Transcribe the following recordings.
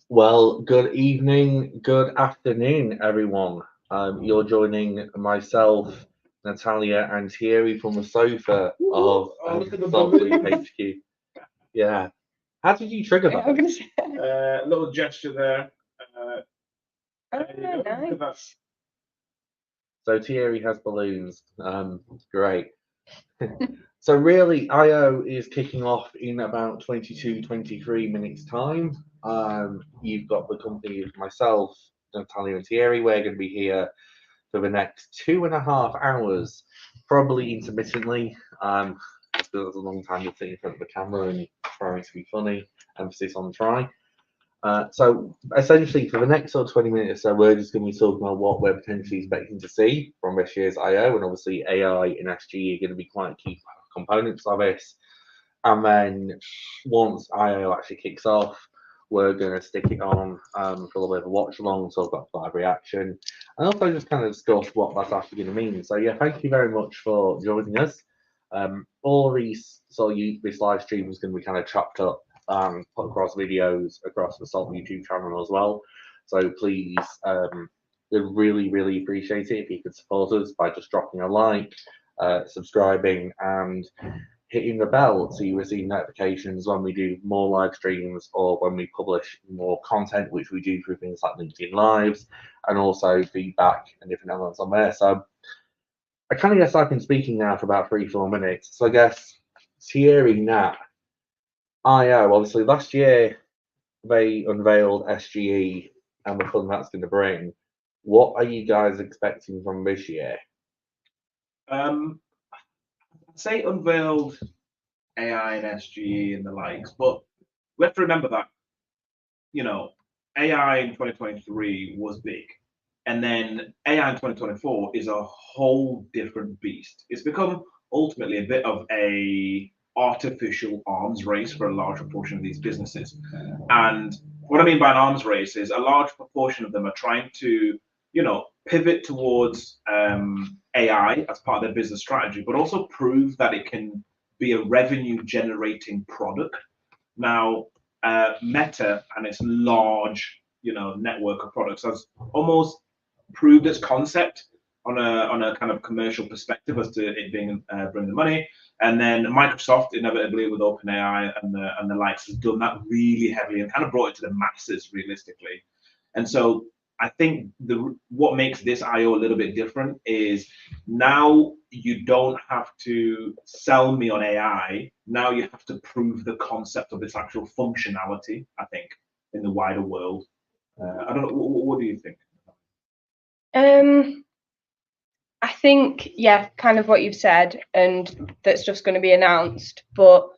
Well, good evening, good afternoon, everyone. You're joining myself, Natalia, and Thierry from the sofa of Oh, look at the Salfleet balloons. HQ. Yeah. How did you trigger I'm that? gonna say, Little gesture there. oh, There you go. Look nice. at that. So Thierry has balloons. Great. So really, IO is kicking off in about 22, 23 minutes time. You've got the company of myself, Natalia and Thierry. We're going to be here for the next 2.5 hours, probably intermittently. It's been a long time to sit in front of the camera and trying to be funny. Emphasis on try. So essentially, for the next sort of 20 minutes or so, we're just going to be talking about what we're potentially expecting to see from this year's IO, and obviously AI and SGE are going to be quite key components of this. And then once IO actually kicks off, we're going to stick it on for a little bit of a watch along, talk about live reaction, and also just kind of discuss what that's actually going to mean. So yeah, thank you very much for joining us. All these this live stream is going to be kind of chopped up, put across videos across the Salt YouTube channel as well. So please, we'd really appreciate it if you could support us by just dropping a like, subscribing, and hitting the bell so you receive notifications when we do more live streams or when we publish more content, which we do through things like LinkedIn Lives and also feedback and different elements on there. So I kind of guess I've been speaking now for about 3-4 minutes. So I guess Thierry, Nat, IO, obviously last year they unveiled SGE and the fun that's going to bring. What are you guys expecting from this year? I'd say unveiled AI and SGE and the likes, but we have to remember that, you know, AI in 2023 was big. And then AI in 2024 is a whole different beast. It's become ultimately a bit of a artificial arms race for a large proportion of these businesses. And what I mean by an arms race is a large proportion of them are trying to, pivot towards AI as part of their business strategy, but also prove that it can be a revenue generating product. Now, Meta and its large, network of products has almost proved its concept on a kind of commercial perspective as to it being bringing the money. And then Microsoft, inevitably with OpenAI and the likes, has done that really heavily and kind of brought it to the masses realistically. And so I think what makes this IO a little bit different is now you don't have to sell me on AI. Now you have to prove the concept of its actual functionality, I think, in the wider world. I don't know. What do you think? I think, yeah, kind of what you've said, and that's just going to be announced. But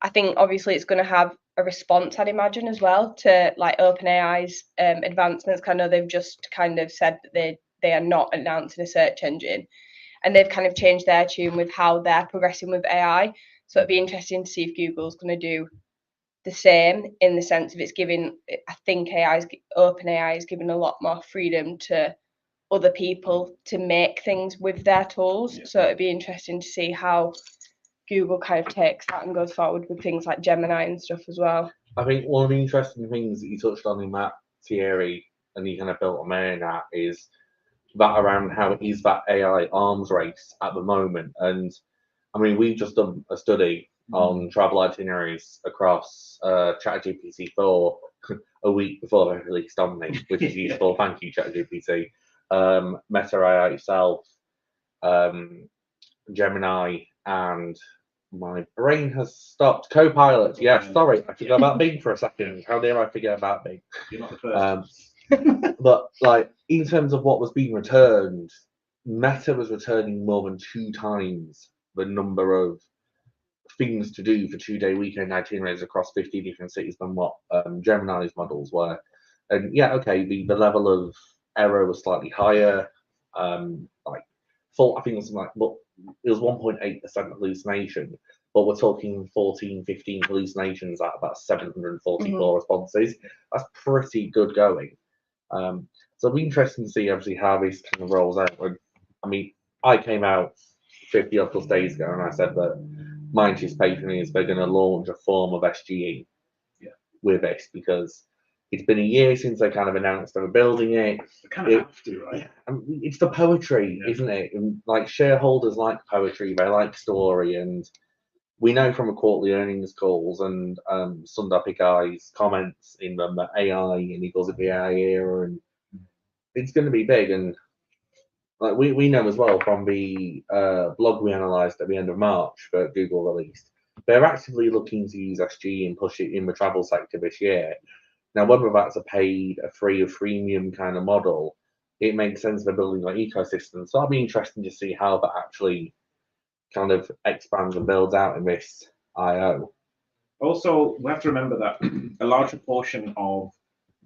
I think obviously it's going to have a response, I'd imagine, as well to like OpenAI's advancements. I know they've just kind of said that they are not announcing a search engine, and they've kind of changed their tune with how they're progressing with AI. So it'd be interesting to see if Google's going to do the same in the sense of it's giving. I think OpenAI is giving a lot more freedom to other people to make things with their tools. So it'd be interesting to see how Google kind of takes that and goes forward with things like Gemini and stuff as well. I think one of the interesting things that you touched on in that, Thierry, and you kind of built on there, Nat, is that around how it is that AI arms race at the moment. And I mean, we've just done a study on travel itineraries across ChatGPT 4 a week before they released Omni, which is useful. Thank you, ChatGPT. Meta AI itself, Gemini, and my brain has stopped. Copilot. Yes, sorry, I forgot about Bing for a second. How dare I forget about Bing? You're not the first. But like in terms of what was being returned, Meta was returning more than 2 times the number of things to do for 2-day weekend itineraries across 50 different cities than what Gemini's models were. And yeah, okay, the level of error was slightly higher. Like I think it was like, but it was 1.8% hallucination, but we're talking 14, 15 hallucinations at about 744 responses. That's pretty good going. So it'll be interesting to see obviously how this kind of rolls out. I mean, I came out 50 odd plus days ago and I said that my anticipation is they're going to launch a form of SGE. Yeah. with this because it's been a year since they kind of announced they were building it. They kind of have to, right? It's the poetry, isn't it? And like shareholders like poetry, they like story, and we know from the quarterly earnings calls and Sundar Pichai's comments in them that AI and he calls it the AI era, and it's going to be big. And like we know as well from the blog we analysed at the end of March that Google released, they're actively looking to use SG and push it in the travel sector this year. Now, whether that's a paid, a free, or freemium kind of model, it makes sense for building like ecosystems. So it'll be interesting to see how that actually kind of expands and builds out in this IO. Also, we have to remember that a large proportion of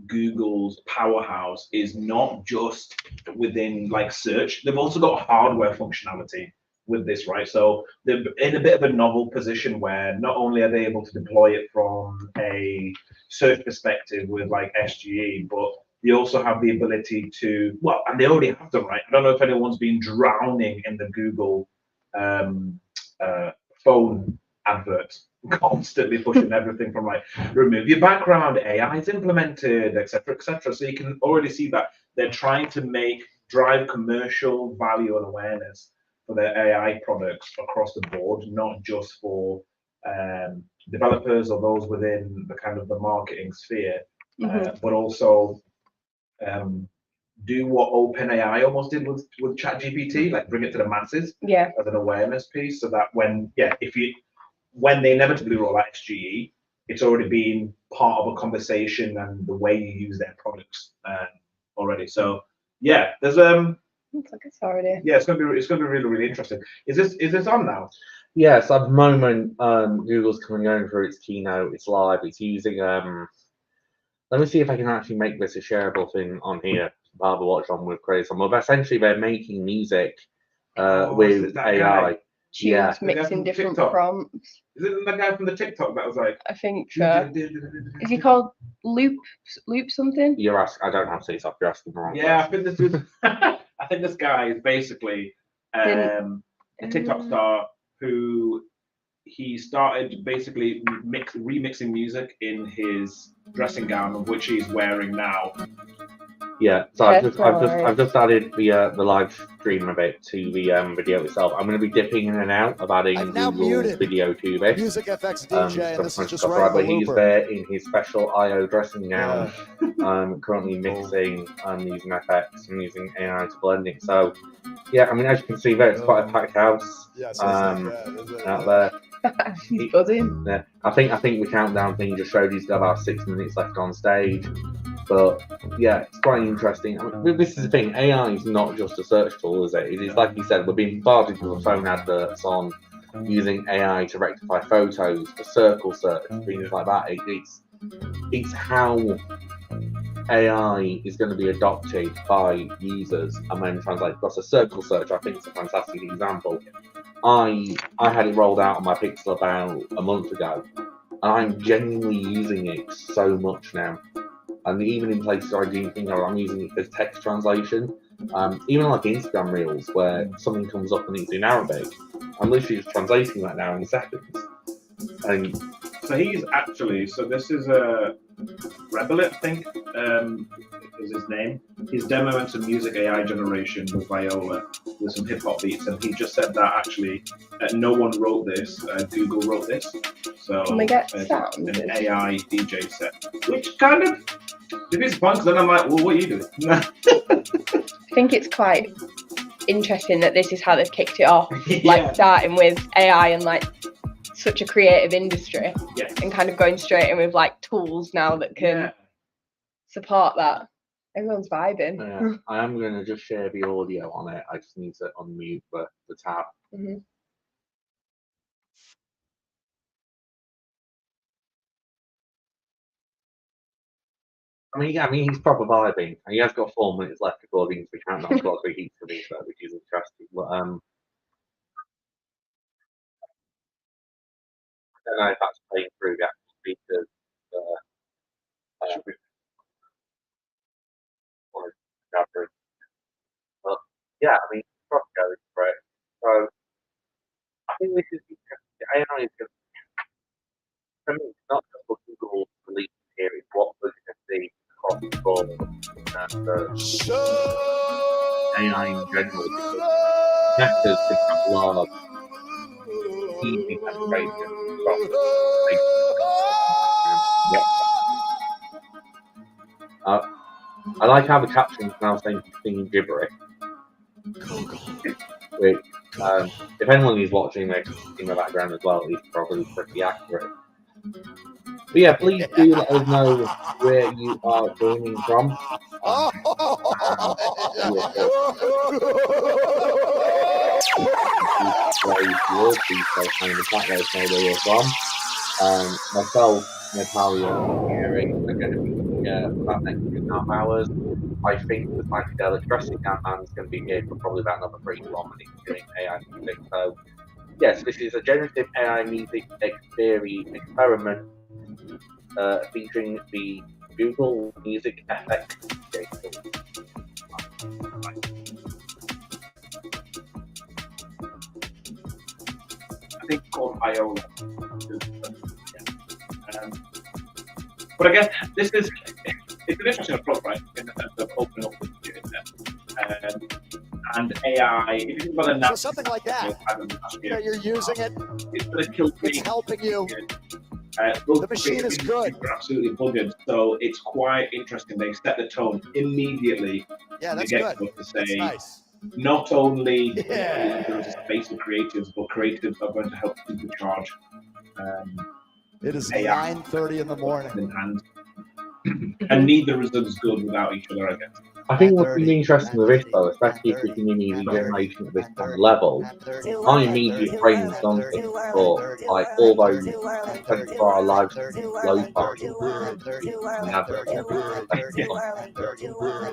Google's powerhouse is not just within like search. They've also got hardware functionality with this, right? So they're in a bit of a novel position where not only are they able to deploy it from a search perspective with like SGE, but they also have the ability to, well, and they already have them, right? I don't know if anyone's been drowning in the Google phone adverts, constantly pushing everything from like remove your background, AI is implemented, etc., etc. So you can already see that they're trying to drive commercial value and awareness for their AI products across the board, not just for developers or those within the kind of the marketing sphere, but also do what OpenAI almost did with ChatGPT, like bring it to the masses as an awareness piece, so that when they inevitably roll out SGE, it's already been part of a conversation and the way you use their products already. So yeah, there's Looks like it's already. yeah, it's gonna be really really interesting. Is this on now? Yes, at the moment, Google's coming on for its keynote. It's live. It's using let me see if I can actually make this a shareable thing on here. Rather Watchalong with Crazy. Well, essentially they're making music with AI. Tunes mixing different prompts. Is it the guy from the TikTok that was like? I think so. Is he called Loop something? I don't have to say stuff. You're asking the wrong person. I think this dude. I think this guy is basically a TikTok star who he started basically remixing music in his dressing gown, of which he's wearing now. Yeah, so I've just added the live stream of it to the video itself. I'm going to be dipping in and out of adding Google's video to this. Music FX DJ, and this is just right, but he's there in his special IO dressing gown, currently mixing using FX and using AI to blend it. So yeah, I mean, as you can see there, it's quite a packed house out there. He's buzzing. Yeah, I think the countdown thing just showed he's got about 6 minutes left on stage. But yeah, it's quite interesting. I mean, this is the thing. AI is not just a search tool, is it? It is, like you said, we're being bombarded with phone adverts on using AI to rectify photos, for circle search, things like that. It's how AI is going to be adopted by users and then translate across a circle search. I think it's a fantastic example. I had it rolled out on my Pixel about a month ago, and I'm genuinely using it so much now. And even in places I do think I'm using it for text translation, even like Instagram Reels, where something comes up and it's in Arabic, I'm literally just translating that now in seconds. And so he's actually, this is a Rebel, I think, is his name. He's demoing some music AI generation with Viola, with some hip hop beats, and he just said that actually no one wrote this, Google wrote this. So can we get sound? An AI DJ set, which kind of it's fun because then I'm like, well, what are you doing? I think it's quite interesting that this is how they've kicked it off, like starting with AI and like such a creative industry, and kind of going straight in with like tools now that can support that. Everyone's vibing. Yeah, I am going to just share the audio on it. I just need to unmute the tab. I mean, he's proper vibing. He has got 4 minutes left according to the countdown clock we keep for me, which is interesting. But I don't know if that's playing through the actual speakers. But yeah, I mean, proper going for it. So I think this is AI is going to, for me, it's not just what Google released for AI in general. Hackers can have large, easy penetration across I like how the caption's now saying singing gibberish. Which, if anyone is watching this in the background as well, it's probably pretty accurate. But yeah, please do let us know where you are joining from. Myself, Natalya, and Thierry are going to be here for that next 2.5 hours. I think the psychedelic dressing down man is going to be here for probably about another 3 to 4 minutes doing AI music. So, yes, this is a generative AI music experiment featuring the Google Music FX. I think it's called Iola. But I guess it's an interesting approach, right? In the sense of opening up the internet and AI. If you think about So something like that. You're using it. It's going to kill me. It's helping you. The machine is good. They're absolutely buggered. So it's quite interesting. They set the tone immediately. Yeah, that's good. To say, that's nice. Not only there is a space for creatives, but creatives are going to help supercharge. It is 9:30 in the morning. In hand. And neither is as good without each other, I guess. I think what's really interesting with this though, especially if you're in music generation at this kind of level, my immediate brain is on things for like all those 24-hour live low parts.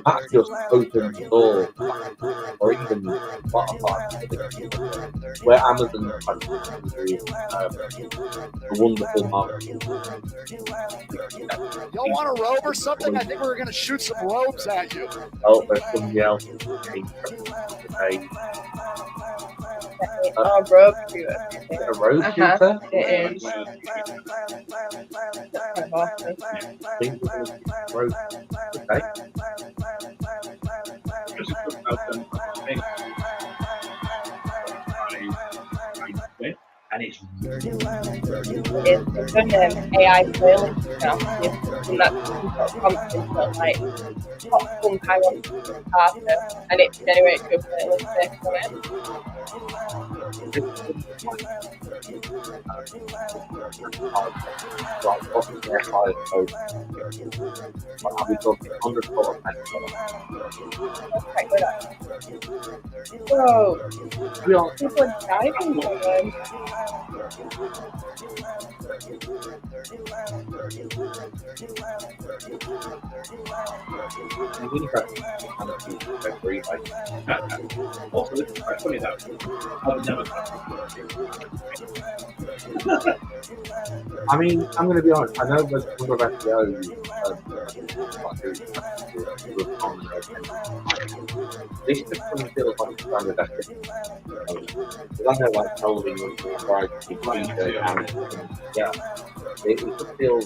That just opens the door, or even Spotify, where Amazon is a wonderful market. Y'all want a robe or something? I think we're going to shoot some robes at you. Oh, there's somebody else. Rope shooter. A road shooter? It is. And it's an AI playlist now. And that's constant, like pop punk I want to harder, and it generates your playlist based on it. Whoa, people are diving for them. Also, this is quite funny that I would never. I mean, I'm going to be honest. I know there's a number of SEOs. This just doesn't feel like a standard SEO. I know like television and variety and yeah, it just feels.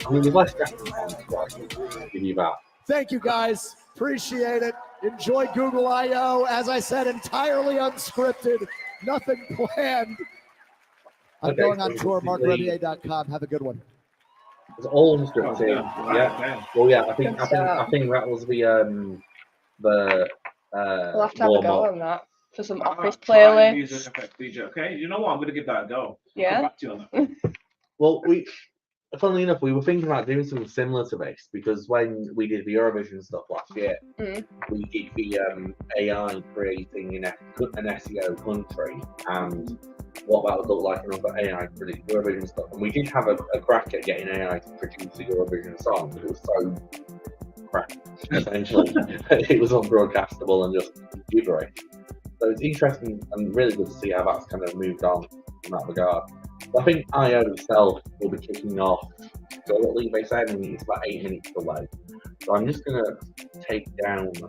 I mean, there's less Jackson on give you that. Thank you guys. Appreciate it. Enjoy Google I/O. As I said, entirely unscripted. Nothing planned. I'm going on tour, markrevier.com. Have a good one. It's all unscripted. Yeah. Well, yeah. I think that was the We'll have to have a go on that for some office playlist. playlists. Okay, you know what? I'm going to give that a go. Yeah. I'll come back to you on that. Well, funnily enough, we were thinking about doing something similar to this because when we did the Eurovision stuff last year, we did the AI creating an SEO country and what that would look like and other AI produce Eurovision stuff. And we did have a crack at getting AI to produce a Eurovision song, but it was so crap, essentially. It was unbroadcastable and just gibberish. So it's interesting and really good to see how that's kind of moved on in that regard. I think I/O itself will be kicking off shortly. They said it's about 8 minutes away. So I'm just going to take down the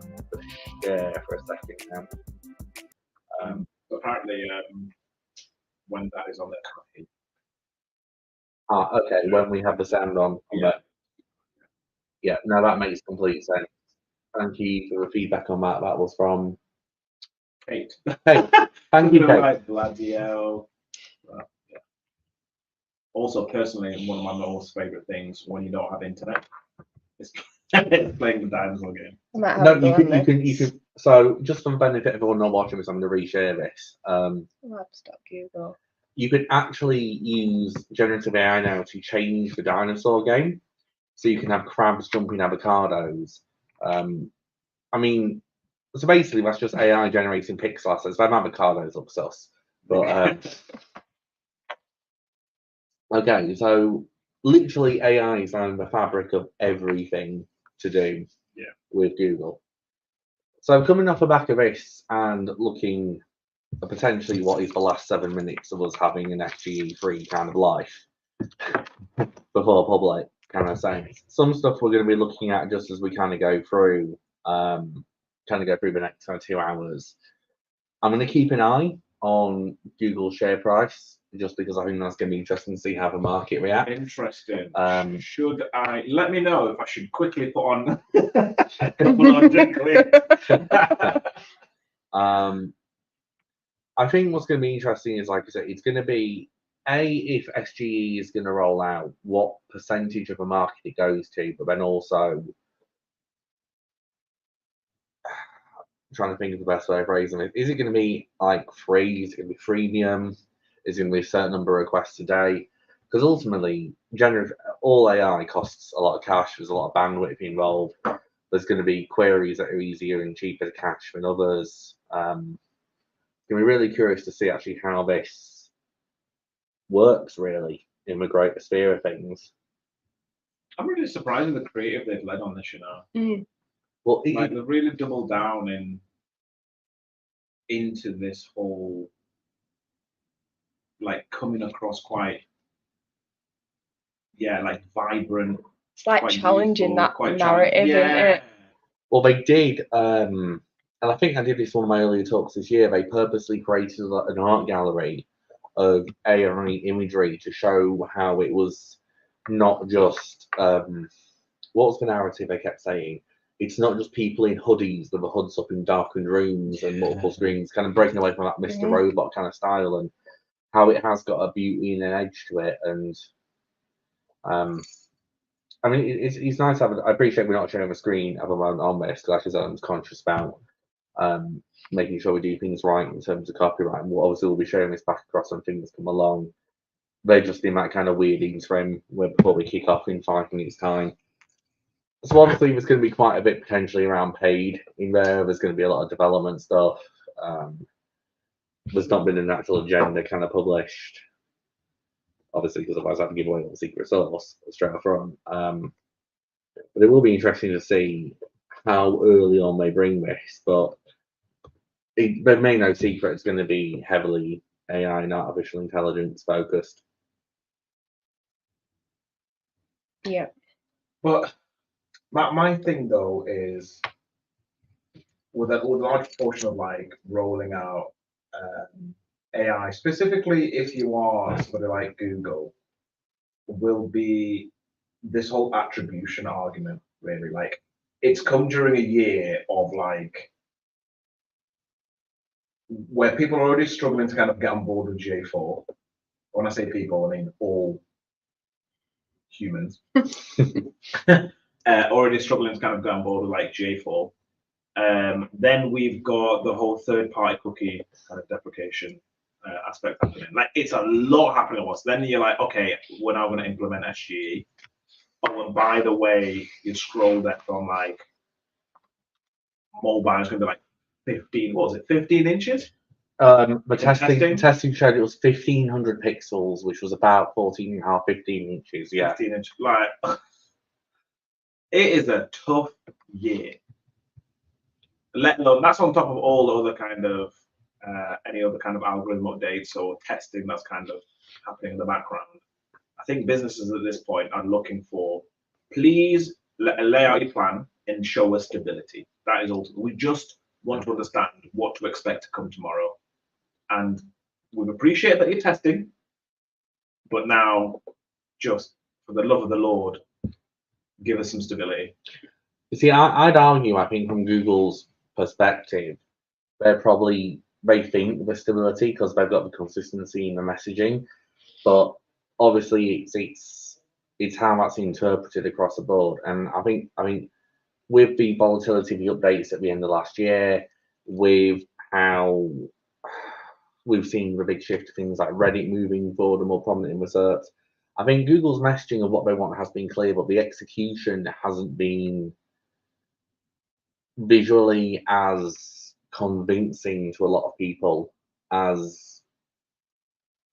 share for a second now. Apparently, when that is on there. Okay, when we have the sound on. Yeah. Yeah, no, that makes complete sense. Thank you for the feedback on that. That was from Kate. Hey. Thank you, Kate. Like Gladio. Yeah. Also, personally, one of my most favorite things when you don't have internet is playing the dinosaur game. I might have No, a go on you can. So, just for the benefit of everyone not watching this, I'm going to reshare this. I'll have to stop Google. You can actually use generative AI now to change the dinosaur game, so you can have crabs jumping avocados. I mean, so basically that's just AI generating pixel assets. Them avocados look sus, but okay. So literally, AI is now the fabric of everything to do with Google. So coming off the back of this and looking at potentially what is the last 7 minutes of us having an FGE-free kind of life before public, kind of saying some stuff we're going to be looking at just as we kind of go through, the next 2 hours. I'm going to keep an eye on Google's share price just because I think that's going to be interesting to see how the market reacts. Interesting. Should I let me know if I should quickly put on a couple of I think what's going to be interesting is, like I said, it's going to be if SGE is going to roll out, what percentage of the market it goes to, but then also trying to think of the best way of phrasing it. Is it going to be like free? Is it going to be freemium? Is it going to be a certain number of requests a day? Because ultimately, all AI costs a lot of cash. There's a lot of bandwidth involved. There's going to be queries that are easier and cheaper to catch than others. Going to be really curious to see actually how this works really in the greater sphere of things. I'm really surprised at the creative they've led on this, you know. Mm. Well, like they've really doubled down into this whole like coming across quite like vibrant. It's like challenging that narrative, isn't it? Well, they did, and I think I did this one of my earlier talks this year. They purposely created an art gallery of AI imagery to show how it was not just what was the narrative they kept saying? It's not just people in hoodies with the hoods up in darkened rooms and multiple screens, kind of breaking away from that Mr. Robot kind of style, and how it has got a beauty and an edge to it. And I mean, it's nice to have. I appreciate we're not showing a screen at the moment on this because I'm conscious about making sure we do things right in terms of copyright. And obviously we'll be sharing this back across when things come along. They're just in that kind of weird interim where before we kick off in 5 minutes' time. So obviously there's going to be quite a bit potentially around paid in there. There's going to be a lot of development stuff. There's not been an actual agenda kind of published, obviously, because otherwise I have to give away all the secret sauce straight up front. But it will be interesting to see how early on they bring this. But they've made no secret it's going to be heavily AI and artificial intelligence focused. Yeah. But my thing though is with a large portion of like rolling out AI, specifically if you are somebody like Google, will be this whole attribution argument, really. Like it's come during a year of like where people are already struggling to kind of get on board with J4. When I say people, I mean all humans. Already struggling to kind of get on board with like J4. Then we've got the whole third-party cookie kind of deprecation aspect happening. Like it's a lot happening at once. Then you're like, okay, we're now going to implement SGE. Oh, and by the way, your scroll depth on like mobile is going to be like 15. What was it? 15 inches. The testing showed it was 1,500 pixels, which was about 14.5, 15 inches. Yeah, 15 inches. Like it is a tough year. Let alone that's on top of all the other kind of any other kind of algorithm updates or testing that's kind of happening in the background. I think businesses at this point are looking for, please lay out your plan and show us stability. That is ultimate. We just want to understand what to expect to come tomorrow. And we appreciate that you're testing, but now, just for the love of the Lord, give us some stability. You see, I'd argue, I think from Google's perspective, they think the stability because they've got the consistency in the messaging, but obviously it's how that's interpreted across the board. And I think with the volatility of the updates at the end of last year, with how we've seen the big shift to things like Reddit moving forward and more prominent in research, I think Google's messaging of what they want has been clear, but the execution hasn't been visually as convincing to a lot of people as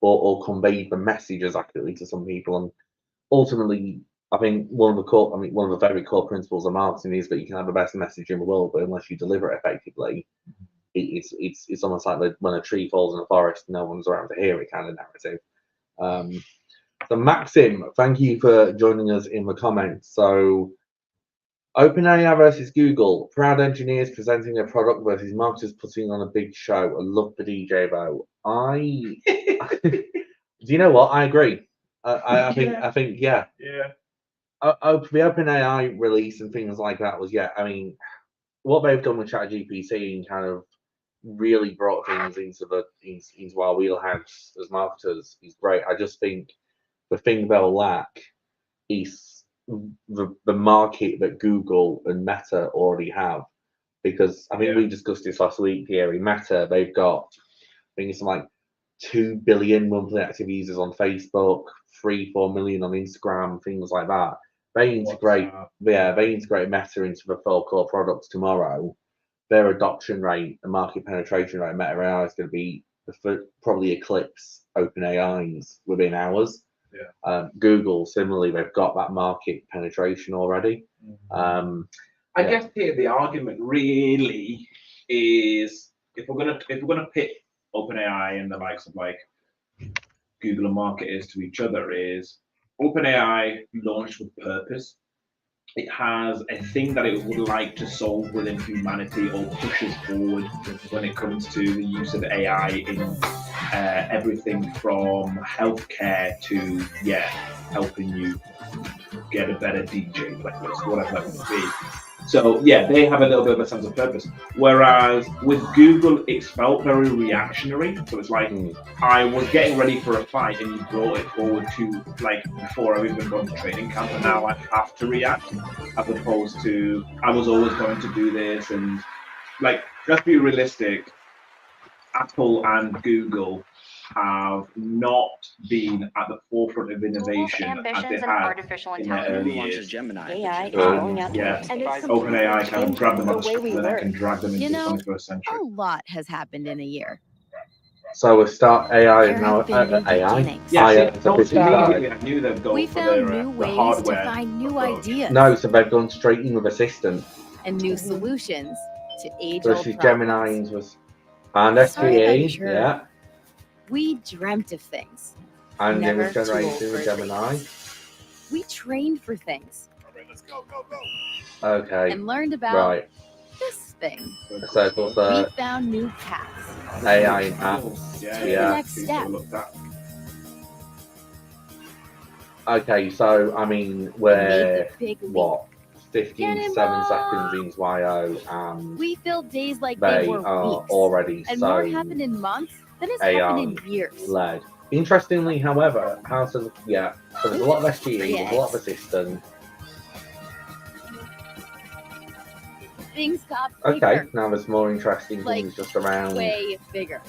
or conveyed the message as accurately to some people. And ultimately, I think one of the very core principles of marketing is that you can have the best message in the world, but unless you deliver it effectively, it's almost like when a tree falls in a forest, no one's around to hear it kind of narrative. So Maxim, thank you for joining us in the comments. So OpenAI versus Google, proud engineers presenting their product versus marketers putting on a big show. I love the DJ though. Do you know what? I agree. I think yeah. The OpenAI release and things like that was I mean, what they've done with ChatGPT and kind of really brought things into our wheelhouse as marketers is great. I just think the thing they'll lack is the market that Google and Meta already have, because I think we discussed this last week, Thierry. Meta, they've got I think it's like 2 billion monthly active users on Facebook, 3-4 million on Instagram, things like that. They integrate Meta into the full core products tomorrow. Their adoption rate and market penetration rate, Meta AI, is going to be probably eclipse OpenAI's within hours. Google, similarly, they've got that market penetration already. I guess here the argument really is if we're gonna pit OpenAI and the likes of like Google and marketers to each other, is OpenAI launched with purpose. It has a thing that it would like to solve within humanity or pushes forward when it comes to the use of AI in everything from healthcare to helping you get a better DJ playlist, whatever that would be. So they have a little bit of a sense of purpose. Whereas with Google, it's felt very reactionary. So it's like I was getting ready for a fight, and you brought it forward to like before I've even gone to training camp, and now I have to react, as opposed to I was always going to do this. And like, let's be realistic. Apple and Google have not been at the forefront of innovation as they had in their early years. AI is going out OpenAI kind of grabbed them on the strap and then can drag them into the 21st century. A lot has happened in a year. So we start AI is now AI. Immediately I knew they'd go we for found their, new the ways hardware to find new approach. ideas. No, so they've gone straight in with Assistant. And new solutions to age-old versus problems. Gemini's was and SPE, We dreamt of things. and Never image too old generation for with Gemini. We trained for things. Let's go. Okay, And learned about right. this thing. So for We found new paths. AI in apps. The next step. Okay, so I mean we're Big leap. what 57 seconds into IO and We filled days like they they were are weeks. already And so more happened in months than has AI happened in years. led. Interestingly, however, so there's a lot of SGE, there's a lot of Assistant. Things got bigger. Okay, now there's more interesting things just around way bigger.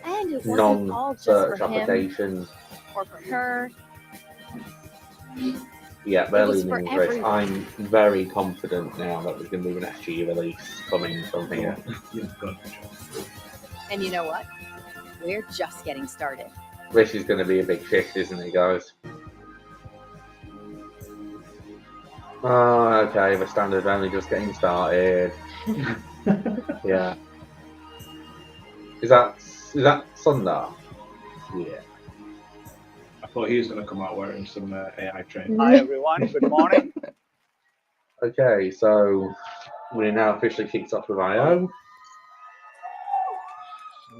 And it wasn't all just for non-search him applications. or for her. Yeah, they're was leaning for into it. everyone. I'm very confident now that there's going to be an SGE release coming from here. And you know what? We're just getting started. This is going to be a big shift, isn't it, guys? Oh, okay, the standard's only just getting started. Yeah. Is that Sundar? Yeah. I thought he was going to come out wearing some AI training. Hi everyone, good morning. Okay, so we're now officially kicked off with IO.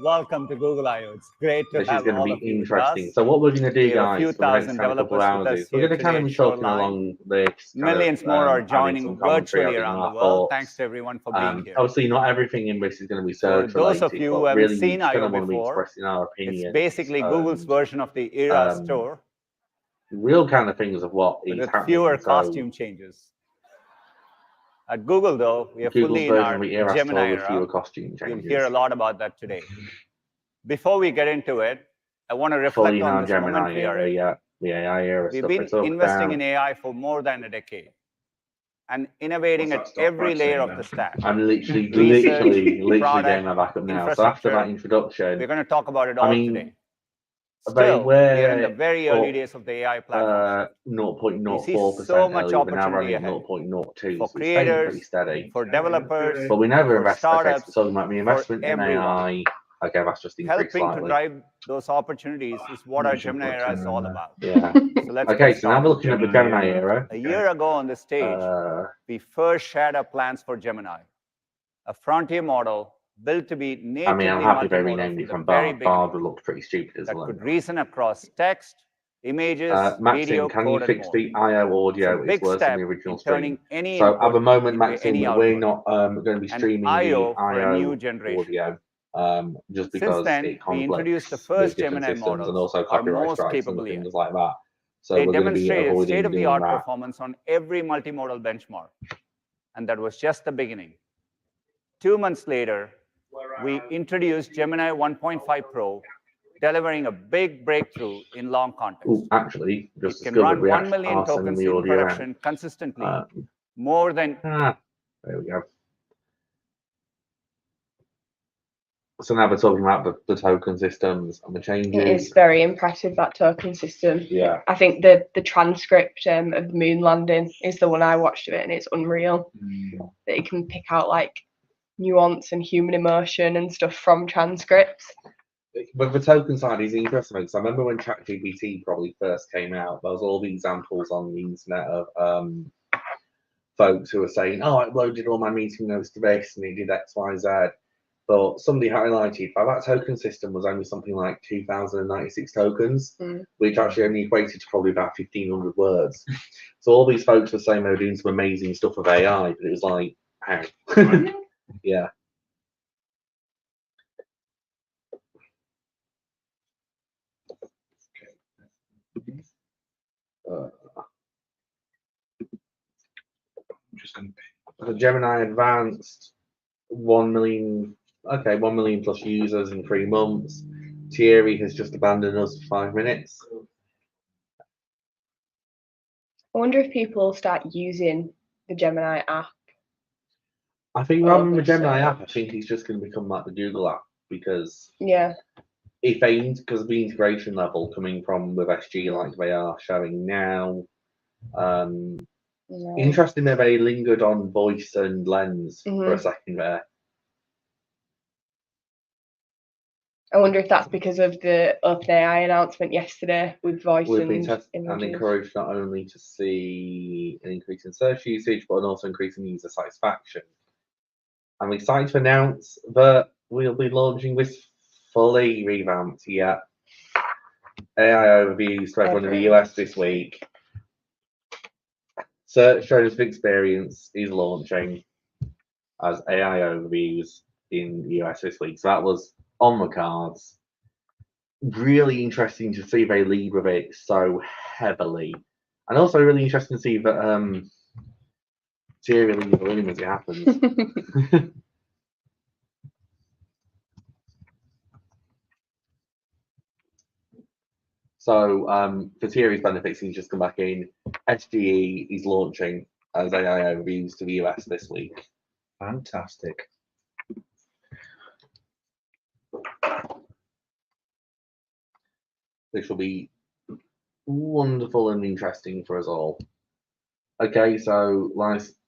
welcome to Google I/O. It's great to This is have going to all be of you with interesting. us. So what we're going to do, We have a few guys, for the next thousand kind of couple of developers with hours us is we're here going to kind of today be at Show talking Live. along this. Millions more are adding joining some commentary, virtually adding around the our world. thoughts. Thanks to everyone for being here. Obviously, not everything in this is going to be So search those of related, you who but haven't really seen we kind I/O of want to be before, expressing our it's opinions. basically Google's and, version of the Era um, store real kind of things of what but is with happening. fewer So costume changes. At Google, though, we are Google's fully in version our of the Era Gemini store with fewer era. costume You'll changes. hear a lot about that today. Before we get into it, I want to reflect Fully in on our this Gemini moment we are era, in. yeah, the AI era We've stuff been I talked investing about. in AI for more than a decade and innovating What's at that every stock layer price of the saying stack. I'm literally Product, getting my back up now. So after that infrastructure, introduction, we're going to talk about it I all mean, today. they Still, we are in the were very early up, days of the AI platform shift. We see 0.04% so much earlier, but now opportunity running at ahead 0.02, for so it's staying pretty creators, steady. for developers, But we never for invest. Okay, so we're startups, talking about the for investment in everyone. AI. Okay, that's just increased Helping to slightly. drive those opportunities is what our Gemini era is all about. Yeah. So let's Okay, get so now we're started. looking at the Gemini era. A year ago on this stage, we first shared our plans for Gemini, a frontier model built to be natively I mean, I'm happy they multimodal renamed from it the from very Bard. Bard beginning, looked pretty stupid as that well. could reason across text, images, video, Maxine, can code, you and fix more. the IO It's a audio? It's big worse than step the original in stream. turning any So at input the moment, into Maxine, any we're output. not going to be And streaming I/O the for a new IO generation. audio, just Since because then, it we introduced the conflicts with first different Gemini systems and models, also our copyright most strikes and capable yet. things like that. So They we're going to be demonstrated avoiding doing state-of-the-art that. performance on every multimodal benchmark. And that was just the beginning. 2 months later, we introduced Gemini 1.5 Pro, delivering a big breakthrough in long context. Ooh, actually, It just as can good that run we 1 actually million are sending tokens the in audio out. production consistently, more than... There we go. So now we're talking about the token systems and the changes. It is very impressive, that token system. Yeah. I think the transcript of the moon landing is the one I watched of it, and it's unreal that it can pick out like nuance and human emotion and stuff from transcripts. But the token side is interesting because I remember when ChatGPT probably first came out, there was all the examples on the internet of folks who were saying, "Oh, I uploaded all my meeting notes to this and it did X, Y, Z." But somebody highlighted that token system was only something like 2,096 tokens, which actually only equated to probably about 1,500 words. So all these folks were saying they were doing some amazing stuff with AI, but it was like, how? Yeah. The Gemini Advanced, 1 million. Okay, 1 million plus users in 3 months. Thierry has just abandoned us for 5 minutes. I wonder if people start using the Gemini app. I think rather than the Gemini app, I think it's just going to become like the Google app because if they, because the integration level coming from with SG like they are showing now. Interesting that they lingered on voice and lens for a second there. I wonder if that's because of the OpenAI announcement yesterday with voice We've and been tested and images. encouraged not only to see an increase in search usage, but also increase in user satisfaction. I'm excited to announce that we'll be launching this fully revamped AI overviews for everyone in the US this week. Search Journalist Experience is launching as AI overviews in the US this week. So that was on the cards. Really interesting to see they lead with it so heavily. And also really interesting to see that Thierry leaves the room as it happens. So for Thierry's benefits, he's just come back in. SGE is launching as AI overviews to the US this week. Fantastic. Which will be wonderful and interesting for us all. Okay, so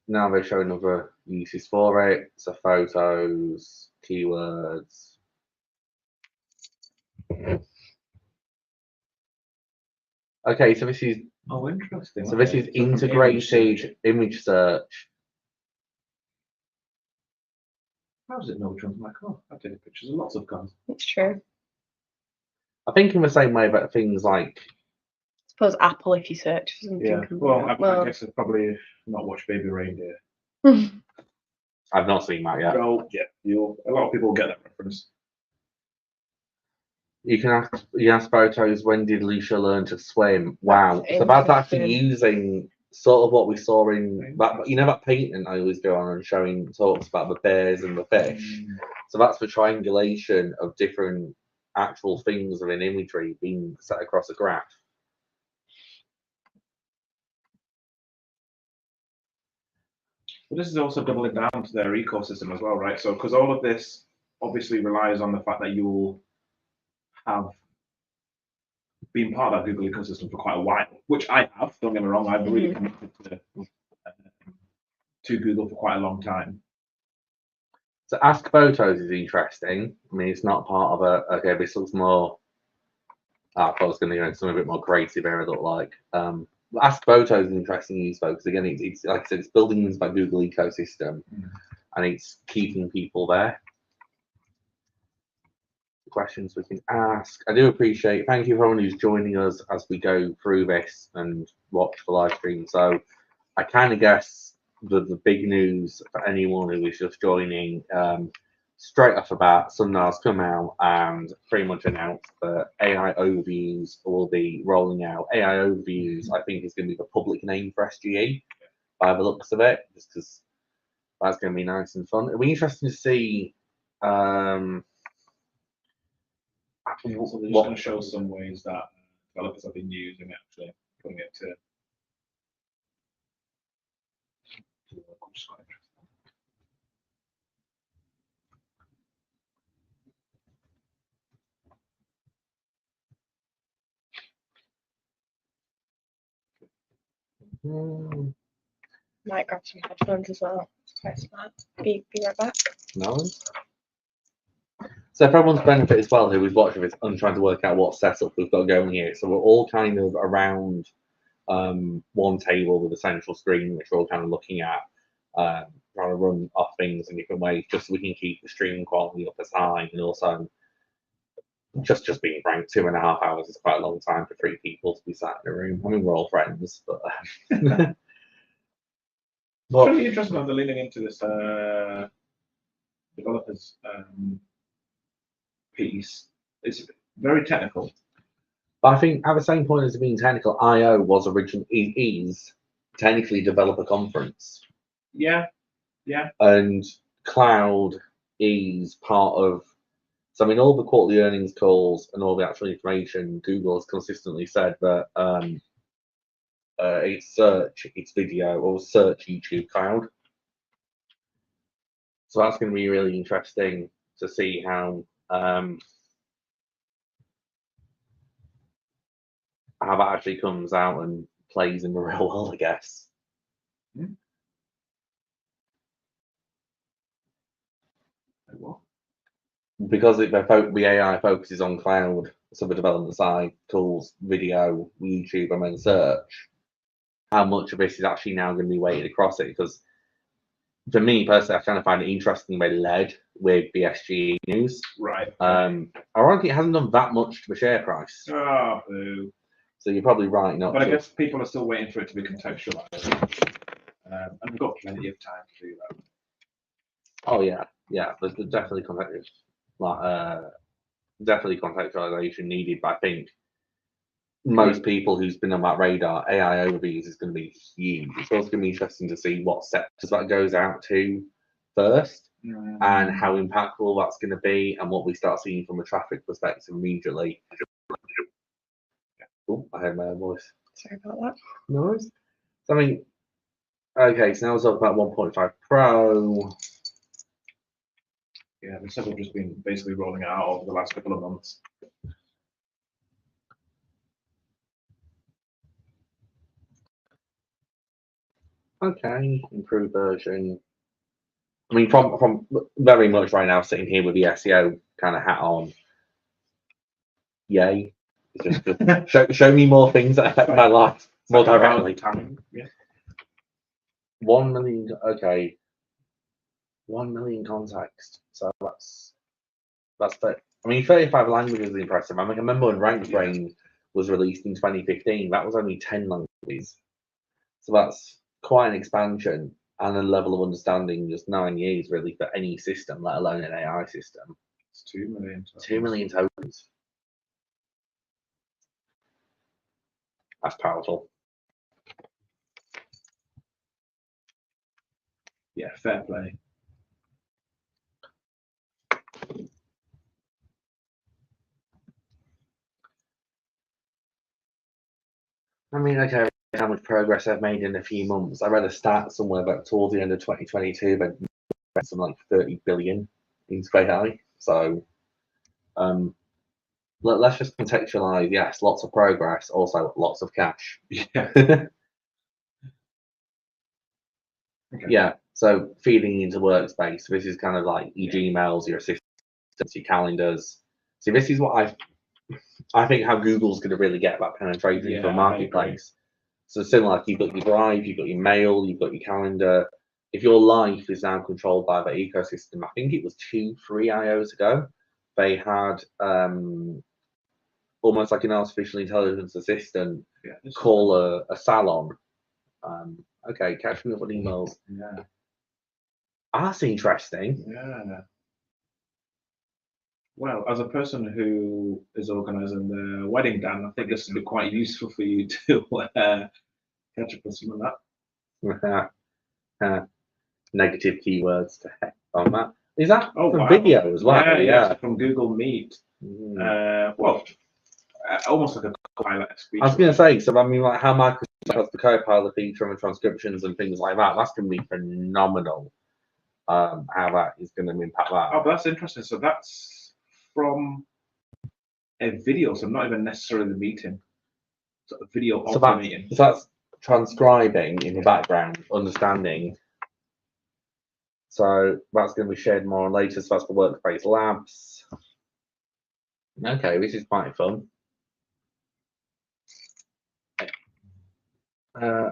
now they're showing other uses for it. So photos, keywords. Okay, so this is interesting. So this is integrated image search. How does it know which one's my car? I've taken pictures of lots of cars. It's true. I think in the same way about things like I suppose Apple, if you search for something. Yeah. can Well, come I up. guess I've probably not watched Baby Reindeer. I've not seen that yet. Well, yeah, a lot of people will get that reference. You can ask photos, when did Lucia learn to swim? Wow. So that's actually using sort of what we saw in that, you know, that painting I always go on and showing talks about the bears and the fish. So that's the triangulation of different actual things within imagery being set across a graph. But this is also doubling down to their ecosystem as well, right? So, because all of this obviously relies on the fact that you'll have been part of that Google ecosystem for quite a while, which I have. Don't get me wrong, I've really committed to Google for quite a long time. So Ask Photos is interesting. I mean, it's not part of a, okay, this looks more, I thought I was going to go into something a bit more creative area, look like. Ask Photos is interesting use, folks. Again, it's like I said, it's building into that Google ecosystem, and it's keeping people there. Questions we can ask. I do appreciate, thank you for everyone who's joining us as we go through this and watch the live stream. So I kind of guess the big news for anyone who is just joining, straight off the bat, Sundar's come out and pretty much announced that AI overviews will be rolling out. AI overviews, I think, is going to be the public name for SGE by the looks of it, just because that's going to be nice and fun. It'll be interesting to see. So they're just going to show some ways that developers have been using it, actually putting it to work, which is quite Hmm, Might grab some headphones as well. It's quite smart. Be right back. no. So for everyone's benefit as well, who is watching this and trying to work out what setup we've got going here. So we're all kind of around one table with a central screen, which we're all kind of looking at, trying to run off things in different ways, just so we can keep the streaming quality up as high. And also, just being frank, 2.5 hours is quite a long time for 3 people to be sat in a room. I mean, we're all friends, but. It's really interesting how they're leaning into this developers piece. It's very technical. But I think at the same point as being technical, I/O was originally is technically developer conference. Yeah. And cloud is part of. So I mean, all the quarterly earnings calls and all the actual information, Google has consistently said that it's search, it's video, or search YouTube cloud. So that's going to be really interesting to see how that actually comes out and plays in the real world, I guess. Because the AI focuses on cloud, so the development side, tools, video, YouTube, and then search, how much of this is actually now going to be weighted across it? Because for me personally, I kind of find it interesting they led with the SGE news. Right. Ironically, it hasn't done that much to the share price. Oh, boo. So you're probably right not But to. I guess people are still waiting for it to be contextualized. And we've got plenty of time to do that. Oh yeah, there's definitely definitely contextualization needed. But I think most people who's been on that radar, AI overviews is going to be huge. It's also going to be interesting to see what sectors that goes out to first, and how impactful that's going to be, and what we start seeing from a traffic perspective immediately. Oh, I heard my own voice. Sorry about that. No worries. So, I mean, okay, so now let's talk about 1.5 Pro. Yeah, the stuff have just been basically rolling out over the last couple of months. Okay, improved version. I mean, from very much right now sitting here with the SEO kind of hat on. Yay! Just show me more things that affect my life more directly. Yeah. 1 million. Okay. 1 million context. So that's I mean, 35 languages is impressive. I mean, I remember when Rank Brain was released in 2015, that was only 10 languages. So that's quite an expansion and a level of understanding in just 9 years, really, for any system, let alone an AI system. It's 2 million. 2 million tokens. That's powerful. Yeah, fair play. I mean, okay, how much progress I've made in a few months. I read a stat somewhere that towards the end of 2022, they'd spent something like 30 billion into AI. So, let's just contextualize. Yes, lots of progress, also lots of cash. Yeah. Okay. Yeah. So feeding into workspace. This is kind of like your Gmails, your assistants, your calendars. See, this is what I think how Google's going to really get that penetration into a Yeah, marketplace. So similar, like you've got your Drive, you've got your mail, you've got your calendar. If your life is now controlled by the ecosystem, I think it was 2-3 IOs ago, they had almost like an artificial intelligence assistant call a salon. Okay, catch me up on emails. Yeah. That's interesting. Yeah. Well, as a person who is organising the wedding, Dan, I think this would be quite useful for you to catch up with some of that. Negative keywords to heck on that. Is that Oh, from wow. video as well? Yeah. From Google Meet. Mm. Almost like a Copilot speech. I was going to say, so I mean, like how Microsoft has the Copilot feature and transcriptions and things like that. That's going to be phenomenal. How that is going to impact that. Oh, but that's interesting. So that's from a video, so not even necessarily the meeting. So a video of the meeting. So that's transcribing in the background, understanding. So that's going to be shared more later. So that's for Workspace Labs. Okay, this is quite fun.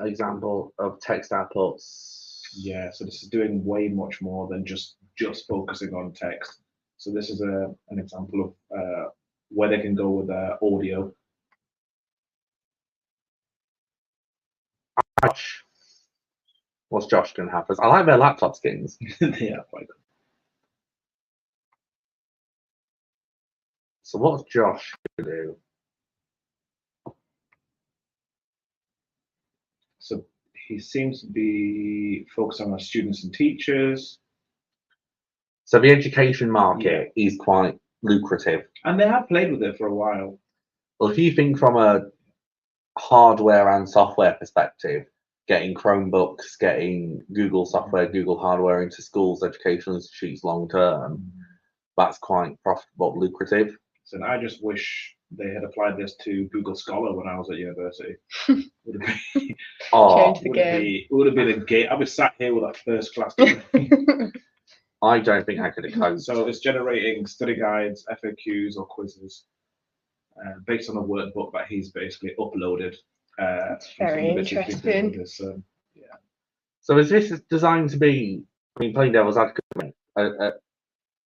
Example of text outputs. Yeah, so this is doing way much more than just focusing on text. So this is an example of where they can go with audio. Josh. What's Josh going to have? I like their laptop skins. Yeah, quite good. So what's Josh going to do? So he seems to be focused on our students and teachers. So the education market is quite lucrative. And they have played with it for a while. Well, if you think from a hardware and software perspective, getting Chromebooks, getting Google software, Google hardware into schools, educational institutes long term, that's quite profitable, lucrative. So I just wish they had applied this to Google Scholar when I was at university. Would have been, Change the game. It would have been a game. I was sat here with that first class. I don't think I could have coded. So it's generating study guides, FAQs, or quizzes based on a workbook that he's basically uploaded. Very interesting. So is this designed to be, I mean, playing devil's advocate,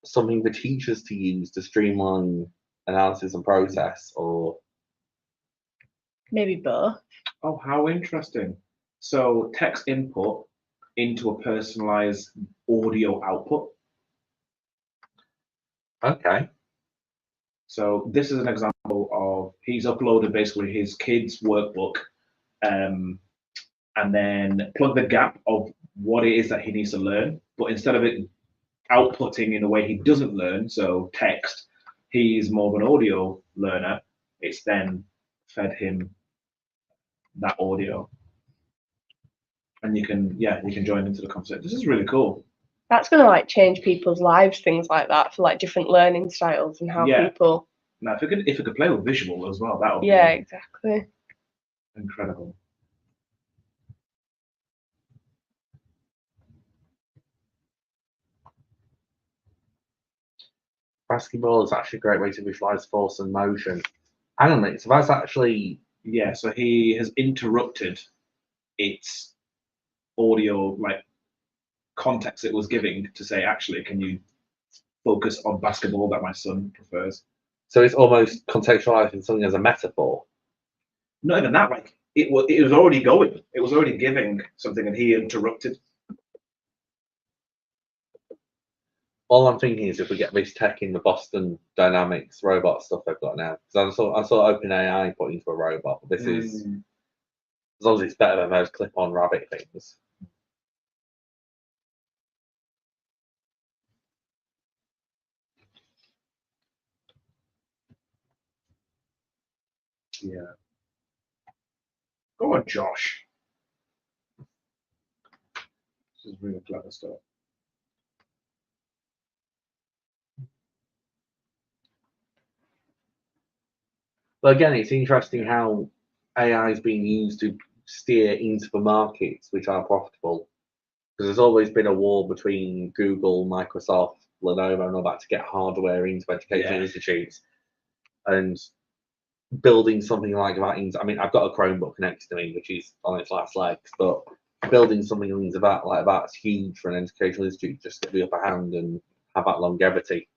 something for teachers to use to streamline analysis and process, or Maybe both. Oh, how interesting. So text input into a personalized audio output. okay. So this is an example of he's uploaded basically his kid's workbook and then plug the gap of what it is that he needs to learn. But instead of it outputting in a way he doesn't learn, so text, he's more of an audio learner. It's then fed him that audio. And you can join into the concept. This is really cool. That's gonna like change people's lives, things like that, for like different learning styles and how people. Now, if it could play with visual as well, that would be exactly incredible. Basketball is actually a great way to visualize force and motion. Hang on a minute, so that's actually so he has interrupted its audio like context it was giving to say, actually, can you focus on basketball that my son prefers? So it's almost contextualizing something as a metaphor. Not even that, like it was already going. It was already giving something, and he interrupted. All I'm thinking is if we get this tech in the Boston Dynamics robot stuff they've got now, because I saw OpenAI put into a robot. But this is, as long as it's better than those clip-on rabbit things. Yeah. Go on, Josh. This is really clever stuff. But again, it's interesting how AI is being used to steer into the markets which are profitable. Because there's always been a war between Google, Microsoft, Lenovo, and all that to get hardware into educational institutes. And building something like that into, I mean, I've got a Chromebook next to me, which is on its last legs, but building something into that like that's huge for an educational institute just to get the upper hand and have that longevity.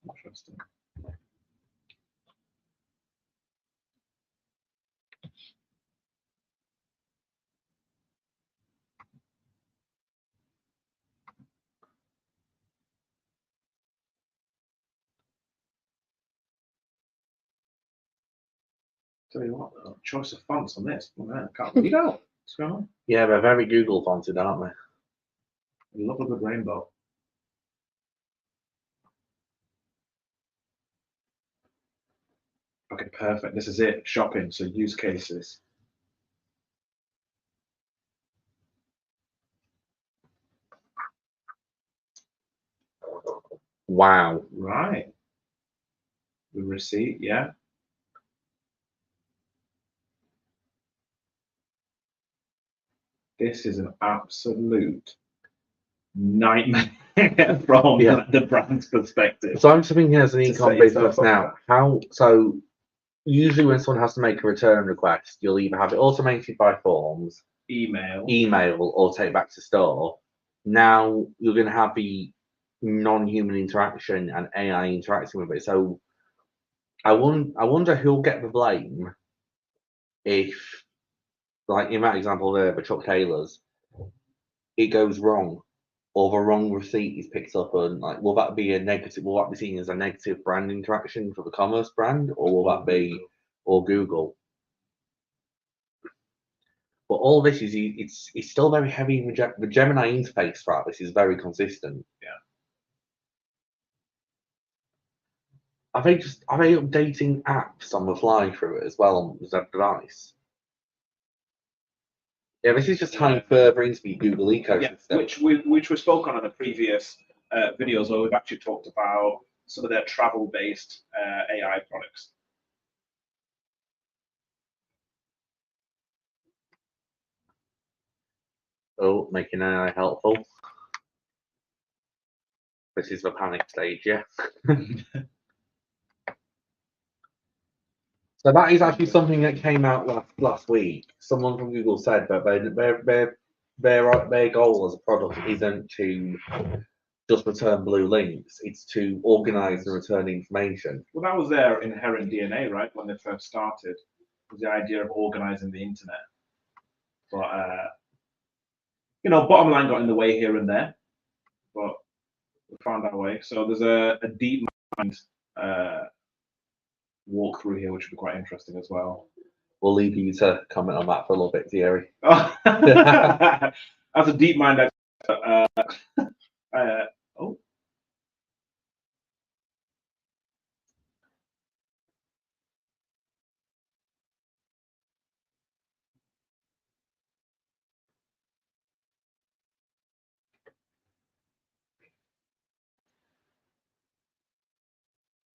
Interesting. Tell you what, though, choice of fonts on this. Oh, man, I can't read out. What's going on? Yeah, they're very Google fonted, aren't they? I love a good rainbow. Okay, perfect. This is it. Shopping. So use cases. Wow. Right. The receipt, yeah. This is an absolute nightmare from the brand's perspective. So I'm just thinking as an To e-com set business yourself up now, how, so usually when someone has to make a return request, you'll either have it automated by forms, email, or take back to store. Now you're going to have the non-human interaction and AI interacting with it. So I wonder who'll get the blame if, like in that example there, the Chuck Taylors, it goes wrong, or the wrong receipt is picked up, and like, will that be a negative? Will that be seen as a negative brand interaction for the commerce brand, or will that be, or Google? But all this is, it's still very heavy in the Gemini interface for this is very consistent. Yeah. Are they updating apps on the fly through it as well on the device? Yeah, this is just tying further into the Google ecosystem. Yeah, which we spoke on in the previous videos where we've actually talked about some of their travel-based AI products. Oh, making AI helpful. This is the panic stage, yeah. So that is actually something that came out last week. Someone from Google said that their goal as a product isn't to just return blue links; it's to organize and return information. Well, that was their inherent DNA, right? When they first started, was the idea of organizing the internet. But bottom line got in the way here and there, but we found our way. So there's a deep mind walkthrough here, which would be quite interesting as well. We'll leave you to comment on that for a little bit, Thierry. As a deep mind expert, oh.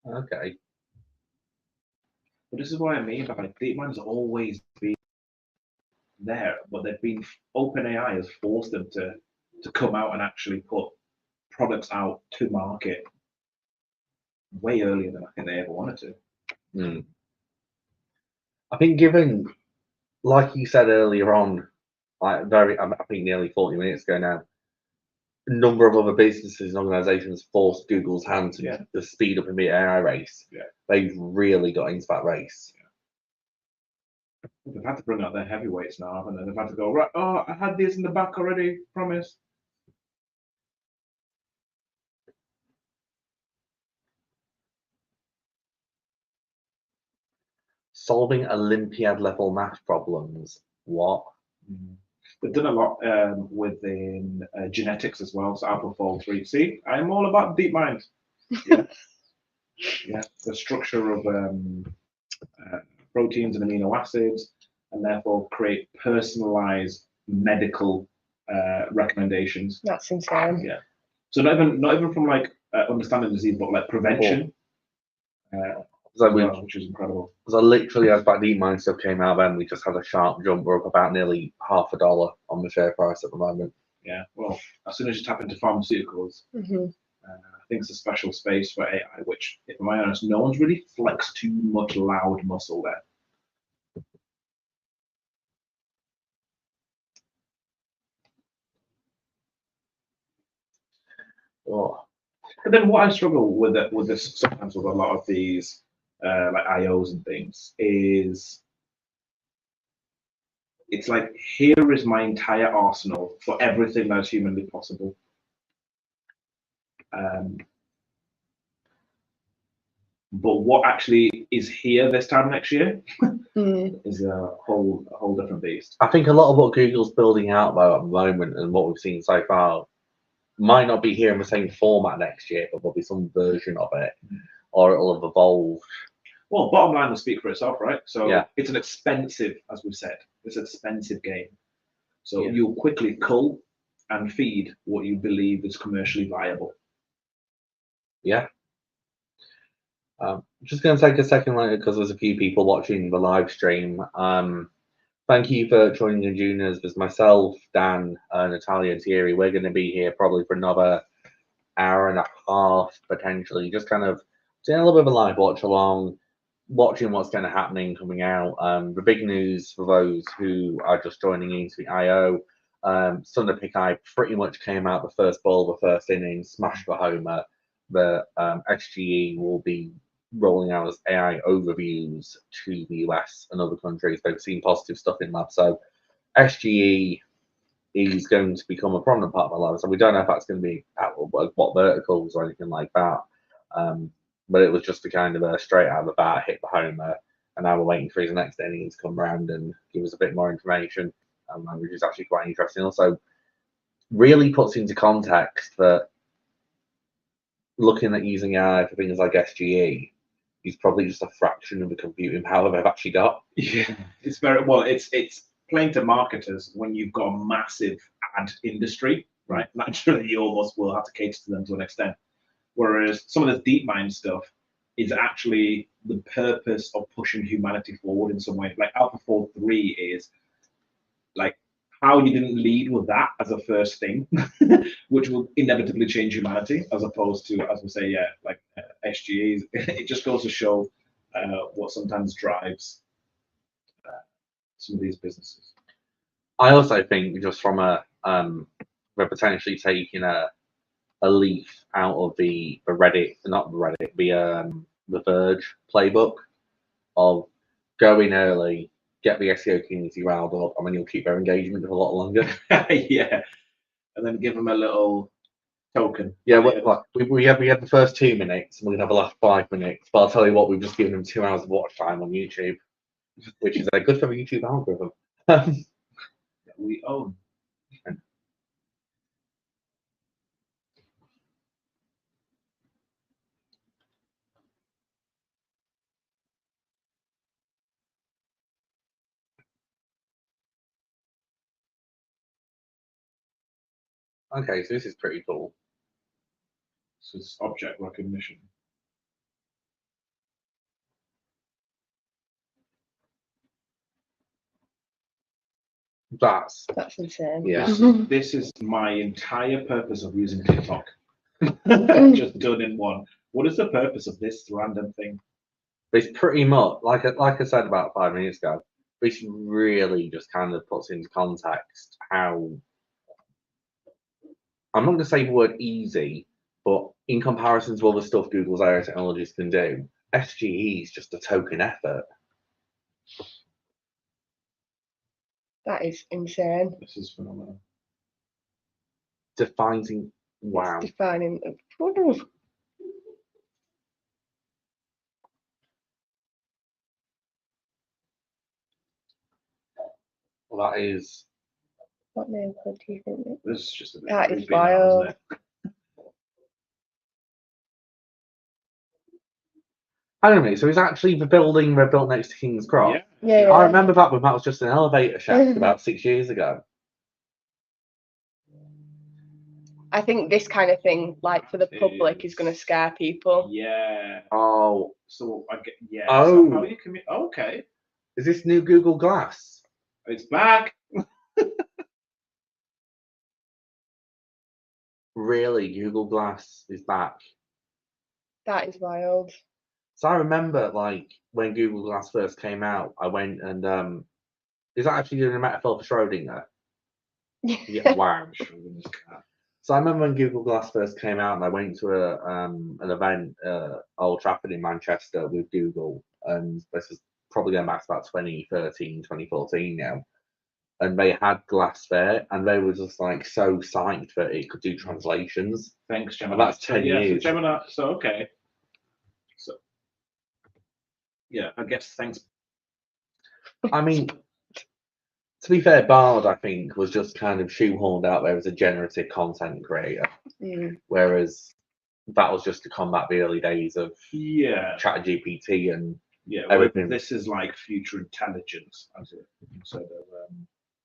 Okay. But this is what I mean by DeepMind's always been there, but they've been OpenAI has forced them to come out and actually put products out to market way earlier than I think they ever wanted to. I think given like you said earlier on, I think nearly 40 minutes ago now, a number of other businesses and organizations forced Google's hand to speed up and beat AI race. Yeah. They've really got into that race. They've had to bring out their heavyweights now, haven't they? They've had to go, right, oh, I had these in the back already, promise. Solving Olympiad level math problems. What? They've done a lot within genetics as well. So AlphaFold 3. See, I'm all about deep mind. Yeah. Yeah. The structure of proteins and amino acids, and therefore create personalized medical recommendations. That's insane. Yeah. So not even from like understanding disease, but like prevention. Which is incredible. So literally, as that deep mind stuff came out, then we just had a sharp jump. We're up about nearly $0.50 on the share price at the moment. Yeah. Well, as soon as you tap into pharmaceuticals, I think it's a special space for AI, which, if I'm honest, no one's really flexed too much loud muscle there. Oh. But then what I struggle with this sometimes with a lot of these like IOs and things is it's like, here is my entire arsenal for everything that's humanly possible. But what actually is here this time next year is a whole different beast. I think a lot of what Google's building out though at the moment and what we've seen so far might not be here in the same format next year, but there'll be some version of it, or it'll have evolved. Well, bottom line will speak for itself, right? So yeah. It's an expensive, as we've said, it's an expensive game. So you'll quickly cull and feed what you believe is commercially viable. Yeah. Just going to take a second later because there's a few people watching the live stream. Thank you for joining the juniors. There's myself, Dan, Natalya, and Thierry. We're going to be here probably for another hour and a half, potentially, just kind of doing a little bit of a live watch along, watching what's going to happening coming out. The big news for those who are just joining into the IO, Thunder Pick Eye pretty much came out the first ball, the first inning, smashed the homer. The SGE will be rolling out as AI overviews to the US and other countries. They've seen positive stuff in lab. So SGE is going to become a prominent part of our lives. So we don't know if that's going to be what verticals or anything like that. But it was just a kind of a straight out of the bat, hit the homer, and now we're waiting for his next inning to come around and give us a bit more information, which is actually quite interesting. Also, really puts into context that looking at using AI for things like SGE is probably just a fraction of the computing power they've actually got. Yeah, it's very well. It's playing to marketers when you've got a massive ad industry, right? Naturally, you almost will have to cater to them to an extent. Whereas some of the DeepMind stuff is actually the purpose of pushing humanity forward in some way. Like AlphaFold 3 is like how you didn't lead with that as a first thing, which will inevitably change humanity, as opposed to, as we say, like SGEs. It just goes to show what sometimes drives some of these businesses. I also think just from we're potentially taking a leaf out of the Reddit, not the Reddit, the Verge playbook of go in early, get the SEO community riled up, and then you'll keep their engagement a lot longer. Yeah, and then give them a little token. Yeah, we had the first 2 minutes, and we're gonna have the last 5 minutes. But I'll tell you what, we've just given them 2 hours of watch time on YouTube, which is good for the YouTube algorithm. We own. Okay, so this is pretty cool. So it's object recognition. That's insane. Yeah. This is my entire purpose of using TikTok. Just done in one. What is the purpose of this random thing? It's pretty much like I said about 5 minutes ago. which really just kind of puts into context how, I'm not going to say the word easy, but in comparison to other stuff Google's AI technologies can do, SGE is just a token effort. That is insane. This is phenomenal. Defining, wow. It's defining. Well, that is. What name code do you think? This is just a bit That is creepy now, wild. isn't it? Hang on a minute, so it's actually the building they built next to King's Cross. Yeah, yeah. I remember that when that was just an elevator shaft about 6 years ago. I think this kind of thing, like for the public, is going to scare people. Yeah. Oh. So I get, yeah. Oh. So how you commit? Okay. Is this new Google Glass? It's back. Really, Google Glass is back. That is wild. So I remember, like, when Google Glass first came out, I went and is that actually doing a metaphor for Schrodinger? Yeah. Wow. So I remember when Google Glass first came out, and I went to an event, Old Trafford in Manchester with Google, and this is probably going back to about 2013, 2014 now. And they had Glass there, and they were just like so psyched that it could do translations. Thanks, Gemini. And that's 10 years. So Gemini. So okay. So yeah, I guess thanks. I mean, to be fair, Bard, I think, was just kind of shoehorned out there as a generative content creator, whereas that was just to combat the early days of ChatGPT and everything. This is like future intelligence, as it instead of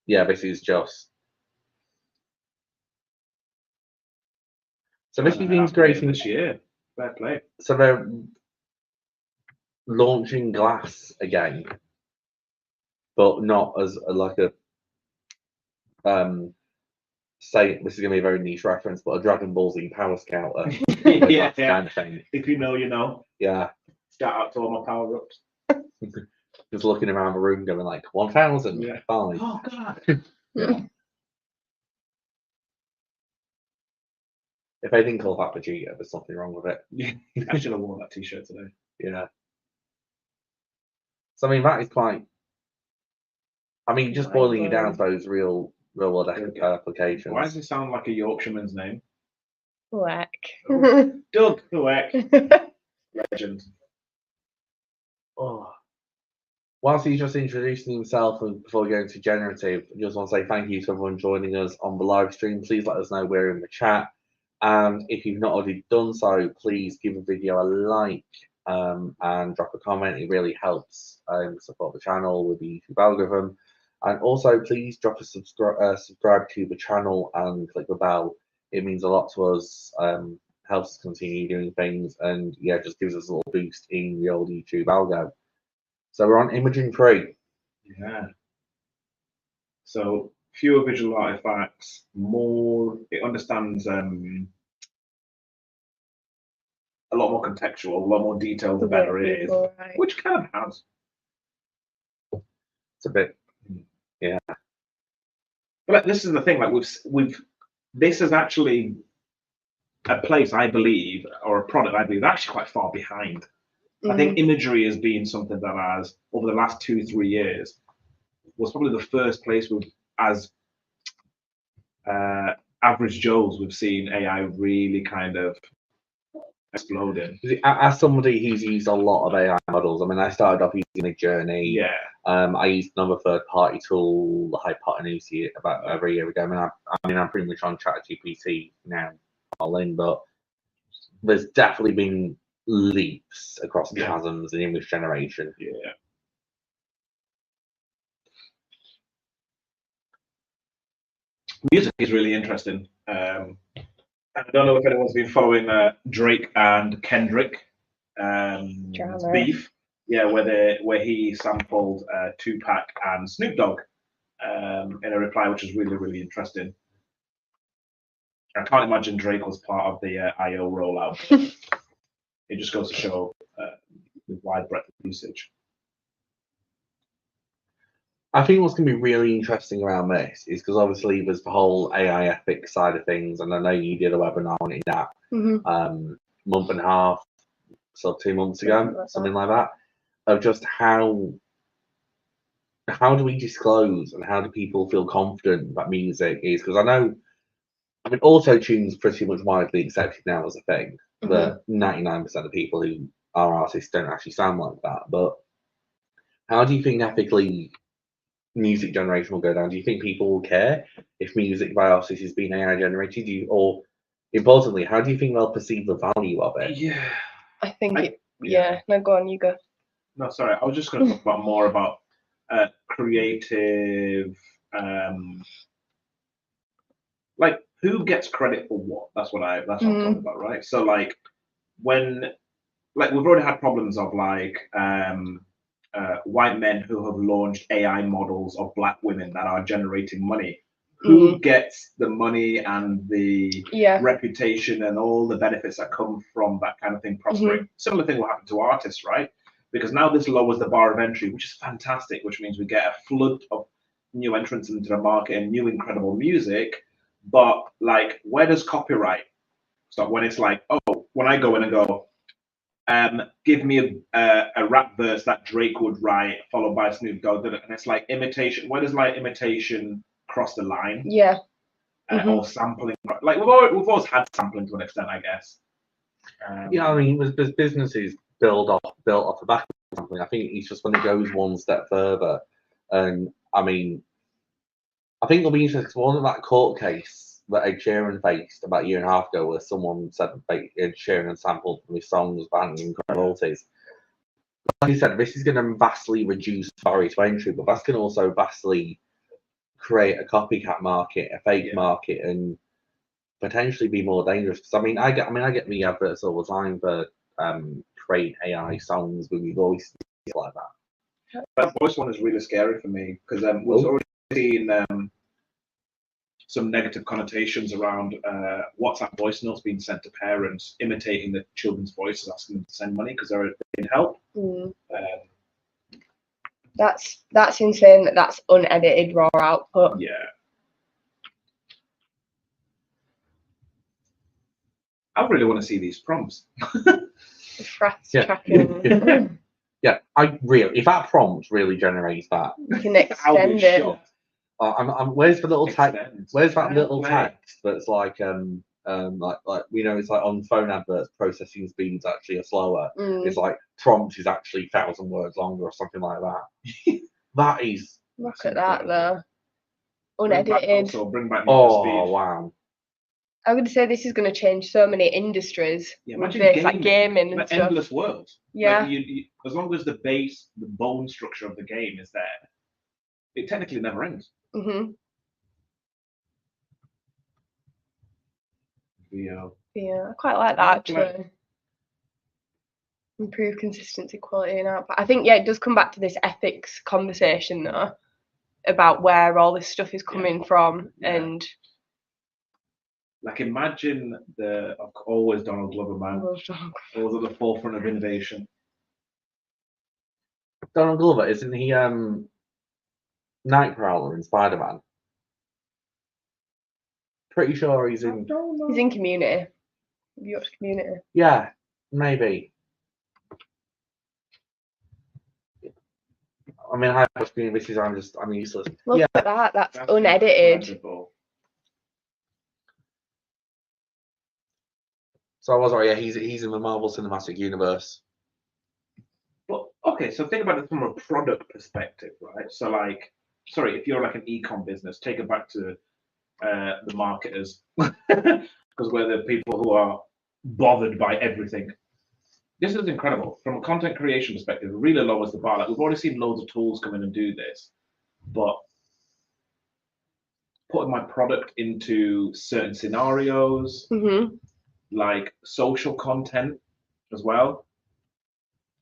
yeah, this is just. So this is integrating this year. Fair play. So they're launching Glass again, but not as like a say this is gonna be a very niche reference, but a Dragon Ball Z Power Scouter. Yeah, kind of thing. If you know, you know. Yeah. Shout out to all my power ups. Just looking around the room, going like 1,000. Yeah. Fine. Oh god. Yeah. If they didn't call that Vegeta, there's something wrong with it. Yeah, I should have worn that T-shirt today. Yeah. So I mean, that is quite. I mean, just boiling it down to those real world applications. Why does it sound like a Yorkshireman's name? Whack. Doug Whack. Legend. Oh. Whilst he's just introducing himself and before we go into generative, I just want to say thank you to everyone joining us on the live stream. Please let us know we're in the chat. And if you've not already done so, please give the video a like and drop a comment. It really helps support the channel with the YouTube algorithm. And also, please drop a subscribe to the channel and click the bell. It means a lot to us, helps us continue doing things, and yeah, just gives us a little boost in the old YouTube algo. So we're on imaging 3. Yeah. So fewer visual artifacts, more. It understands a lot more contextual, a lot more detail. The better it is, right. Which kind of has. It's a bit, yeah. But this is the thing. Like we've. This is actually a place I believe, or a product I believe, actually quite far behind. I think imagery has been something that has, over the last 2-3 years, was probably the first place as average Joes, we've seen AI really kind of exploding. As somebody who's used a lot of AI models, I mean, I started off using Midjourney. Yeah. I used another third-party tool, Hypotenuse, about over a year ago. I mean, I'm pretty much on ChatGPT now, all in, but there's definitely been leaps across chasms in image generation. Yeah. Music is really interesting. I don't know if anyone's been following Drake and Kendrick beef. Yeah, where he sampled Tupac and Snoop Dogg in a reply, which is really, really interesting. I can't imagine Drake was part of the I/O rollout. It just goes to show the wide breadth of usage. I think what's going to be really interesting around this is because obviously there's the whole AI ethics side of things, and I know you did a webinar on it that month and a half, so 2 months ago, something like that, of just how do we disclose and how do people feel confident that music is? Because I know, I mean, auto-tune's pretty much widely accepted now as a thing, that 99% of people who are artists don't actually sound like that, but how do you think ethically music generation will go down? Do you think people will care if music by artists is being AI generated? Or importantly, how do you think they'll perceive the value of it? Yeah. I think no, go on, you go. No, sorry, I was just going to talk about more about creative, like who gets credit for what. That's what I'm talking about, right? So like when, like we've already had problems of like white men who have launched AI models of black women that are generating money. Who gets the money and the reputation and all the benefits that come from that kind of thing prospering? Similar thing will happen to artists, right? Because now this lowers the bar of entry, which is fantastic, which means we get a flood of new entrants into the market and new incredible music. But like, where does copyright stop? When it's like, oh, when I go in and go, give me a rap verse that Drake would write, followed by Snoop Dogg, and it's like imitation. Where does like imitation cross the line? Yeah. Or sampling? Like we've always had sampling to an extent, I guess. Yeah, I mean, there's businesses built off the back of something. I think it's just when it goes one step further, and I mean, I think it'll be interesting because wasn't that court case that Ed Sheeran faced about a year and a half ago, where someone said that Ed Sheeran sampled from his songs banning royalties. Like you said, this is going to vastly reduce barrier to entry, but that's going to also vastly create a copycat market, a fake market, and potentially be more dangerous. Because I mean, I get the adverts all the time for create AI songs with your voice, like that. That voice one is really scary for me because we've already seen some negative connotations around WhatsApp voice notes being sent to parents, imitating the children's voices, asking them to send money because they're in help. That's insane. That's unedited raw output. Yeah. I really want to see these prompts. Tracking. Yeah, if that prompt really generates that, you can extend it. Where's the little text? Where's that little text that's like like it's like on phone adverts, processing speeds actually are slower. It's like prompt is actually 1,000 words longer or something like that. That is. Look at that though. Unedited. Bring back wow. I would say this is going to change so many industries. Yeah, with this, like gaming and like stuff. endless worlds. Yeah. Like as long as the bone structure of the game is there, it technically never ends. Yeah, I quite like that actually. Improve consistency, quality, and output. I think it does come back to this ethics conversation though, about where all this stuff is coming from and. Like imagine always Donald Glover, man. Always at the forefront of innovation. Donald Glover, isn't he Nightcrawler in Spider-Man? Pretty sure he's in. He's in Community. Have you watched Community? Yeah, maybe. I mean, I watched Community. I'm useless. Look at that. That's unedited. Incredible. So I was right. Yeah, he's in the Marvel Cinematic Universe. But okay, so think about it from a product perspective, right? So like, sorry, if you're like an e-com business, take it back to the marketers, because we're the people who are bothered by everything. This is incredible from a content creation perspective. It really lowers the bar. Like we've already seen loads of tools come in and do this, but putting my product into certain scenarios. Like social content as well,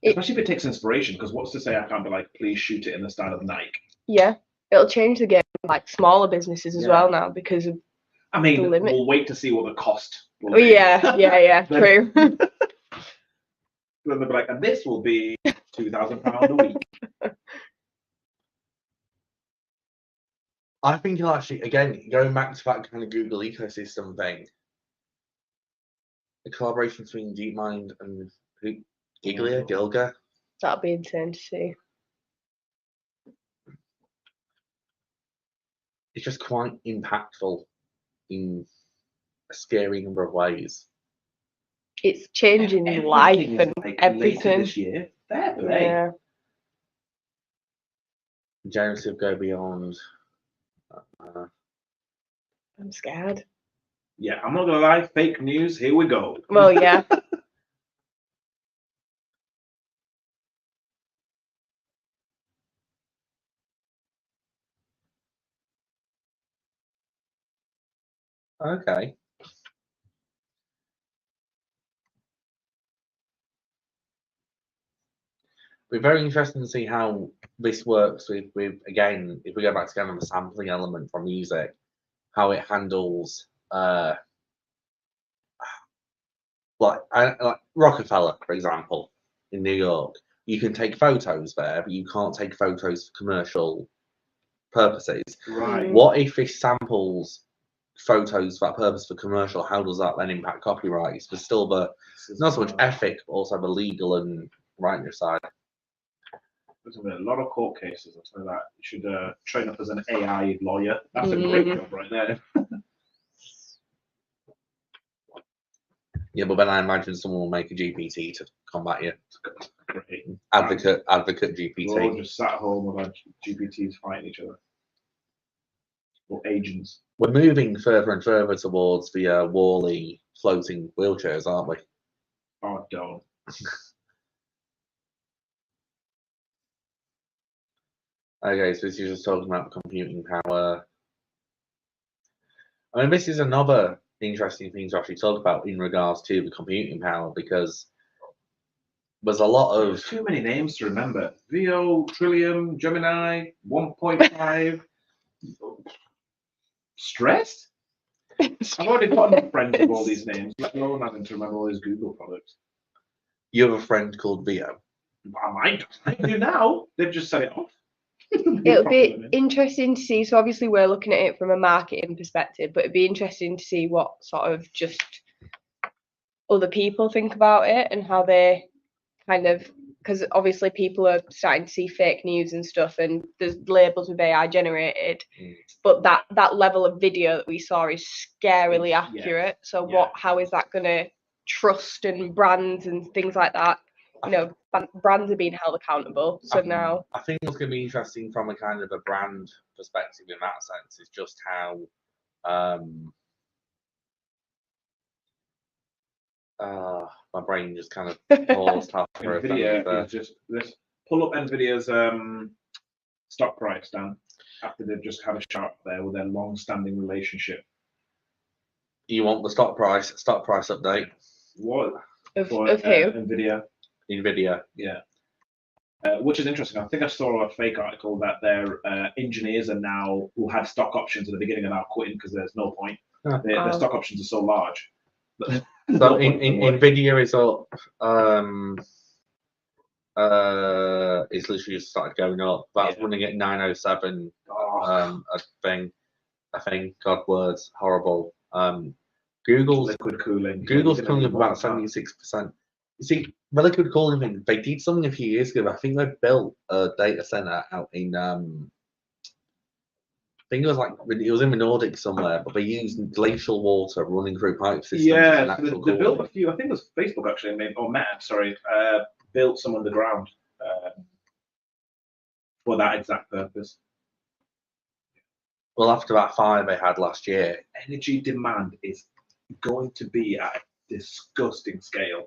especially if it takes inspiration. Because what's to say I can't be like, please shoot it in the style of Nike? Yeah, it'll change the game, like smaller businesses as well now because of. I mean, we'll wait to see what the cost will be. Yeah, true. Then they'll be like, and this will be £2,000 a week. I think it'll actually, again, going back to that kind of Google ecosystem thing, the collaboration between DeepMind and Gilga. That'll be insane to see. It's just quite impactful in a scary number of ways. It's changing Everything life is and like later everything. this year. Fair play. Yeah. Generative go beyond. I'm scared. Yeah, I'm not gonna lie. Fake news. Here we go. Well, yeah. Okay. We're very interested to see how this works with again, if we go back to kind of the sampling element from music, how it handles like Rockefeller, for example, in New York. You can take photos there, but you can't take photos for commercial purposes. Right. What if it samples photos for that purpose for commercial? How does that then impact copyright? There's still the not so much ethic, but also the legal and right side. There's a lot of court cases. I'll tell you that. You should train up as an AI lawyer. That's a great job right there. Yeah, but then I imagine someone will make a GPT to combat you. Great. Advocate We're all GPT. just sat at home with our GPTs fighting each other. Or agents. We're moving further and further towards the Wall-E floating wheelchairs, aren't we? Oh, don't. Okay, so this is just talking about computing power. I mean, this is another interesting thing to actually talk about in regards to the computing power, because there's a lot of There's too many names to remember. VO, Trillium, Gemini, 1.5. Stressed? I've already got enough friends with all these names, let alone having to remember all these Google products. you have a friend called Vio. I do now. They've just set it off. It'll be interesting to see. So obviously we're looking at it from a marketing perspective, but it'd be interesting to see what sort of just other people think about it and how they kind of, because obviously people are starting to see fake news and stuff, and there's labels with AI generated, but that level of video that we saw is scarily accurate. So how is that going to trust and brands and things like that? You know, brands are being held accountable. So now I think what's going to be interesting from a kind of a brand perspective in that sense is just how my brain just kind of paused halfway through. Nvidia is just let's pull up Nvidia's stock price down after they've just had a sharp there with their long-standing relationship. You want the stock price update? What? of For who? Nvidia. Nvidia. Yeah. Which is interesting. I think I saw a fake article that their engineers are now, who had stock options at the beginning, are now quitting because there's no point. Their stock options are so large. So Nvidia is up. It's literally just started going up. That's running at 907. I think. God words, horrible. Google's liquid cooling. Google's coming up about 76%. You see, the liquid cooling thing, they did something a few years ago. I think they built a data center out in I think it was in the Nordics somewhere, but they used glacial water running through pipe systems. Yeah, so they built a few. I think it was Facebook actually, or Meta, sorry, built some underground for that exact purpose. Well, after that fire they had last year, energy demand is going to be at a disgusting scale.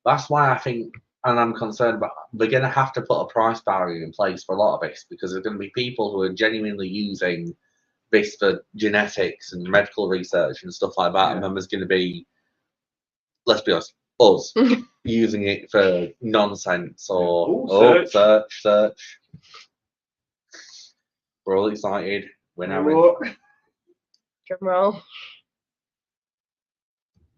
That's why I think, and I'm concerned about, they're going to have to put a price barrier in place for a lot of this, because there's going to be people who are genuinely using this for genetics and medical research and stuff like that, and then there's going to be, let's be honest, us using it for nonsense or search. We're all excited. We're now in. Drum roll.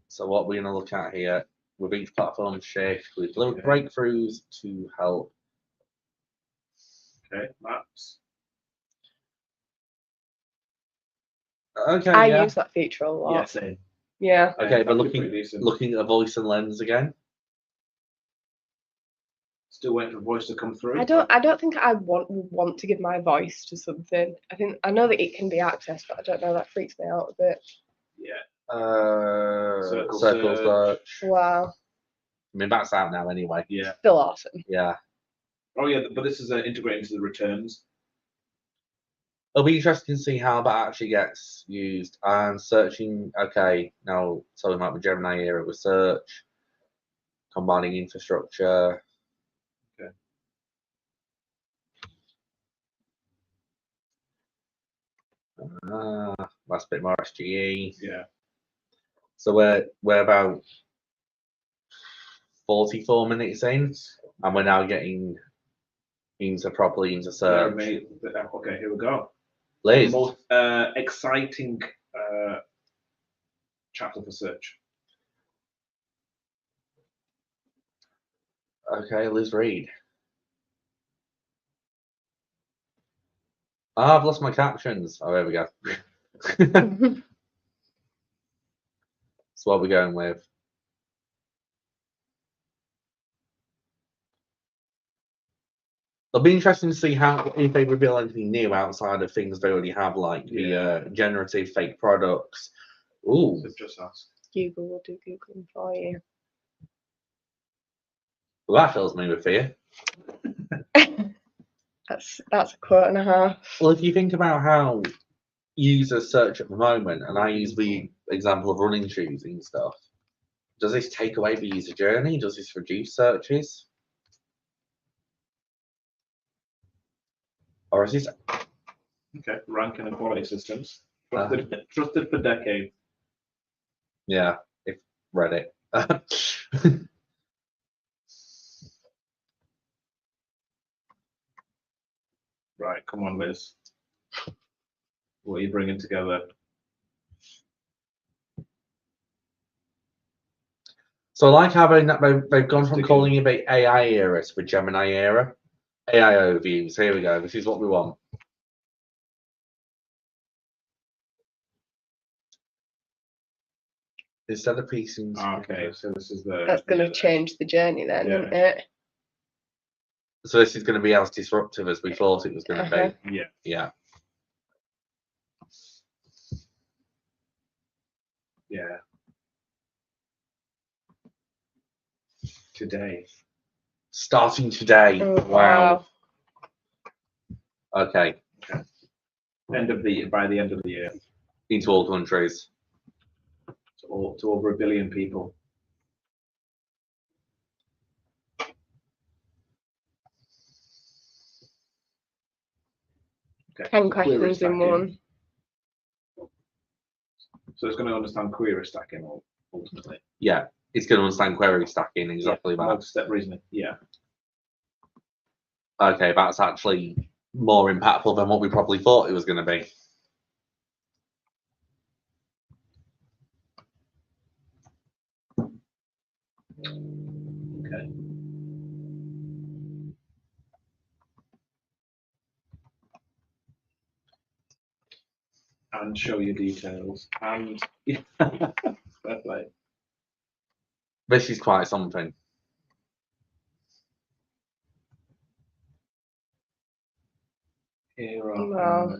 So what we're going to look at here, with each platform shift, with little breakthroughs to help. Okay, maps. Okay, I yeah. use that feature a lot. Yeah, same. Yeah. Okay, but That'd be pretty decent. looking at the voice and lens again. Still waiting for voice to come through. I don't think I want to give my voice to something. I know that it can be accessed, but I don't know, that freaks me out a bit. Yeah. Circle search. search. Wow. I mean, that's out now anyway. Yeah. Still awesome. Yeah. Oh yeah, but this is integrated into the returns. It'll be interesting to see how that actually gets used. And searching, okay, now something like the Gemini era with search, combining infrastructure. Okay. That's a bit more SGE. Yeah. So we're about 44 minutes in, and we're now getting properly into search. Okay, here we go. Liz. The most exciting chapter for search. Okay, Liz Reed. Ah, I've lost my captions. Oh, there we go. That's what we're going with. It'll be interesting to see if they reveal anything new outside of things they already have, like the generative fake products. Ooh. Just ask. Google will do Googling for you. Well, that fills me with fear. That's a quote and a half. Well, if you think about how users search at the moment, and I use the example of running shoes and stuff, does this take away the user journey? Does this reduce searches? Or is this... Okay, ranking and quality systems. Trusted for decades. Yeah, if Reddit. Right, come on, Liz. What are you bringing together? So I like how they've gone from calling it the AI era to the Gemini era. AI overviews. Here we go. This is what we want. Instead of piecing. Okay, so this is the. That's going to change the journey then, Yeah. isn't it? So this is going to be as disruptive as we thought it was going to be. Yeah. Yeah. Yeah. Today. Starting today. Oh, Wow. Okay. By the end of the year. Into all countries. To over 1 billion people. Okay. 10 query questions in stacking. one. So it's going to understand query stacking ultimately. Yeah, it's going to understand query stacking, exactly that. Multi-step reasoning. Yeah. Okay, that's actually more impactful than what we probably thought it was going to be. Okay. And show you details. And fair play. This is quite something. Here are Wow.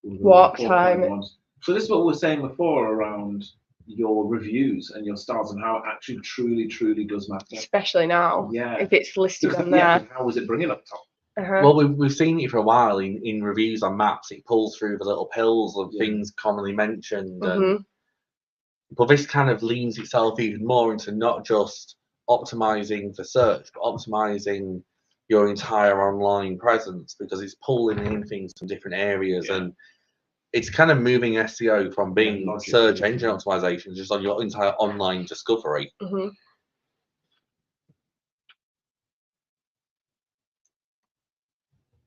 What 4 time? ones. So this is what we were saying before around your reviews and your stars and how it actually truly does matter. Especially now. Yeah. If it's listed Because, on there. how was it bringing up top? Well, we've seen it for a while in reviews on maps. It pulls through the little pills of things commonly mentioned. And, but this kind of leans itself even more into not just optimizing for search, but optimizing your entire online presence, because it's pulling in things from different areas. And it's kind of moving SEO from being search engine optimization just on your entire online discovery.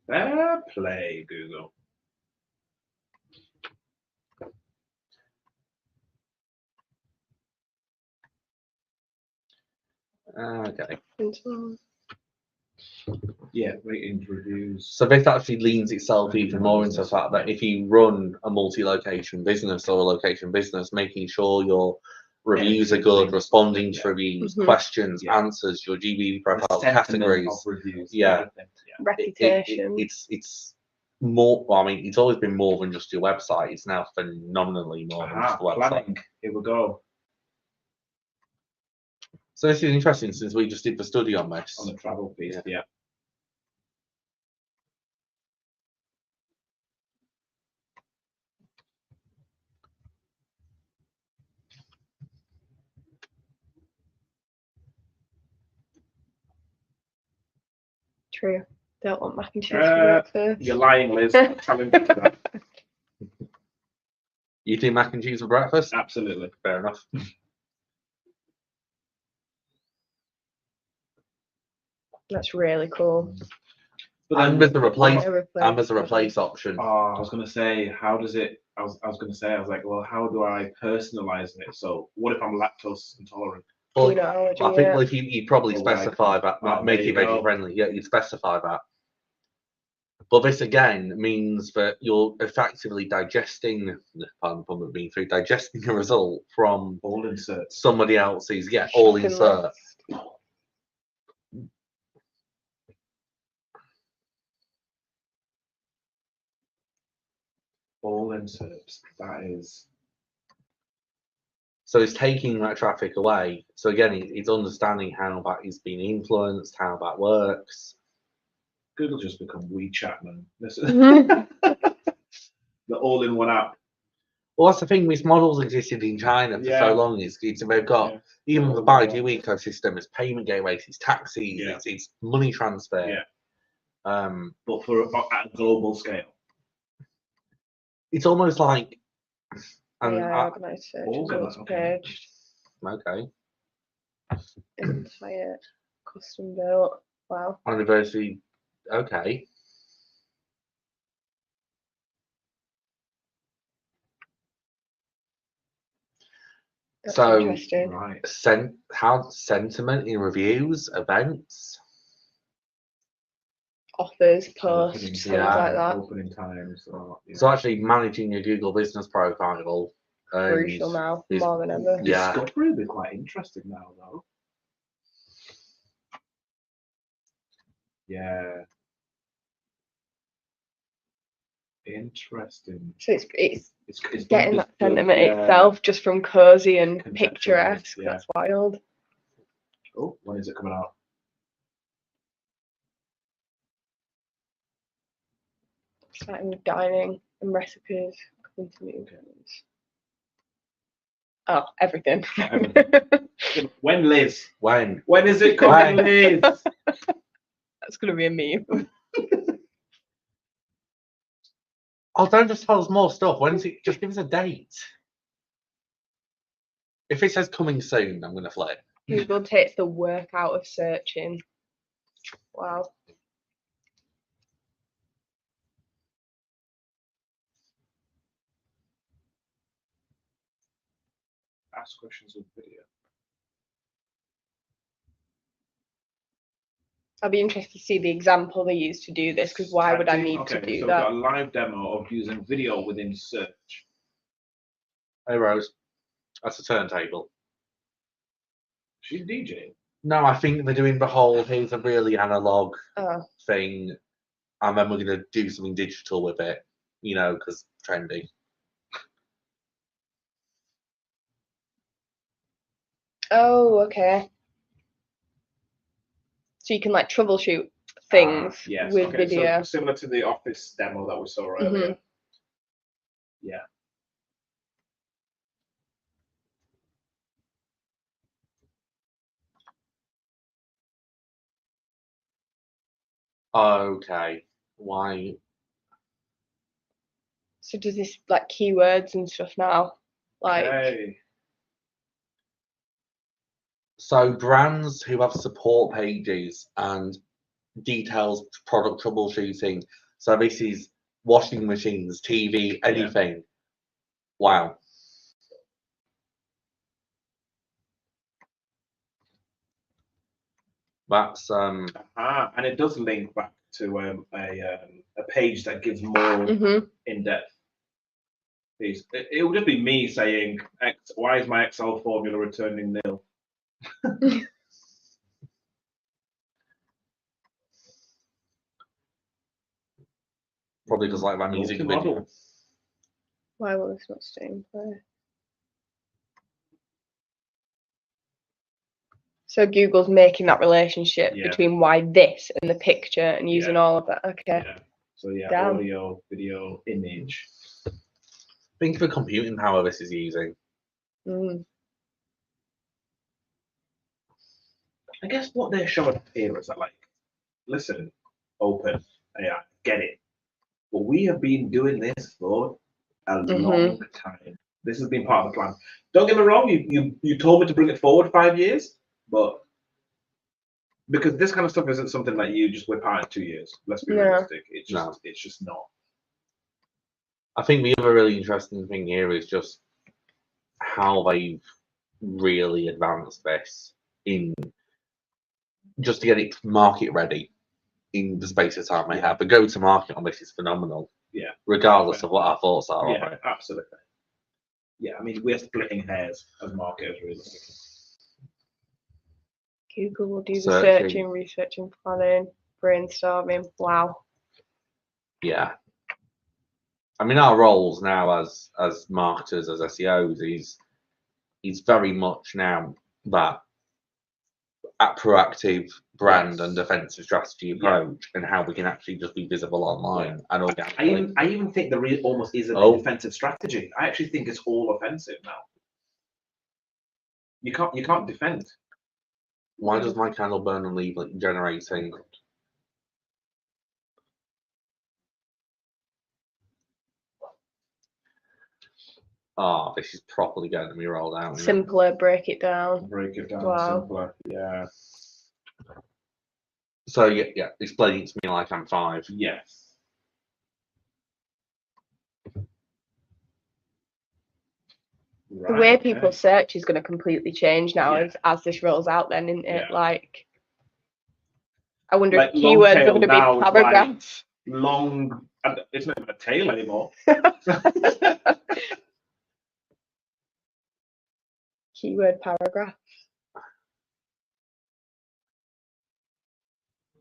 Fair play, Google. Okay. Yeah, ratings, reviews. So this actually leans itself even more into the fact that if you run a multi-location business or a location business, making sure your reviews are good, responding to reviews, questions, answers, your GBV profile, categories, of reviews, yeah, everything. Yeah. Reputation. It's more. Well, I mean, it's always been more than just your website. It's now phenomenally more than just the website. Planning. Here we go. So this is interesting since we just did the study on this. On the travel piece, yeah. True. Don't want mac and cheese for breakfast. You're lying, Liz. I'm telling you that. You do mac and cheese for breakfast? Absolutely. Fair enough. That's really cool. And with the replace, and with the replace option. Oh, I was gonna say, how does it? I was like, well, how do I personalize it? So, what if I'm lactose intolerant? Well, I think well, if you probably specify that, make it veggie friendly. Yeah, you'd specify that. But this again means that you're effectively digesting, pardon the pun, but being through digesting a result from all inserts. Somebody else's, all insert. All inserts. That is. So it's taking that traffic away. So again, it's understanding how that is being influenced, how that works. Google just become WeChat, man. The all-in-one app. Well, that's the thing. These models existed in China for so long. They've got even the Baidu ecosystem. It's payment gateways, it's taxis, it's money transfer. Yeah. But at a global scale. It's almost like. Organized search results page. Okay. Entire custom built. Wow. Anniversary. Okay. That's so interesting. how sentiment in reviews, events, offers, posts, things like that. Opening times. So actually managing your Google business profile. Crucial now, more than ever. Discovery would be quite interesting now, though. Yeah. Interesting. So it's getting that sentiment itself just from cozy and picturesque. Yeah. That's wild. Oh, when is it coming out? Starting with dining and recipes. Coming to new games. Oh, everything. When, Liz? When is it coming, Liz? That's gonna be a meme. Oh, don't just tell us more stuff. When is it? Just give us a date. If it says coming soon, I'm gonna flip. Google takes the work out of searching. Wow. Ask questions with video. I'll be interested to see the example they use to do this, because why would I need to do that? So we've got a live demo of using video within search. Hey Rose, that's a turntable. She's DJ. No, I think they're doing the whole here's a really analog thing, and then we're gonna do something digital with it, because trendy. Oh, okay. So you can like troubleshoot things with video. So similar to the Office demo that we saw earlier. Yeah. Okay. Why? So does this like keywords and stuff now? Like So brands who have support pages and details product troubleshooting. So this is washing machines, TV, anything. Wow. That's and it does link back to a page that gives more in depth. It would just be me saying, "Why is my Excel formula returning nil?" probably because like that music video. Multi-model. Why will this not stay in play? So Google's making that relationship Yeah. between why this and the picture and using Yeah. all of that. Okay. Yeah. So yeah, Damn. audio, video, image. Think of the computing power this is using. Mm. I guess what they're showing here is that, like, listen, open AI, get it. But we have been doing this for a long time. This has been part of the plan. Don't get me wrong, you told me to bring it forward 5 years, but because this kind of stuff isn't something that you just whip out in 2 years. Let's be realistic. It's just not. I think the other really interesting thing here is just how they've really advanced this in just to get it market ready in the space of time they have. The go-to-market on this is phenomenal. Yeah. Regardless of what our thoughts are on Yeah, it. absolutely. Yeah, I mean, we're splitting hairs as marketers, realistically. Google will do the Searching. searching, researching, planning, brainstorming. Wow. Yeah. I mean, our roles now as marketers, as SEOs, is very much now that proactive brand and defensive strategy approach, and how we can actually just be visible online and organically. I even think there almost isn't a defensive strategy. I actually think it's all offensive now. You can't defend. Why does my candle burn and leave like generating? Oh, this is properly getting me rolled out. Simpler, break it down. Break it down Wow. simpler. Yeah. So yeah, explain it to me like I'm 5. Yes. The way people search is going to completely change now as this rolls out. Then, isn't it? Yeah. Like, I wonder Like, if keywords are going to now be is paragraphs. like long. It's not even a tail anymore. Keyword paragraph.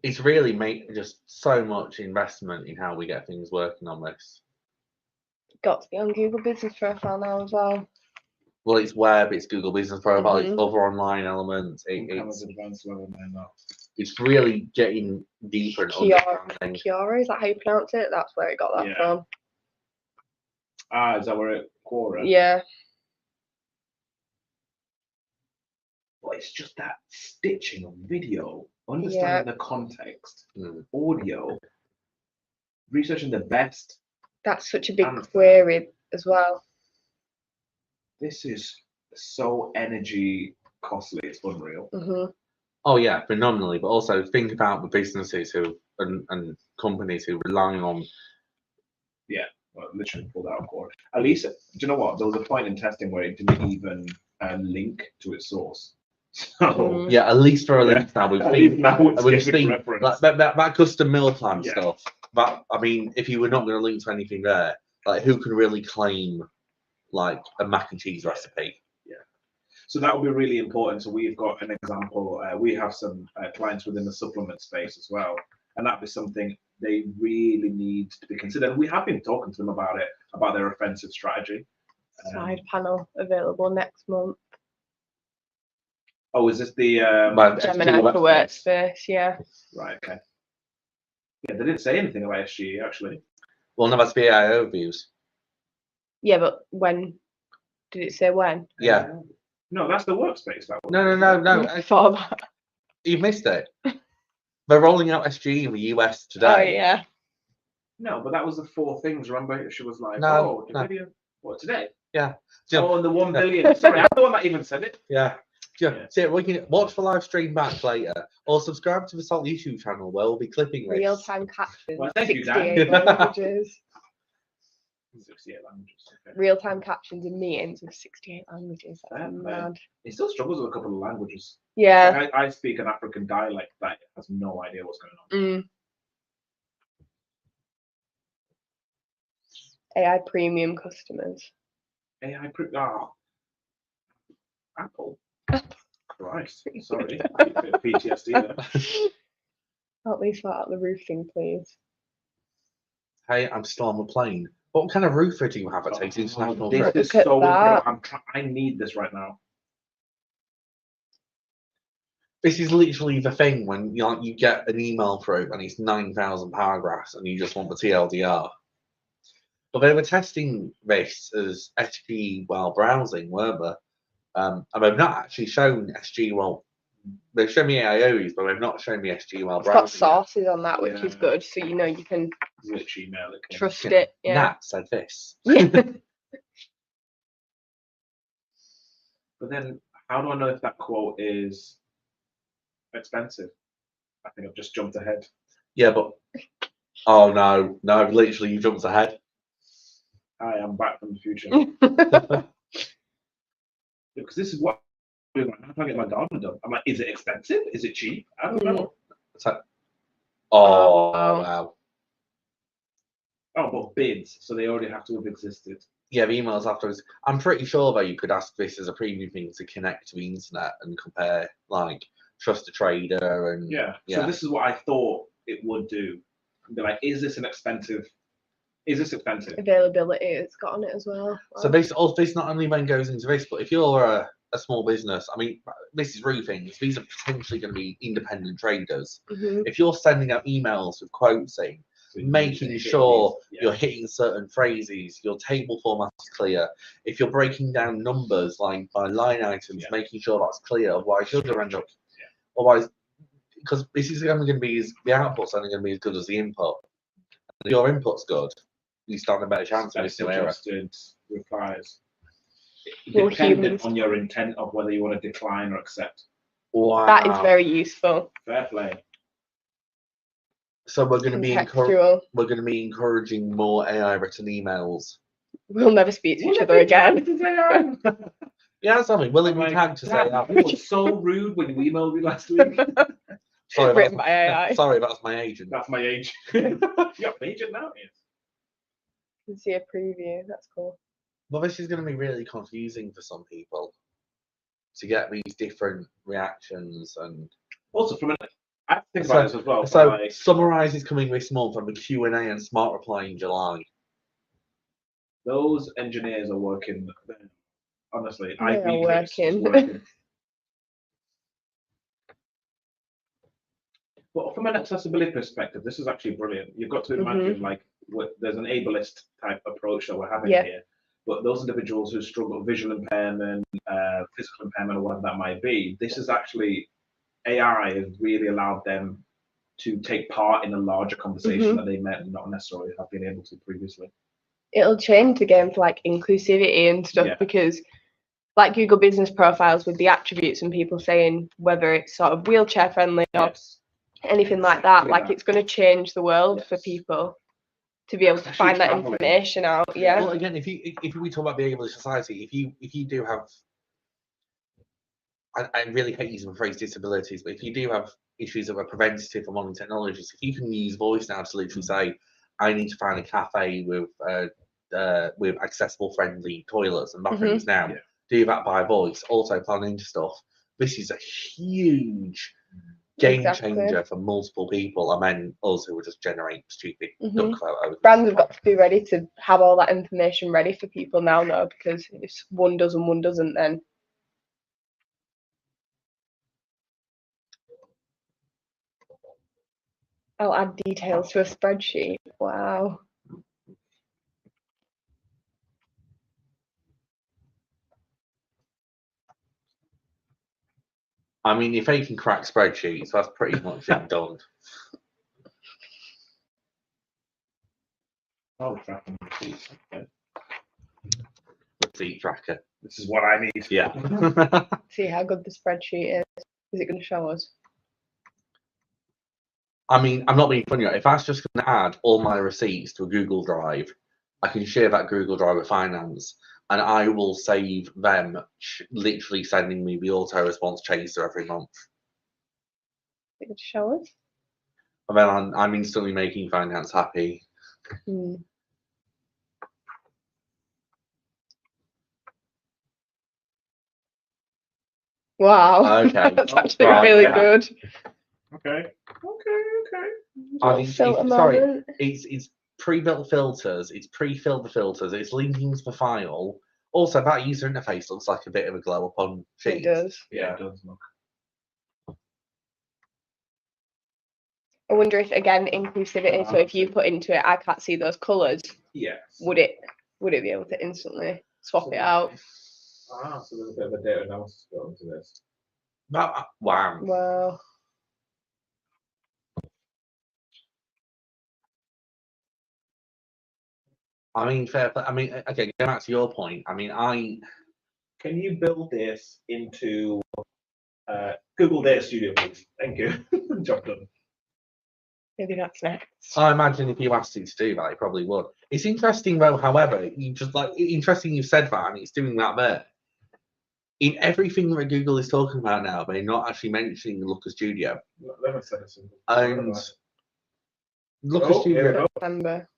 It's really made just so much investment in how we get things working on this. Got to be on Google Business Profile now as well. Well, it's web, it's Google Business Profile, it's other online elements. It's really getting deeper and understanding. Kiora, is that how you pronounce it? That's where it got that from. Is that where it Quora? Yeah. Well, it's just that stitching of video, understanding the context, audio, researching the best. That's such a big query as well. This is so energy costly, it's unreal. Oh yeah, phenomenally. But also think about the businesses who and companies who rely on. Yeah, well, literally pulled out of Quora. At least, do you know what? There was a point in testing where it didn't even link to its source. So yeah, at least for a link now we've seen that custom meal plan stuff. But I mean, if you were not going to link to anything there, like who can really claim like a mac and cheese recipe? Yeah. So that would be really important. So we've got an example. We have some clients within the supplement space as well, and that'd be something they really need to be considered. We have been talking to them about it, about their offensive strategy. Side panel available next month. Oh, is this the Gemini for Workspace? Yeah. Right. Okay. Yeah, they didn't say anything about SGE actually. Well, no, that's VIO views. Yeah, but when did it say when? Yeah. No, that's the workspace. That one. No. Before that. You've missed it. They're rolling out SGE in the US today. Oh yeah. No, but that was the 4 things. Remember, she was like, no. video. What today? Yeah. Oh, and the 1 billion. Sorry, I'm the one that even said it. Yeah. So we can watch the live stream back later, or subscribe to the SALT YouTube channel where we'll be clipping this. Real-time captions. Well, thank you, Dan. 68 languages. 68 languages. Okay. Real-time captions in meetings with 68 languages. That's mad. He still struggles with a couple of languages. Yeah. I speak an African dialect that has no idea what's going on. AI premium customers. Apple. Christ, sorry. PTSD there. Help me sort out the roof thing, please. Hey, I'm still on the plane. What kind of roofer do you have that takes international This trips? is Look at so that. incredible. I need this right now. This is literally the thing when you get an email through and it's 9,000 paragraphs and you just want the TLDR. But they were testing this as SG while browsing, weren't they? And they've not actually shown SG while. They've shown me AIOs, but they've not shown me SG while It's got browsing. sources on that, which is Yeah. good, so you know you can Which email it came. trust it. Yeah. Nat said this. Yeah. But then, how do I know if that quote is expensive? I think I've just jumped ahead. Yeah, but oh no, literally you jumped ahead. I am back from the future. Because this is what I'm doing. I'm trying to get my garden done. I'm like, is it expensive? Is it cheap? I don't know. It's like, oh Oh. wow. Oh, but bids, so they already have to have existed. Yeah, the emails afterwards. I'm pretty sure though you could ask this as a premium thing to connect to the internet and compare, like trust a trader and Yeah. So this is what I thought it would do. Be like, is this expensive? Availability it's got on it as well. So this not only then goes into this, but if you're a small business, I mean, this is roofing. These are potentially going to be independent traders. If you're sending out emails with quotes in, making sure you're hitting certain phrases, your table format is clear. If you're breaking down numbers line by line items, making sure that's clear. Otherwise, you're going to end up. Otherwise, because this is only going to be the output's only going to be as good as the input. And if your input's good, you stand a better chance of this new era. Suggested replies. Well, Dependent humans. on your intent of whether you want to decline or accept. Wow. That is very useful. Fair play. So we're going to be Contextual. we're going to be encouraging more AI written emails. We'll never speak to each other again. Yeah, that's something. Will it be Like, tagged to say that? You were so rude when you emailed me last week. Sorry, Written by AI. Sorry, that's my agent. That's my age. You got an agent now? Yes. You can see a preview. That's cool. Well, this is going to be really confusing for some people to get these different reactions and. Also, I think about this as well. So, like, Summarize is coming this month and the Q&A and Smart Reply in July. those engineers are working. Honestly, They are working. working. But from an accessibility perspective, this is actually brilliant. You've got to imagine there's an ableist type approach that we're having here. But those individuals who struggle with visual impairment, physical impairment, or whatever that might be, this is actually AI has really allowed them to take part in a larger conversation that they might not necessarily have been able to previously. It'll change the game for like inclusivity and stuff because like Google Business Profiles with the attributes and people saying whether it's sort of wheelchair friendly or anything like that, like it's going to change the world for people to be able to find that information out. Yeah. Well, again, if we talk about the ableist society, if you do have, I really hate using the phrase disabilities, but if you do have issues that are preventative for modern technologies, if you can use voice now to literally say, I need to find a cafe with accessible, friendly toilets and bathrooms now. Do that by voice. Also plan into stuff. This is a huge game changer for multiple people, and then us who will just generate stupid duck photos. Brands have got to be ready to have all that information ready for people now, though, because if one does and one doesn't, then I'll add details to a spreadsheet. Wow. I mean, if they can crack spreadsheets, that's pretty much it done. Oh, tracking receipts. Okay. Receipt tracker. This is what I need. Yeah. See how good the spreadsheet is. Is it going to show us? I mean, I'm not being funny. If that's just going to add all my receipts to a Google Drive, I can share that Google Drive with finance. and I will save them literally sending me the auto response chaser every month. You could show us. And then I'm instantly making finance happy. Wow. Okay. That's actually Right, really yeah. good. Okay. I think Filter sorry, moment. it's pre-built filters, it's pre-filled the filters, it's linking to the file. Also, that user interface looks like a bit of a glow up on It Sheets. does. Yeah, it does look. I wonder if again inclusivity. So if you put into it, I can't see those colours. Yes. Would it be able to instantly swap it out? So there's a bit of a data analysis going into this. Wow. Wow. I mean, fair play. I mean, okay, going back to your point. I mean, Can you build this into Google Data Studio, please? Thank you. Job done. Maybe that's next. I imagine if you asked it to do that, it probably would. It's interesting though. However, interesting you've said that, and it's doing that there. In everything that Google is talking about now, they're not actually mentioning Looker Studio. Let me send this in. And Looker Oh, here we Studio, go. September.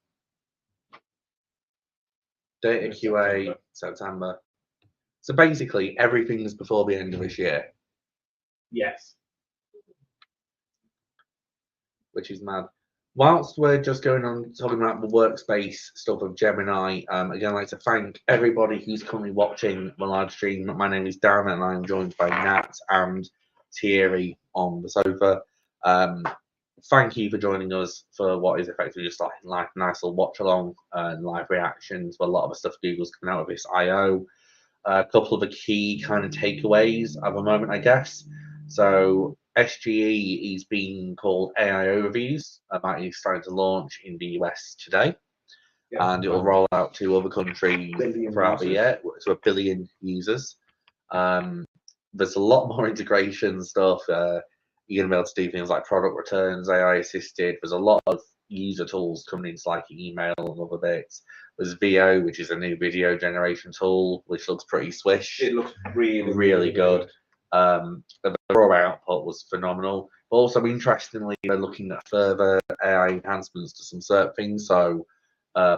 Data QA, September. So basically, everything's before the end of this year, Yes. which is mad. Whilst we're just going on talking about the workspace stuff of Gemini, again, I'd like to thank everybody who's currently watching the live stream. My name is Darren, and I'm joined by Nat and Thierry on the sofa. Thank you for joining us for what is effectively just like a nice little watch along and live reactions to a lot of the stuff Google's coming out with this I/O. A couple of the key kind of takeaways at the moment, I guess. So SGE is being called AI Overviews. That is starting to launch in the US today, and it will roll out to other countries throughout the year, to 1 billion users. There's a lot more integration stuff. You're gonna be able to do things like product returns, AI assisted. There's a lot of user tools coming into like email and other bits. There's VO, which is a new video generation tool, which looks pretty swish. It looks really good. The raw output was phenomenal. But also, interestingly, they're looking at further AI enhancements to some certain things. So,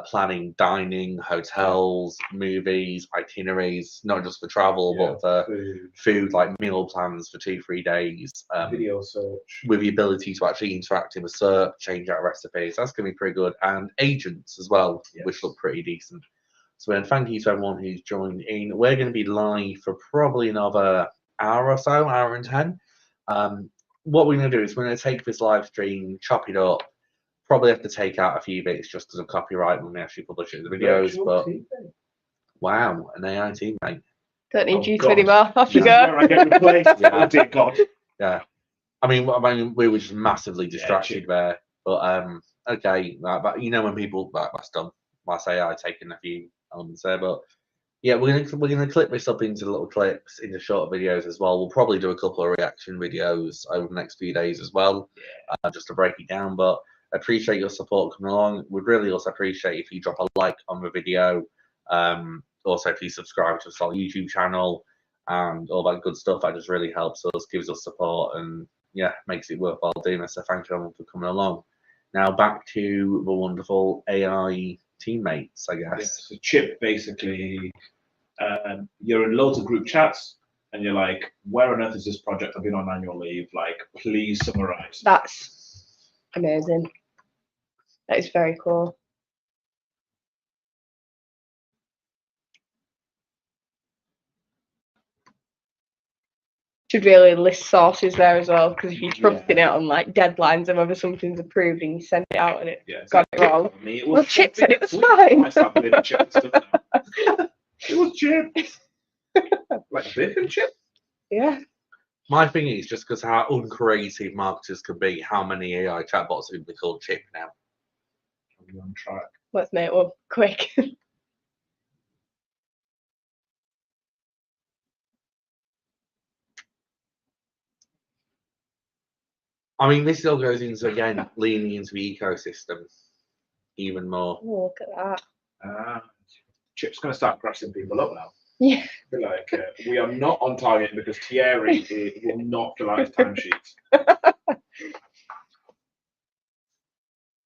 planning dining, hotels, movies, itineraries, not just for travel, but for food, like meal plans for 2-3 days. Video search. With the ability to actually interact in the search, change out recipes. That's going to be pretty good. And agents as well, which look pretty decent. So then thank you to everyone who's joined in. We're going to be live for probably another hour or so, hour and 10. What we're going to do is we're going to take this live stream, chop it up, probably have to take out a few bits just because of copyright when we actually publish it in the videos. But wow, an AI teammate. Don't need you to anymore. Off you go. Where I get replaced. Oh dear God. Yeah. I mean, we were just massively distracted there. But okay, but you know when people that's done. That's AI taking a few elements there, but yeah, we're gonna clip this up into little clips, into short videos as well. We'll probably do a couple of reaction videos over the next few days as well, just to break it down. But I appreciate your support coming along. We'd really also appreciate if you drop a like on the video. Also, if you subscribe to the SALT YouTube channel and all that good stuff, that just really helps us, gives us support, and yeah, makes it worthwhile doing this. So thank you everyone for coming along. Now back to the wonderful AI teammates, I guess. Yeah, so Chip, basically, you're in loads of group chats, and you're like, where on earth is this project? I've been on annual leave. Like, please summarize. That's amazing. That is very cool. Should really list sources there as well, because if you're trusting it on like deadlines and whether something's approved and you send it out and it got it wrong. Well, Chip said it was fine. It was Chip. Like bacon chip? Yeah. My thing is just because how uncreative marketers can be, how many AI chatbots are going to be called Chip now? Are on track? Let's make one quick. I mean, this all goes into, again, leaning into the ecosystem even more. Oh, look at that. Chip's going to start grassing people up now. Yeah. Be like, we are not on target because Thierry will not fill out his timesheets.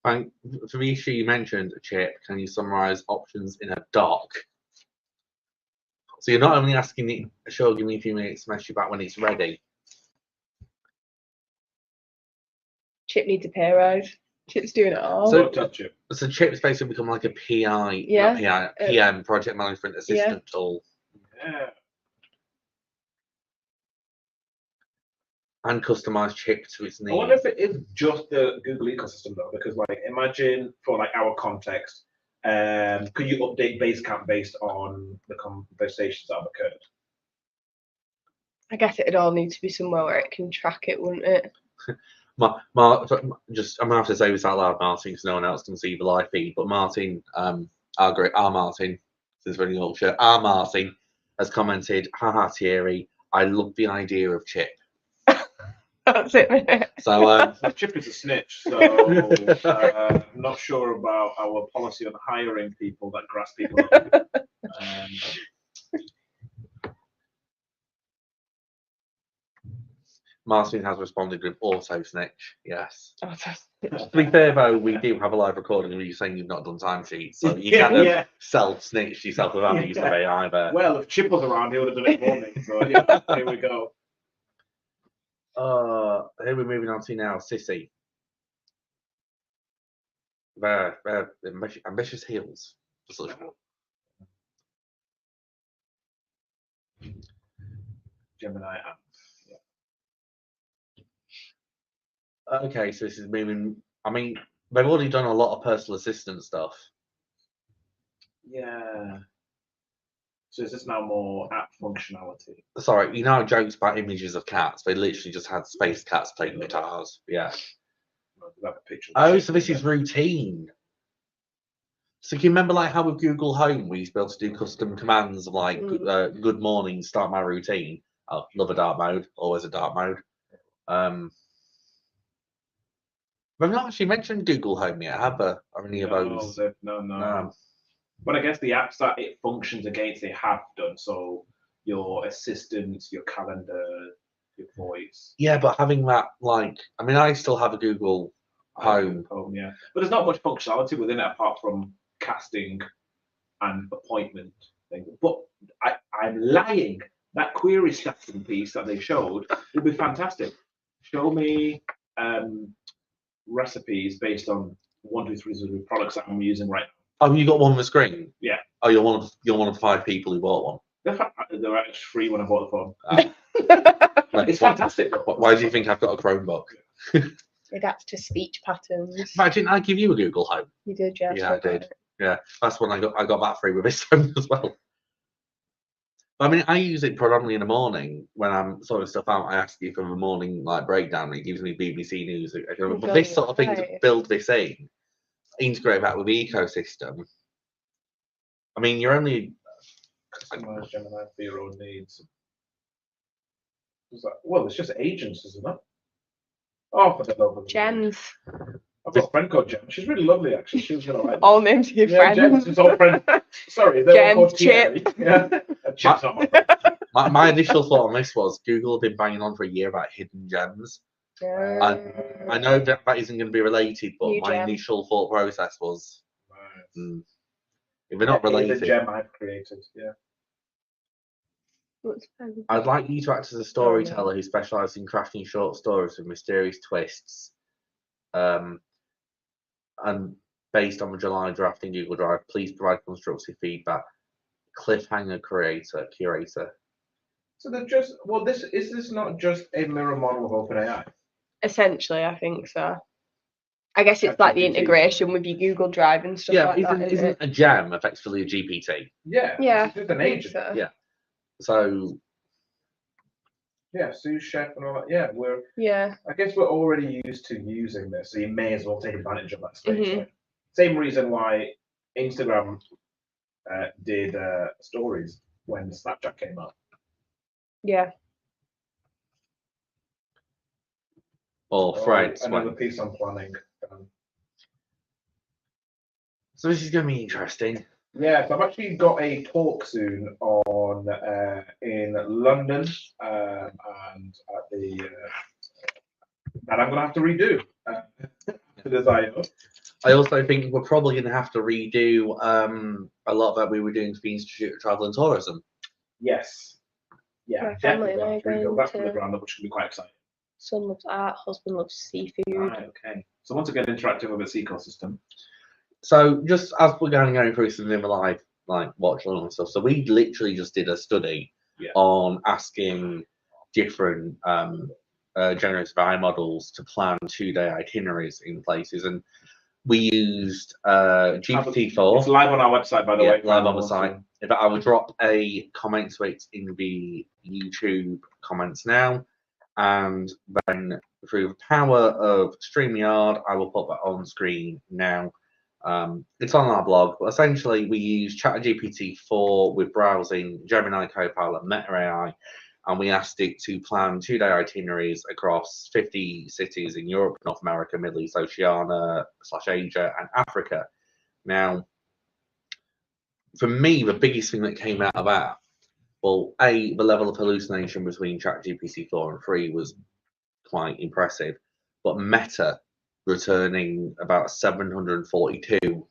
For the issue you mentioned, Chip, can you summarize options in a doc? So you're not only asking the show, give me a few minutes to mess you back when it's ready. Chip needs a pay rise. Chip's doing it all. So- Chip. So Chip's basically become like a PI, Yeah. not PI, PM, project management assistant tool, Yeah. and customized Chip to its I wonder needs. if it is just the Google ecosystem though, because like imagine for like our context, could you update Basecamp based on the conversations that have occurred? I guess it'd all need to be somewhere where it can track it, wouldn't it? I'm gonna have to say this out loud, Martin, because no one else can see the live feed. But Martin, our Martin, since we're in Yorkshire, our Martin has commented, "Haha, Thierry, I love the idea of Chip." That's it. So Well, Chip is a snitch, so I'm not sure about our policy on hiring people that grass people up. Martin has responded with auto snitch. Yes. Oh, that's- To be fair though, we do have a live recording of you saying you've not done timesheets, so you kind of self-snitched yourself without the use of AI there. Well, if Chip was around, he would have done it for me. So yeah, here we go. Here we're moving on to now, Sissy. They're ambitious heels. Gemini app. Okay, so this is moving. I mean, they've already done a lot of personal assistant stuff. Yeah. So is this now more app functionality? Sorry, you know jokes about images of cats. They literally just had space cats playing guitars. Yeah. Oh, so this is routine. So can you remember like how with Google Home we used to be able to do custom commands like good morning, start my routine. Oh, love a dark mode, always a dark mode. We've not actually mentioned Google Home yet, have there? Or any of those? No. But I guess the apps that it functions against, they have done. So your assistants, your calendar, your voice. Yeah, but having that, like, I mean, I still have a Google Home. Yeah. But there's not much functionality within it apart from casting and appointment thing. But I'm lying. That query stacking piece that they showed will be fantastic. Show me recipes based on 1, 2, 3 products that I'm using right now. Oh, you got one on the screen? Yeah. Oh, you're one of 5 people who bought one. They were actually free when I bought the phone. It's fantastic. Why do you think I've got a Chromebook? Adapts to speech patterns. Imagine I give you a Google Home. You did, yeah. Yeah, I did. Yeah, that's when I got that free with this phone as well. I mean, I use it predominantly in the morning when I'm sorting stuff out. I ask you for the morning like breakdown. It gives me BBC News. But this sort of thing to build this in, integrate that with the ecosystem. I mean, you're only Customize Gemini for your own needs. Well, it's just agents, isn't it? Oh, for the love of Gems. I've got a friend called Jem. She's really lovely, actually. She was gonna like All names of your friends. Jem, it's all friends. Sorry, they're all called Chip. Thierry. Yeah. Chip's not my friend. my initial thought on this was Google have been banging on for a year about hidden gems. I know that isn't going to be related, but New my gem. initial thought process was if they're not related. The gem I've created, yeah. I'd like you to act as a storyteller who specialises in crafting short stories with mysterious twists. And based on the July draft in Google Drive, please provide constructive feedback. Cliffhanger curator. So they're just is this not just a mirror model of OpenAI? Essentially, I think so. I guess it's like the integration with your Google Drive and stuff like that. Isn't a gem effectively a GPT? Yeah. Yeah. It's an agent. So. Yeah. So. Yeah, sous chef and all that. Yeah, I guess we're already used to using this, so you may as well take advantage of that space. Mm-hmm. Right? Same reason why Instagram did stories when Snapchat came out. Yeah. Or Threads. Another piece on planning. So this is going to be interesting. Yeah, so I've actually got a talk soon on in London, and at the that I'm gonna have to redo for this IO. I also think we're probably going to have to redo a lot that we were doing for the Institute of Travel and Tourism. Yes. Yeah, My family definitely and I have to rebuild going that from the to- ground up, which can be quite exciting. Son loves art, husband loves seafood. Right, okay. So once again, interactive with its ecosystem. So just as we're going through some of the live like Watchalong and stuff, so we literally just did a study on asking different generative AI models to plan 2-day itineraries in places, and we used GPT-4. It's live on our website, by the way. Live on the site. In fact, I will drop a comment to it in the YouTube comments now, and then through the power of StreamYard, I will put that on screen now. It's on our blog, but essentially we use ChatGPT-4 with browsing, Gemini Copilot, Meta AI, and we asked it to plan 2-day itineraries across 50 cities in Europe, North America, Middle East, Oceania, /Asia, and Africa. Now, for me, the biggest thing that came out of that, well, the level of hallucination between ChatGPT-4 and 3 was quite impressive, but Meta returning about 742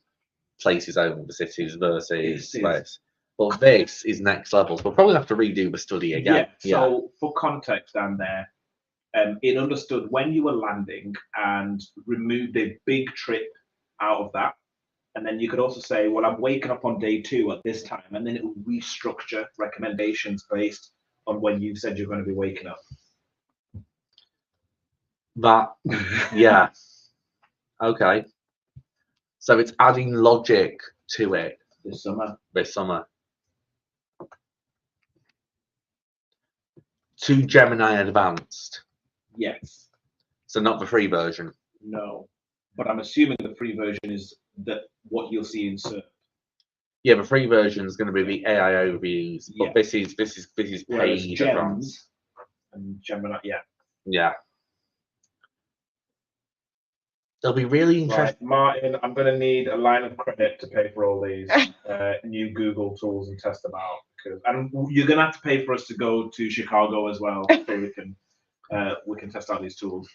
places over the cities versus this. But this is next level. So we'll probably have to redo the study again. So for context down there, it understood when you were landing and removed a big trip out of that. And then you could also say, well, I'm waking up on day 2 at this time, and then it will restructure recommendations based on when you said you're going to be waking up. That, yeah. Okay. So it's adding logic to it This summer. To Gemini Advanced. Yes. So not the free version. No. But I'm assuming the free version is that what you'll see in search. Yeah, the free version is going to be the AI overviews, but this is paid advanced. And Gemini, Yeah. It'll be really interesting. Right, Martin, I'm going to need a line of credit to pay for all these new Google tools and test them out. And you're going to have to pay for us to go to Chicago as well, so we can test out these tools.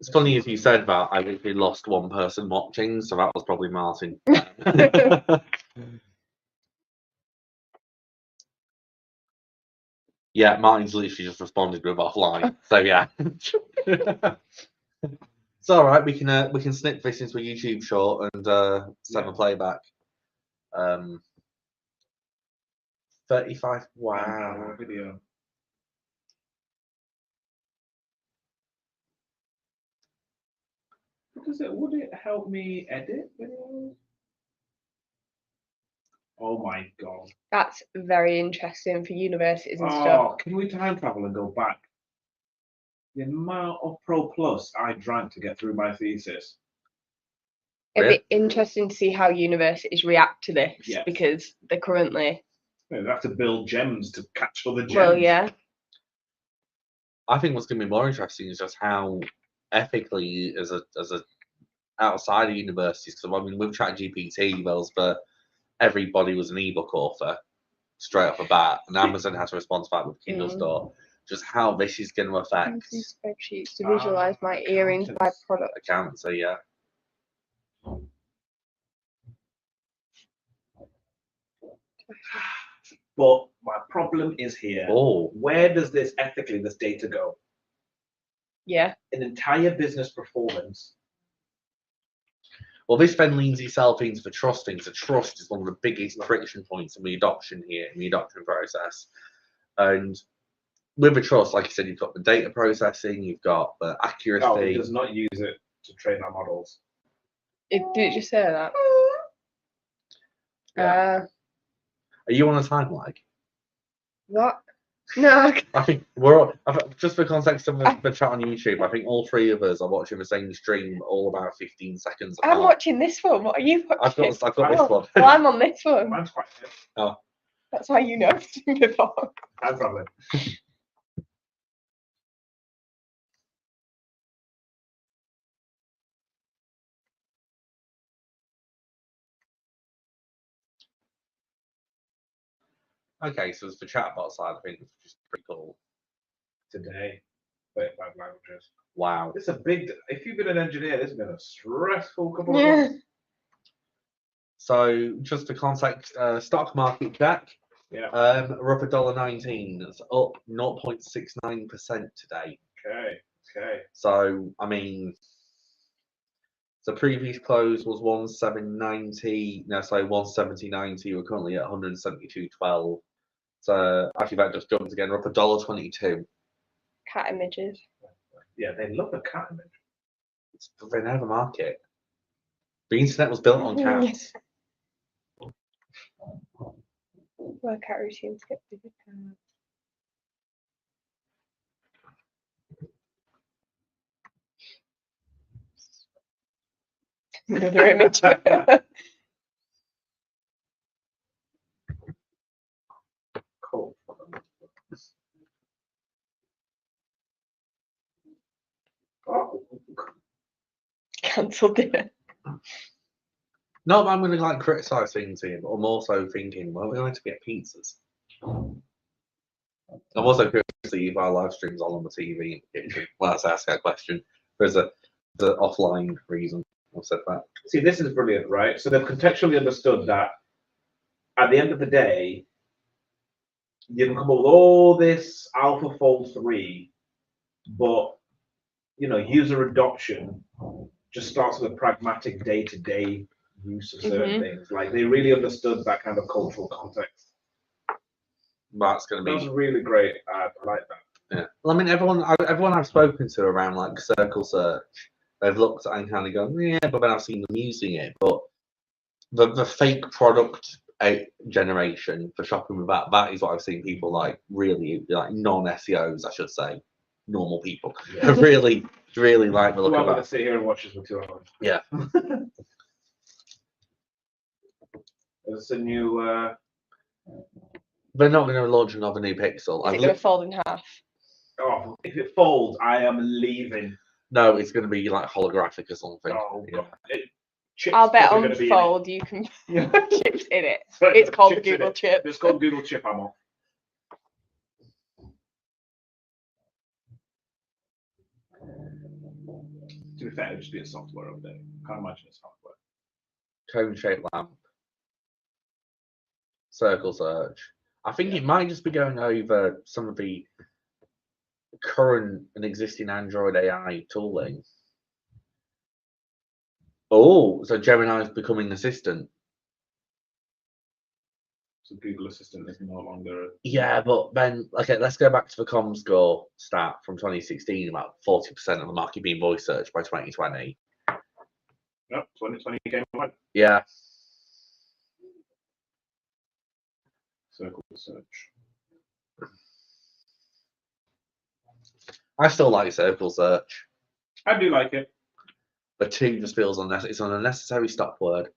It's funny if you said that. I literally lost one person watching, so that was probably Martin. Yeah, Martin's literally just responded with offline. So yeah. It's all right. We can snip this into a YouTube short and send a playback. 35. Wow. Video. Would it help me edit videos? Oh my god. That's very interesting for universities and stuff. Can we time travel and go back? The amount of Pro Plus I drank to get through my thesis. It'd be interesting to see how universities react to this, because they're currently. They have to build gems to catch other gems. Well, yeah. I think what's going to be more interesting is just how ethically, as a outside of universities, because I mean, with ChatGPT, everybody was an ebook author straight off the bat, and Amazon had to respond to that with Kindle Store. Just how this is going to affect spreadsheets to visualize my earrings by product. Accounts, so yeah. But my problem is here. Oh. Where does this data go? Yeah. An entire business performance. Well, this then leans itself into the trust thing. So trust is one of the biggest friction points in the adoption here, in the adoption process. And with the trust, like you said, you've got the data processing, you've got the accuracy. No, it does not use it to train our models. Did it just say that? Yeah. Are you on a time lag? What? No. I think we're all, just for context of the chat on YouTube, I think all 3 of us are watching the same stream all about 15 seconds apart. I'm watching this one. What are you watching? I've got this one. Well, I'm on this one. Mine's quite good. Oh. That's why you noticed me before. No problem. Okay, so it's the chatbot side of things, which is pretty cool. Today, 35 languages. Wow. It's a big. If you've been an engineer, this has been a stressful couple of Yeah. months. So just for context, stock market cap, Yeah. we're up $1.19. That's up 0.69% today. Okay. Okay. So I mean, the previous close was 1790. No, sorry, 170.90. We're currently at 172.12. So actually, that just jumped again. We're up $1.22. Cat images. Yeah, they love the cat image. They know the market. The internet was built on cats. Workout routines get busy. Another image. Cool. Oh, Cancelled dinner. Not that I'm going to like criticize things here, but I'm also thinking, well, we're going to get pizzas. I'm also curious to see if our live streams on the TV in the kitchen. Well, that's asking that question. There's a offline reason I've said that. see, this is brilliant, right? So they've contextually understood that at the end of the day, you can come up with all this AlphaFold 3, but user adoption just starts with a pragmatic day-to-day use of certain things. Like they really understood that kind of cultural context. That's going to That was be really great. I like that. yeah. Well, I mean, everyone I've spoken to around like circle search, they've looked at it and kind of gone, yeah, but then I've seen them using it. But the fake product generation for shopping with that is what I've seen people like really like non-SEOs, I should say, normal people really like the look Well, of I'm going to that. sit here and watch this for 2 hours. Yeah. It's a new. They're not going to launch another new Pixel. Is it going to fold in half? Oh, if it folds, I am leaving. No, it's going to be like holographic or something. Oh, Yeah. God. Chips I'll bet probably on gonna be fold you can in it. put chips in it. Sorry, It's called chips in Google it. Chip. It's called Google Chip Ammo. To be fair, it'd just be a software update. Can't imagine it's hardware. Cone-shaped lamp. Circle search. I think it might just be going over some of the current and existing Android AI tooling. Oh, so Gemini's becoming assistant. So Google Assistant is no longer. Yeah, but then okay, let's go back to the ComScore stat from 2016. About 40% of the market being voice search by 2020. No, 2020 came on. Yeah. Circle search. I still like circle search. I do like it. But 2 just feels unnecessary. It's an unnecessary stop word.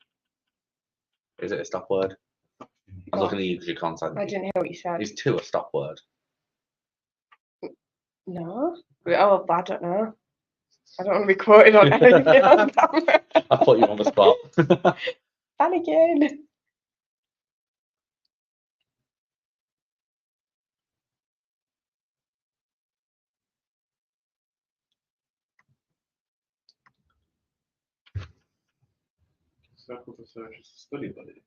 Is it a stop word? I'm looking at you because your content. I didn't hear what you said. Is 2 a stop word? No. Oh, I don't know. I don't want to be quoted on anything on camera. I put you on the spot. Panicking. Circle to search is a study buddy.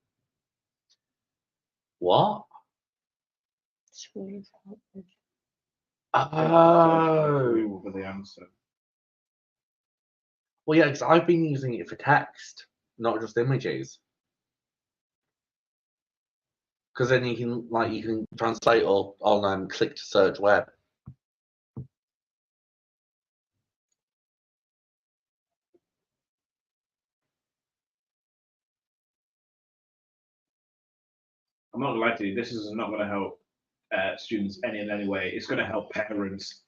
What? Sweet. Oh. For the answer. Well, yeah, because I've been using it for text, not just images. Because then you can translate or on click to search web. I'm not gonna lie to you. This is not going to help students in any way. It's going to help parents.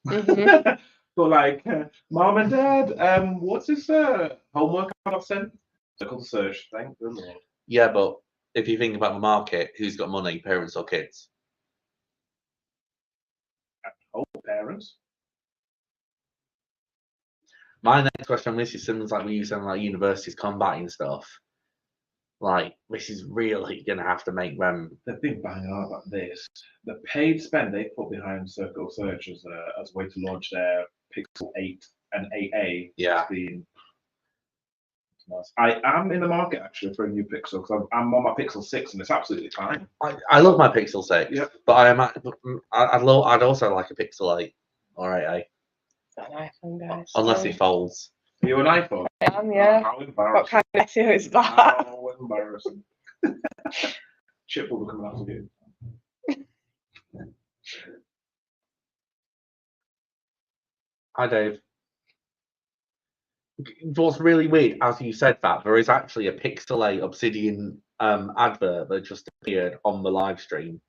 So like, mom and dad, what's this homework I've sent? Circle to search. Thank the Lord. Yeah, but if you think about the market, who's got money, parents or kids? Oh, parents. My next question on this is similar to like we use on like universities combating stuff. Like, this is really going to have to make them. The big bang on about this, the paid spend they put behind Circle Search as a way to launch their Pixel 8 and 8A. Yeah. Has been nice. I am in the market actually for a new Pixel because I'm on my Pixel 6 and it's absolutely fine. I love my Pixel 6, Yeah. but I'd also like a Pixel 8 or 8A. An iPhone, guys. Unless it folds. Are you an iPhone? I am, yeah. How What embarrassing. kind of SEO is that? How embarrassing. Chip will be coming after you. Hi, Dave. What's really weird, as you said that, there is actually a Pixel 8 Obsidian advert that just appeared on the live stream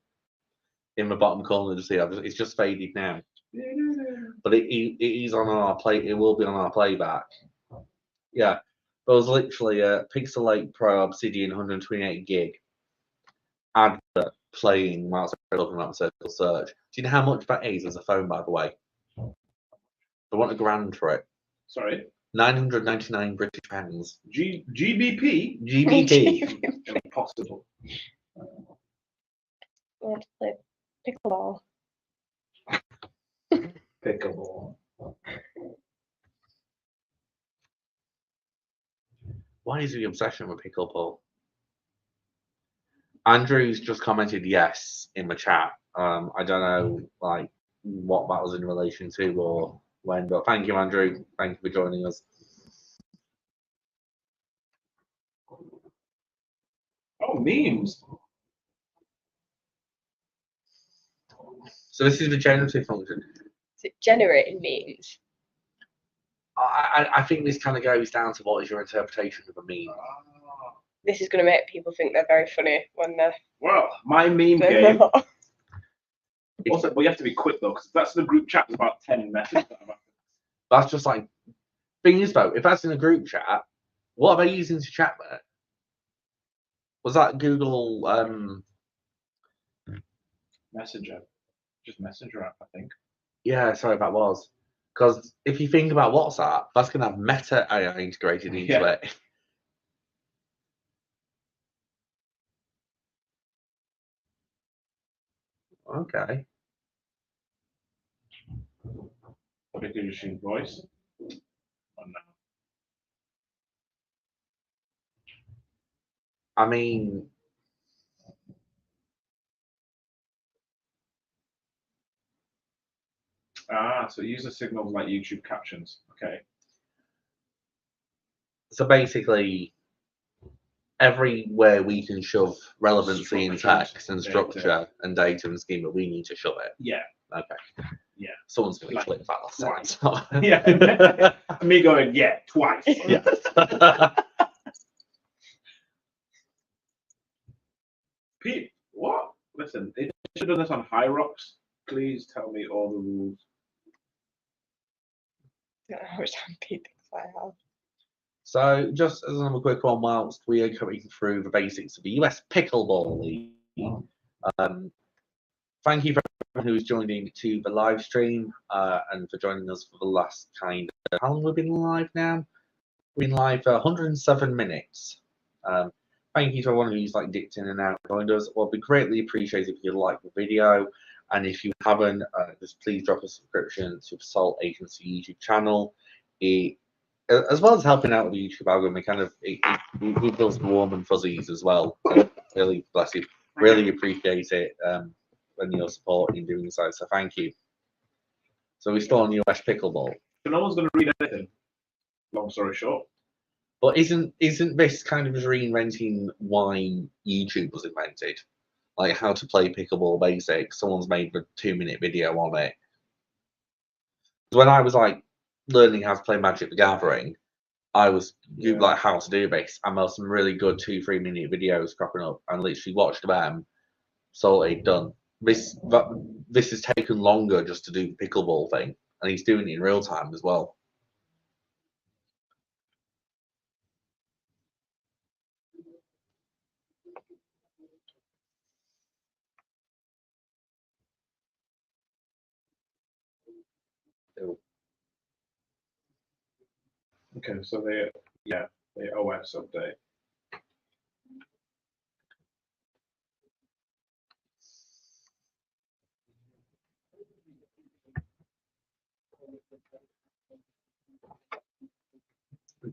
in the bottom corner. Just here, it's just faded now, but it is on our play. It will be on our playback. Yeah, there was literally a Pixel 8 Pro Obsidian 128 gig advert playing whilst I was looking at Circle Search. Do you know how much that is as a phone, by the way? I want $1,000 for it. Sorry. 999 British pounds. GBP? GBP. Impossible. I want to play pickleball. Pickleball. What is the obsession with pickleball? Andrew's just commented yes in the chat. I don't know like what that was in relation to or when, but thank you, Andrew. Thank you for joining us. Oh, memes. So this is the generative function. Is it generating memes? I think this kind of goes down to what is your interpretation of a meme. This is going to make people think they're very funny when they're. Well, my meme they're game. not. Also, but you have to be quick though, because that's the group chat with about 10 messages. That's just like, thing is though, if that's in a group chat, what are they using to chat there? Was that Google Messenger? Just Messenger app, I think. Yeah, sorry, that was. Because if you think about WhatsApp, that's going to have Meta AI integrated into Yeah. it. Okay. What if you just use voice? Oh, no. I mean, So use the signals like YouTube captions. Okay. so basically, everywhere we can shove relevancy in text and structure and data and schema, we need to shove it. Yeah. Okay. Yeah. Someone's going to Like, clip that last twice. sentence. Yeah. Me going, yeah, twice. Yes. Pete, what? Listen, they should have done this on High Rocks. Please tell me all the rules. I don't know how much time Pete thinks I have. So, just as another quick one, whilst we are coming through the basics of the US Pickleball League, thank you for everyone who's joined in to the live stream and for joining us for the last kind of, how long have we been live now? We've been live for 107 minutes. Thank you to everyone who's like dipped in and out and joined us. Well, we greatly appreciate if you like the video, and if you haven't, just please drop a subscription to the SALT.agency YouTube channel. As well as helping out with the YouTube algorithm, we build warm and fuzzies as well. Really bless you. Really appreciate it when you're supporting doing so. So thank you. So we're still on US pickleball. So no one's going to read anything. Long story short. But isn't this kind of just reinventing why YouTube was invented? Like how to play pickleball basics. Someone's made a 2-minute video on it. When I was like learning how to play Magic the Gathering, I was like how to do this, and there were some really good 2-3 minute videos cropping up, and literally watched them. Sorted, done. This has taken longer just to do the pickleball thing, and he's doing it in real time as well. Okay, so the OS update.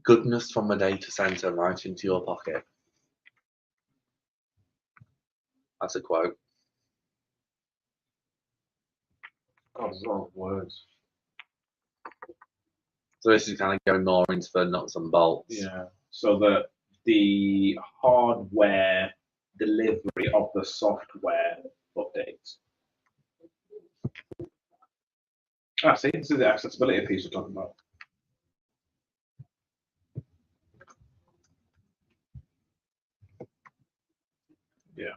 goodness from a data center right into your pocket. That's a quote. God, there's a lot of words. So this is kind of going more into the nuts and bolts. Yeah. So the hardware delivery of the software updates. See, this is the accessibility piece we're talking about. Yeah.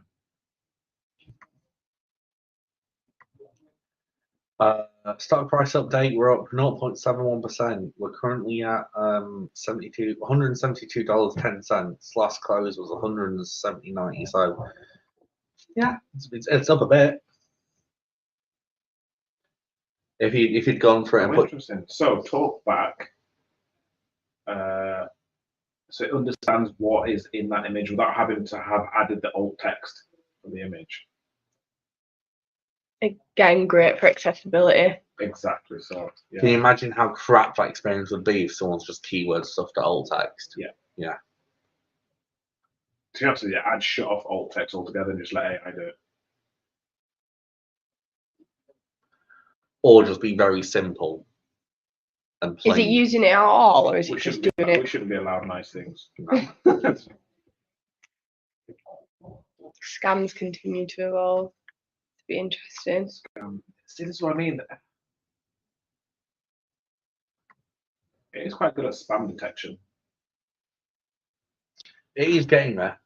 Stock price update, we're up 0.71%. We're currently at $172.10. Last close was $170.90. So yeah, it's up a bit. If you'd gone for it and put interesting. So talkback. So it understands what is in that image without having to have added the alt text for the image. Again, great for accessibility. Exactly. So yeah. Can you imagine how crap that experience would be if someone's just keyword stuffed to alt text? Yeah. Yeah. So you have to add shut off alt text altogether and just let AI do it. Or just be very simple and plain. Is it using it at all, or is it We just shouldn't doing be, it? we shouldn't be allowed nice things. Scams continue to evolve. It'd be interesting. See, this is what I mean. It is quite good at spam detection. It is getting there.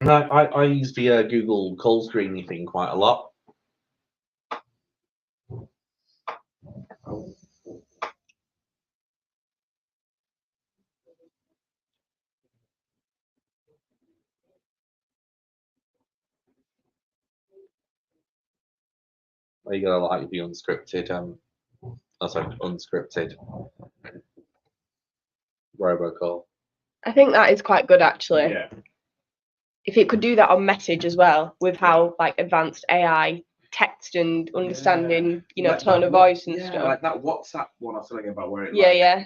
And I use the Google call screening thing quite a lot. Where you gotta like the unscripted, unscripted robocall. I think that is quite good, actually. Yeah. If it could do that on message as well, with how like advanced AI text and understanding, Like tone that of voice and yeah, stuff. like that WhatsApp one I was telling you about, where it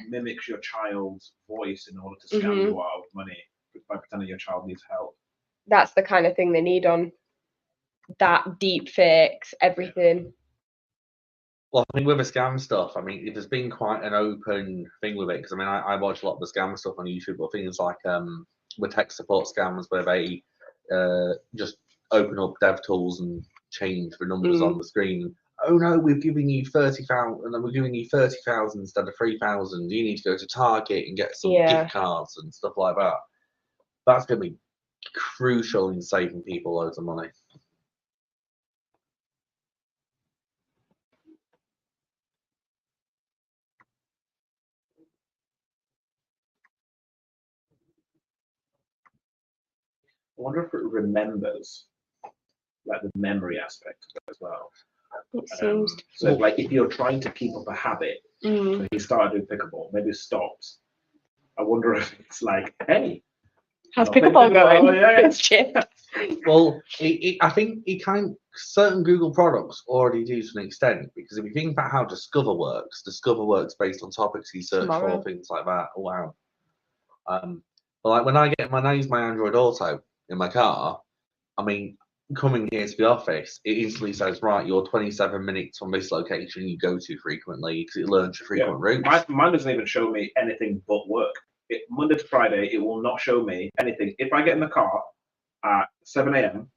mimics your child's voice in order to scam you out of money by pretending your child needs help. That's the kind of thing they need on that, deep fakes, everything. Well, I mean, with the scam stuff, I mean, there's been quite an open thing with it because I mean, I watch a lot of the scam stuff on YouTube, but things like with tech support scams where they just open up dev tools and change the numbers on the screen. Oh no, we've given you 30,000, and then we're giving you 30,000 instead of 3,000. You need to go to Target and get some gift cards and stuff like that. That's going to be crucial in saving people loads of money. I wonder if it remembers, like the memory aspect of it as well. It seems. So, like, if you're trying to keep up a habit, so he started doing pickleball, maybe it stops. I wonder if it's like, hey, how's pickleball going? Oh, yeah. It's cheap. Well, I think certain Google products already do to an extent, because if you think about how Discover works based on topics you search for, things like that. Oh, wow. But like when I use my Android Auto in my car, I mean, coming here to the office, it instantly says, right, you're 27 minutes from this location you go to frequently, because it learns your frequent routes. Mine doesn't even show me anything but work. Monday to Friday, it will not show me anything. If I get in the car at 7 a.m.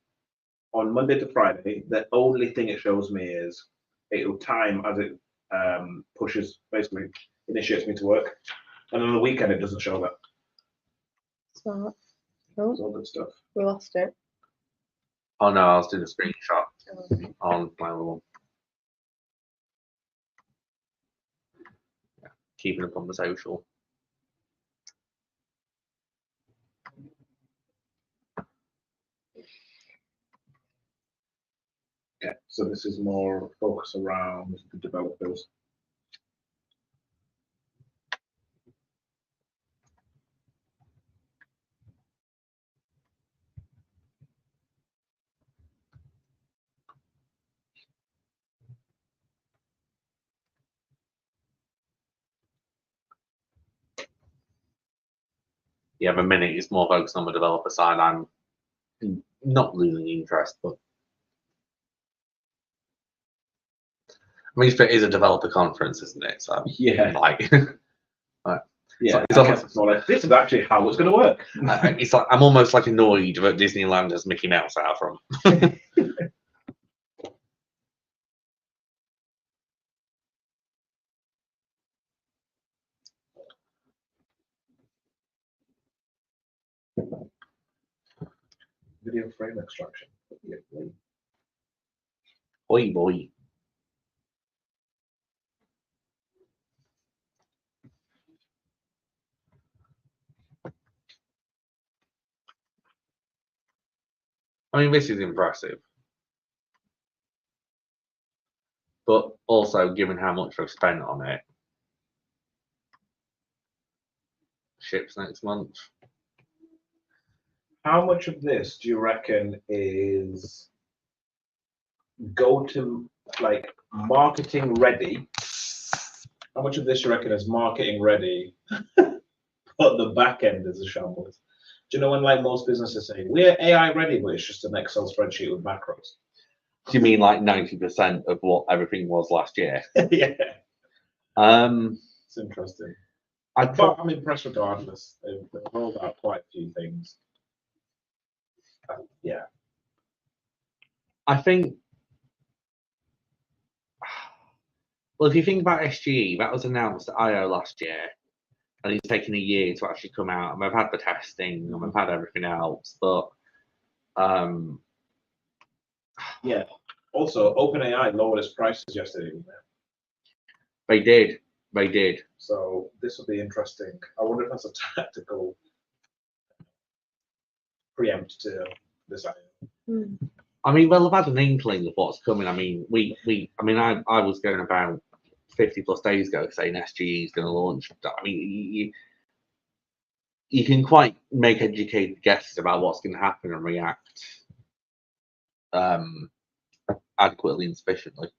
on Monday to Friday, the only thing it shows me is it'll time as it basically initiates me to work. And on the weekend, it doesn't show that. Smart. It's all good stuff. We lost it. Oh no, I was doing a screenshot on my other one. Yeah, keeping up on the social. Okay, so this is more focus around the developers. yeah, the minute it's more focused on the developer side, I'm not losing interest, but I mean, it is a developer conference, isn't it? So Yeah. like, Yeah, it's I almost, guess it's more like, this is actually how it's going to work. it's like I'm almost like annoyed that Disneyland has Mickey Mouse out from. Video frame extraction. Oi boy. I mean, this is impressive, but also given how much they've spent on it, ships next month. How much of this do you reckon is go to like marketing ready? How much of this you reckon is marketing ready, but the back end is a shambles? Do you know when like most businesses say we're AI ready, but it's just an Excel spreadsheet with macros? Do you mean like 90% of what everything was last year? Yeah, It's interesting. I'm I'm impressed regardless. They've rolled out quite a few things. Yeah. I think. Well, if you think about SGE, that was announced at I/O last year, and it's taken a year to actually come out. And we've had the testing, and we've had everything else, but Yeah. Also, OpenAI lowered its prices yesterday. they did. They did. So this will be interesting. I wonder if that's a tactical preempt to this idea. I mean, well, I've had an inkling of what's coming. I mean, I was going about 50 plus days ago saying SGE is going to launch. I mean, you can quite make educated guesses about what's going to happen and react adequately and sufficiently.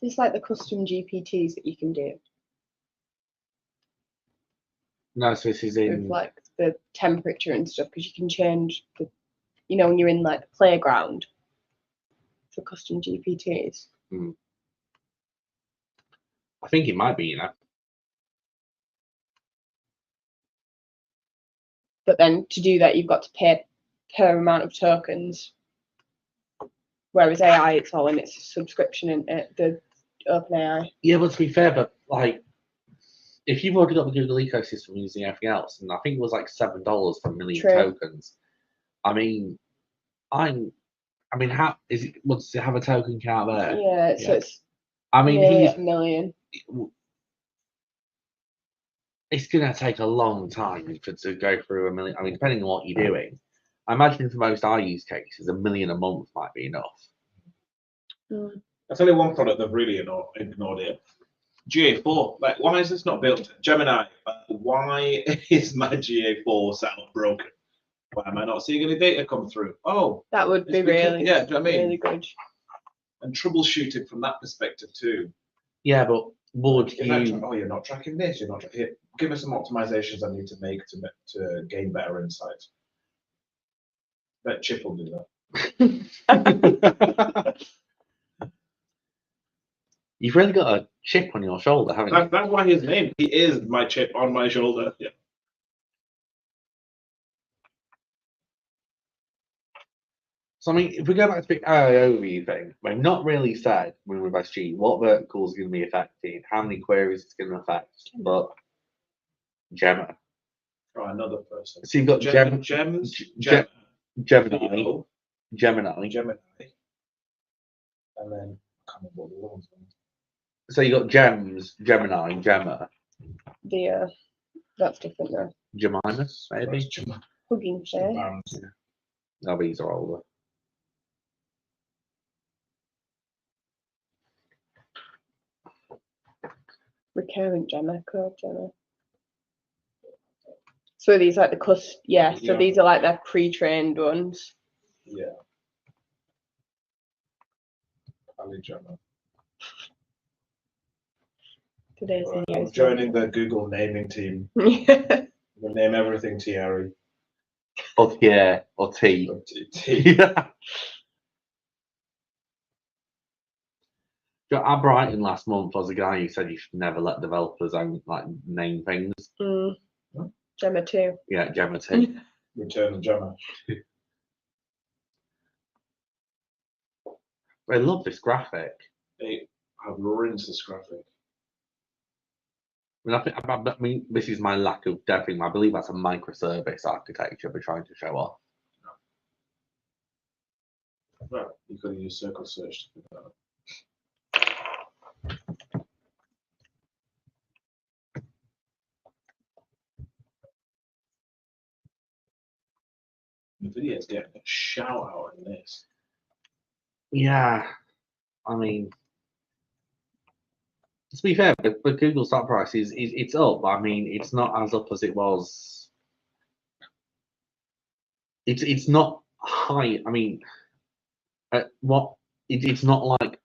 It's like the custom GPTs that you can do No, so this is with in. like the temperature and stuff, because you can change the, you know, when you're in like the playground for custom GPTs. I think it might be, you know. But then to do that, you've got to pay per amount of tokens. Whereas AI, it's all in its subscription in the OpenAI. Yeah, but to be fair, but like, if you've already got the Google ecosystem using everything else, and I think it was like $7 for a million True. tokens. I mean, how is it? Does it have a token count there? Yeah, so it's I mean, nearly at $1 million. It's gonna take a long time to go through $1 million. I mean, depending on what you're doing. I imagine for most I use cases, $1 million a month might be enough. I'll tell you one product they've really ignored it. GA4. Like, why is this not built? Gemini. Why is my GA4 setup broken? Why am I not seeing any data come through? Oh, that would be really, yeah. Do you know what I mean? really good. And troubleshooting from that perspective too. Yeah, but would you? Oh, you're not tracking this. You're not. Here, give me some optimizations I need to make to gain better insights. Bet Chip will do that. You've really got a chip on your shoulder, haven't you? That's why his name. He is my chip on my shoulder. Yeah. So I mean, if we go back to the overview thing, we've not really said when we've SG what verticals are going to be affected, how many queries it's going to affect, but Gemma. Oh, another person. So you've got Gemini, and then I can't remember what the ones. So you got Gems, Gemini, Gemma. That's different though. Jemimas, maybe. Hugging face. No, these are older. Recurrent Gemma, code Gemma. So these like the so these are like their pre-trained ones. Yeah. Ali Gemma. Today's I'm news. joining the Google naming team. Yeah. We'll name everything Thierry. Or yeah, or T. Or T. Yeah. At Brighton last month was a guy who said you should never let developers own like name things. Gemma too. Yeah, Gemma T. Return of Gemma. I love this graphic. I've rinsed this graphic. I mean, this is my lack of depth. I believe that's a microservice architecture we're trying to show off. Well, you could use circle search to figure that out. NVIDIA's getting a shout out in this. Yeah, I mean, to be fair, but Google stock price is it's up. I mean, it's not as up as it was. It's not high. I mean, it's not like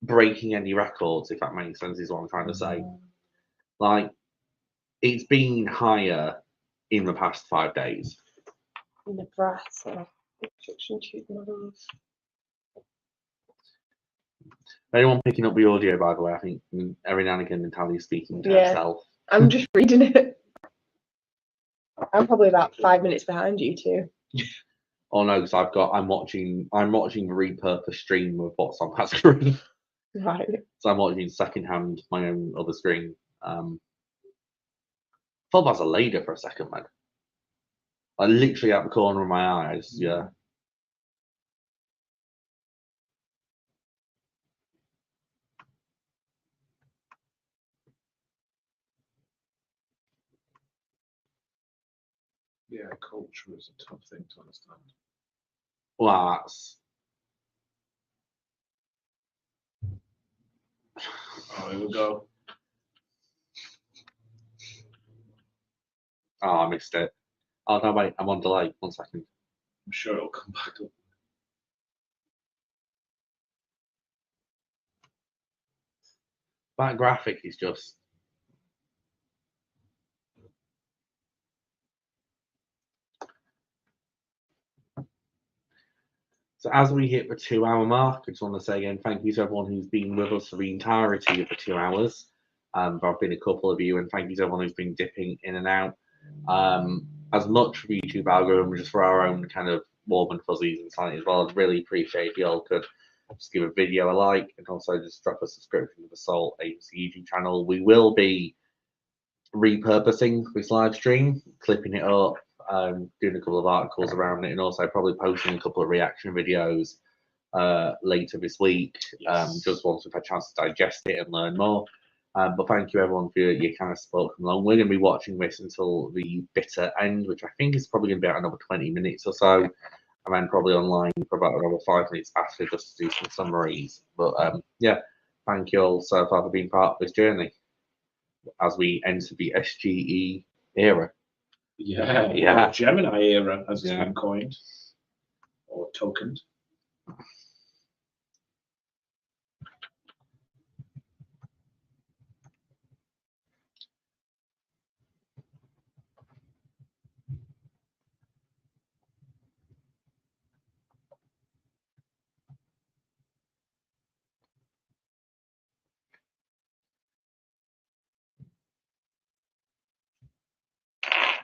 breaking any records, if that makes sense, is what I'm trying to say. Like, it's been higher in the past 5 days. Nebraska. Construction tube models. Anyone picking up the audio, by the way, I think every now and again Natalya's speaking to Yeah. herself. I'm just reading it. I'm probably about 5 minutes behind you two. Oh no, because I'm watching the repurposed stream of what's on that screen. Right. So I'm watching secondhand my own other screen. Thought that was a lader for a second, man. Like literally out the corner of my eyes, yeah. Yeah, culture is a tough thing to understand. Well, that's Oh, here we go. oh, I missed it. Oh no, wait, I'm on delay. 1 second. I'm sure it'll come back up. That graphic is just. So as we hit the 2 hour mark, I just want to say again, thank you to everyone who's been with us for the entirety of the 2 hours. There have been a couple of you, and thank you to everyone who's been dipping in and out. As much for the YouTube algorithm, just for our own kind of warm and fuzzies and something as well. I'd really appreciate if you all could just give a video a like and also just drop a subscription to the SALT.agency YouTube channel. We will be repurposing this live stream, clipping it up, doing a couple of articles around it, and also probably posting a couple of reaction videos later this week, just once we've had a chance to digest it and learn more. But thank you everyone for your kind of support coming along. We're going to be watching this until the bitter end, which I think is probably going to be about another 20 minutes or so, and then probably online for about another 5 minutes after, just to do some summaries. But yeah, thank you all so far for being part of this journey as we enter the SGE era. Yeah. Gemini era, as it's been coined or tokened.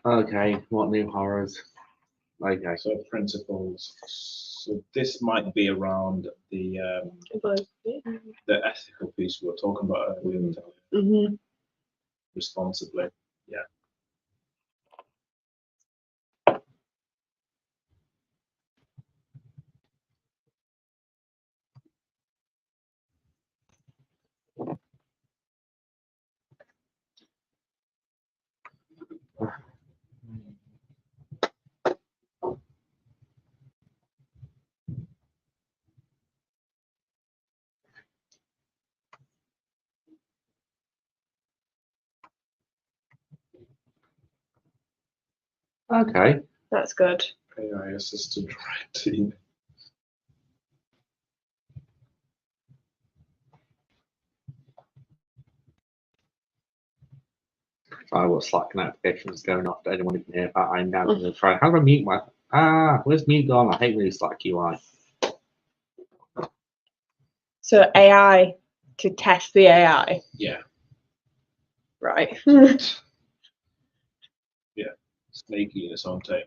Okay, what new horrors? Okay. So principles. So this might be around the ethical piece we were talking about earlier. Responsibly. Yeah. Okay. That's good. AI assisted writing. I was Slack notifications going off to anyone who can hear that. I'm now going to try. How do I mute my? Where's mute gone? I hate really Slack UI. So AI to test the AI. Yeah. Right. Yeah. Snaky in its own time.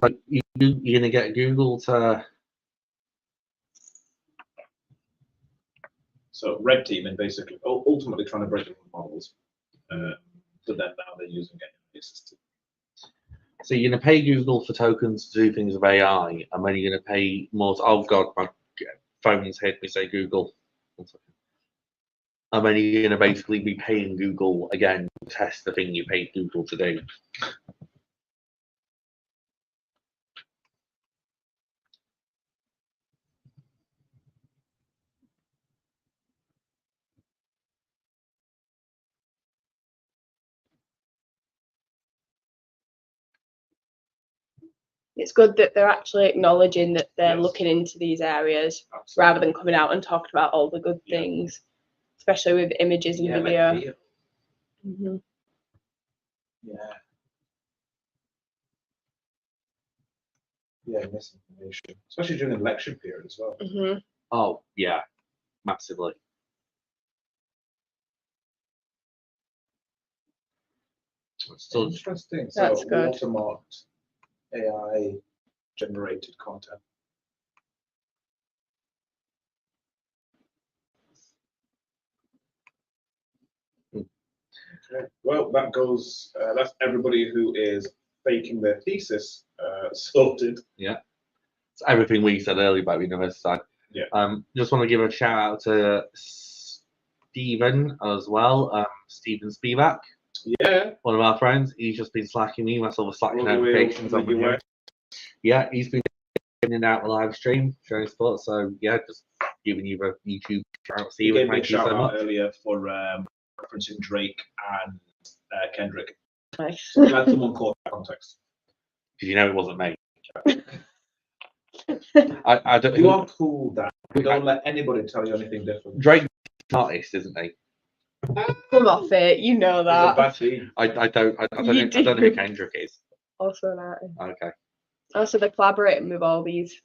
Like you're going to get Google to. So red teaming, basically, ultimately trying to break the models, but then now they're using AI assisted. So you're going to pay Google for tokens to do things with AI, and then you're going to pay more. Oh God, my phone's hit me. Say Google. And then you're going to basically be paying Google again to test the thing you paid Google to do. It's good that they're actually acknowledging that they're Yes. looking into these areas Absolutely. rather than coming out and talking about all the good things, especially with images and video. Mm-hmm. Yeah. Yeah, misinformation, especially during the election period as well. Mm-hmm. Oh yeah, massively. So Interesting. That's So good. watermarked AI generated content. Okay. Well, that goes. That's everybody who is faking their thesis sorted. it's everything we said earlier about the university. Yeah. Just want to give a shout out to Stephen as well. Stephen Spivak, Yeah. one of our friends. He's just been slacking me. I saw the Slack All the way notifications over on the the US. Yeah, he's been in and out the live stream showing support. So yeah, just giving you a YouTube shout out. He Stephen, gave me a thank you shout so out much. earlier for referencing Drake and Kendrick. Nice. So glad someone caught that context. Did you know it wasn't me? I don't. You are cool, Dan. Don't let anybody tell you anything different. Drake's an artist, isn't he? Come off it, you know He's a that. bad team. I don't know, I You don't know do. who Kendrick is. Also an artist. Okay. Also, they're collaborating with all these.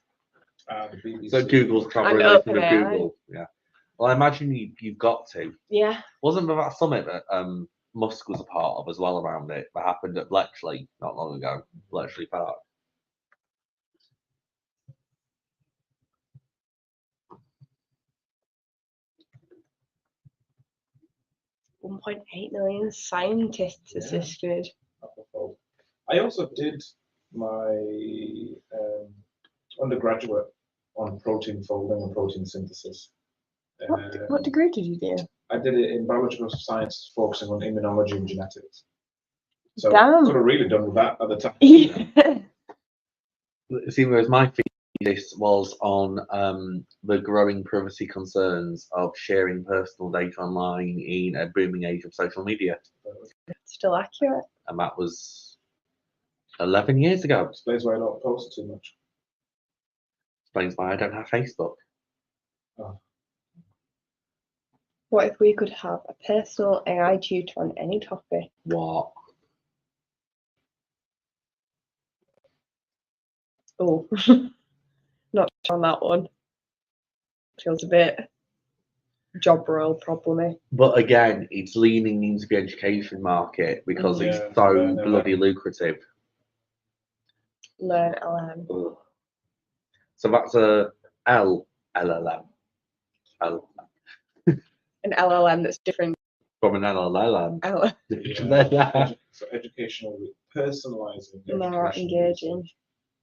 The BBC. So Google's collaborating with OpenAI. Google. Yeah. Well, I imagine you've got to. Yeah. Wasn't there that summit that Musk was a part of as well around it that happened at Bletchley not long ago? Bletchley Park. $1.8 million scientists Yeah. assisted. I also did my undergraduate on protein folding and protein synthesis. What degree did you do? I did it in biological science, focusing on immunology and genetics. So Damn. could have really done with that at the time. Yeah. See, whereas my thesis was on the growing privacy concerns of sharing personal data online in a booming age of social media, Still accurate. and that was 11 years ago. Explains why I don't post too much. Explains why I don't have Facebook. What if we could have a personal AI tutor on any topic? What? Oh, not on that one. Feels a bit job role problemy. But again, it's leaning into the education market because Yeah, it's so learn bloody lucrative. Learn LM. Ugh. So that's a LLM. An LLM that's different. From an LLM. L- So educational, personalizing. more educational engaging. research.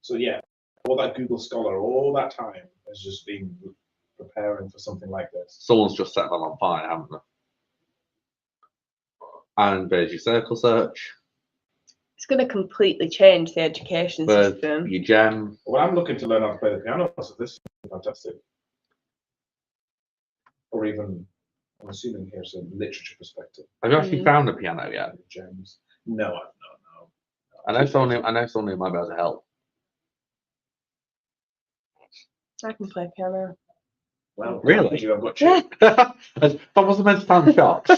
So yeah, all that Google Scholar, all that time has just been preparing for something like this. Someone's just set them on fire, haven't they? And there's your circle search. It's going to completely change the education There's system. your gem. Well, I'm looking to learn how to play the piano, so this is fantastic. Or even, I'm assuming here's a literature perspective. Have you actually found a piano yet? Gems. No, I've no. I know someone who might be able to help. I can play piano. Well, Really? you have got you. That wasn't meant to sound shocked.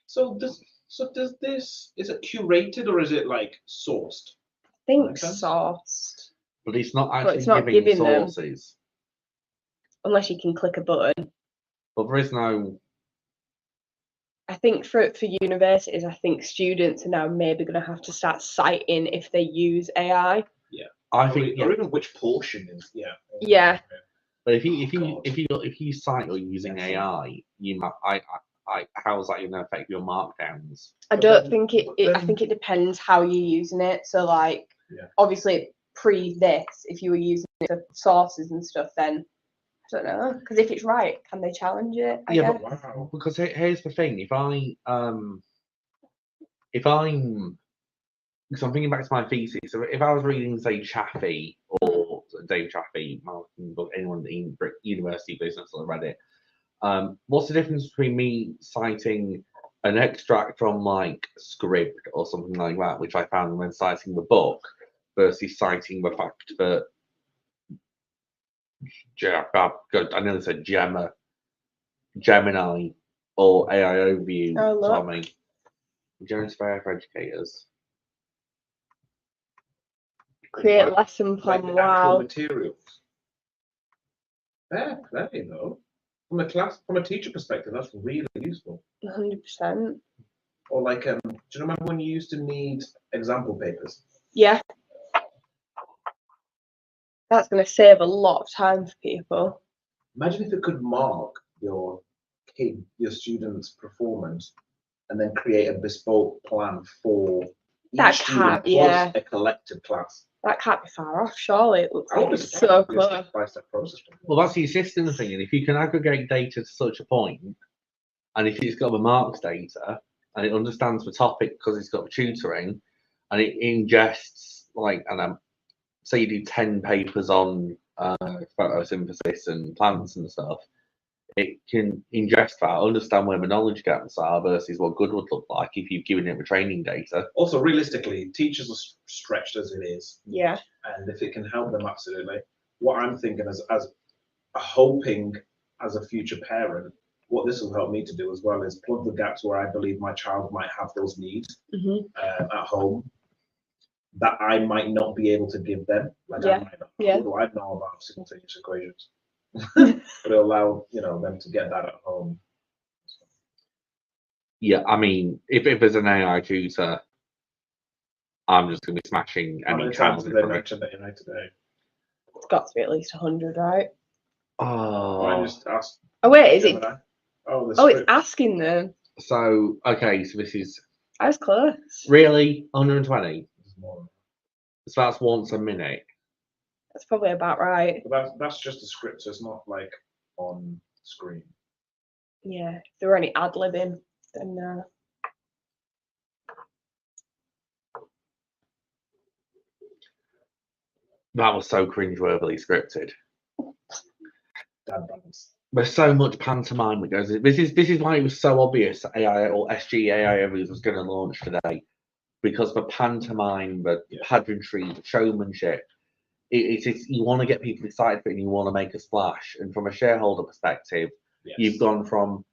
So does this, is it curated or is it like sourced? I think Makes sense. sourced, But it's not But actually it's not giving giving them. sources. unless you can click a button. But there is no. I think for universities, I think students are now maybe going to have to start citing if they use AI. I think. or even which portion is. Yeah. But if you God. if you cite or using Yes. AI, you might. How is that going to affect your markdowns? I But don't then- think it, but I then- think it depends how you're using it. So like, Yeah. obviously pre this, if you were using it for sources and stuff, then I don't know. Because if it's right, can they challenge it? I Yeah, guess. but Wow. because here's the thing: if I'm because I'm thinking back to my thesis. So if I was reading, say, Chaffee or Dave Chaffee, marketing book, anyone in university business that read it, what's the difference between me citing an extract from like Script or something like that, which I found when citing the book, versus citing the fact that I nearly said Gemini or AI Overview, Oh, look. Tommy. Gemini's fair for educators. Create lesson Like plan. the actual Wow. materials. Fair play, you know. From a teacher perspective, that's really useful. 100%. Or like, do you remember when you used to need example papers? Yeah. That's going to save a lot of time for people. Imagine if it could mark your student's performance, and then create a bespoke plan for That each student can't- plus yeah. a collective class. That can't be far off, surely. It looks I like would it's so close. step-by-step process. Well, that's the system thing, and if you can aggregate data to such a point, and if it's got the marks data, and it understands the topic because it's got the tutoring, and it ingests like, and say you do 10 papers on photosynthesis and plants and stuff, it can ingest that, understand where the knowledge gaps are versus what good would look like if you've given it the training data. Also, realistically, teachers are stretched as it is, Yeah. and if it can help them, absolutely. What I'm thinking as hoping as a future parent, what this will help me to do as well is plug the gaps where I believe my child might have those needs Hmm. at home that I might not be able to give them. Like Yeah, I might not. yeah. What do I know about simultaneous equations? But it'll allow them to get that at home. Yeah, I mean, if there's an AI tutor, I'm just going to be smashing How any many child times in did they front of mention that today? It's got to be at least 100, right? I Oh, just asked. Oh, wait, is it? Gemini. Oh, the Oh, it's script. asking them. so okay, so this is I was close. really 120. There's more. So that's once a minute. That's probably about right. But that's just a script, so it's not like on screen. Yeah. If there were any ad libbing, then That was so cringeworthily scripted. Dad balance. There's so much pantomime that goes in. This is why it was so obvious that AI or SGAI was going to launch today, because the pantomime, the pageantry, the showmanship. It's you want to get people excited for it and you want to make a splash. And from a shareholder perspective, Yes. you've gone from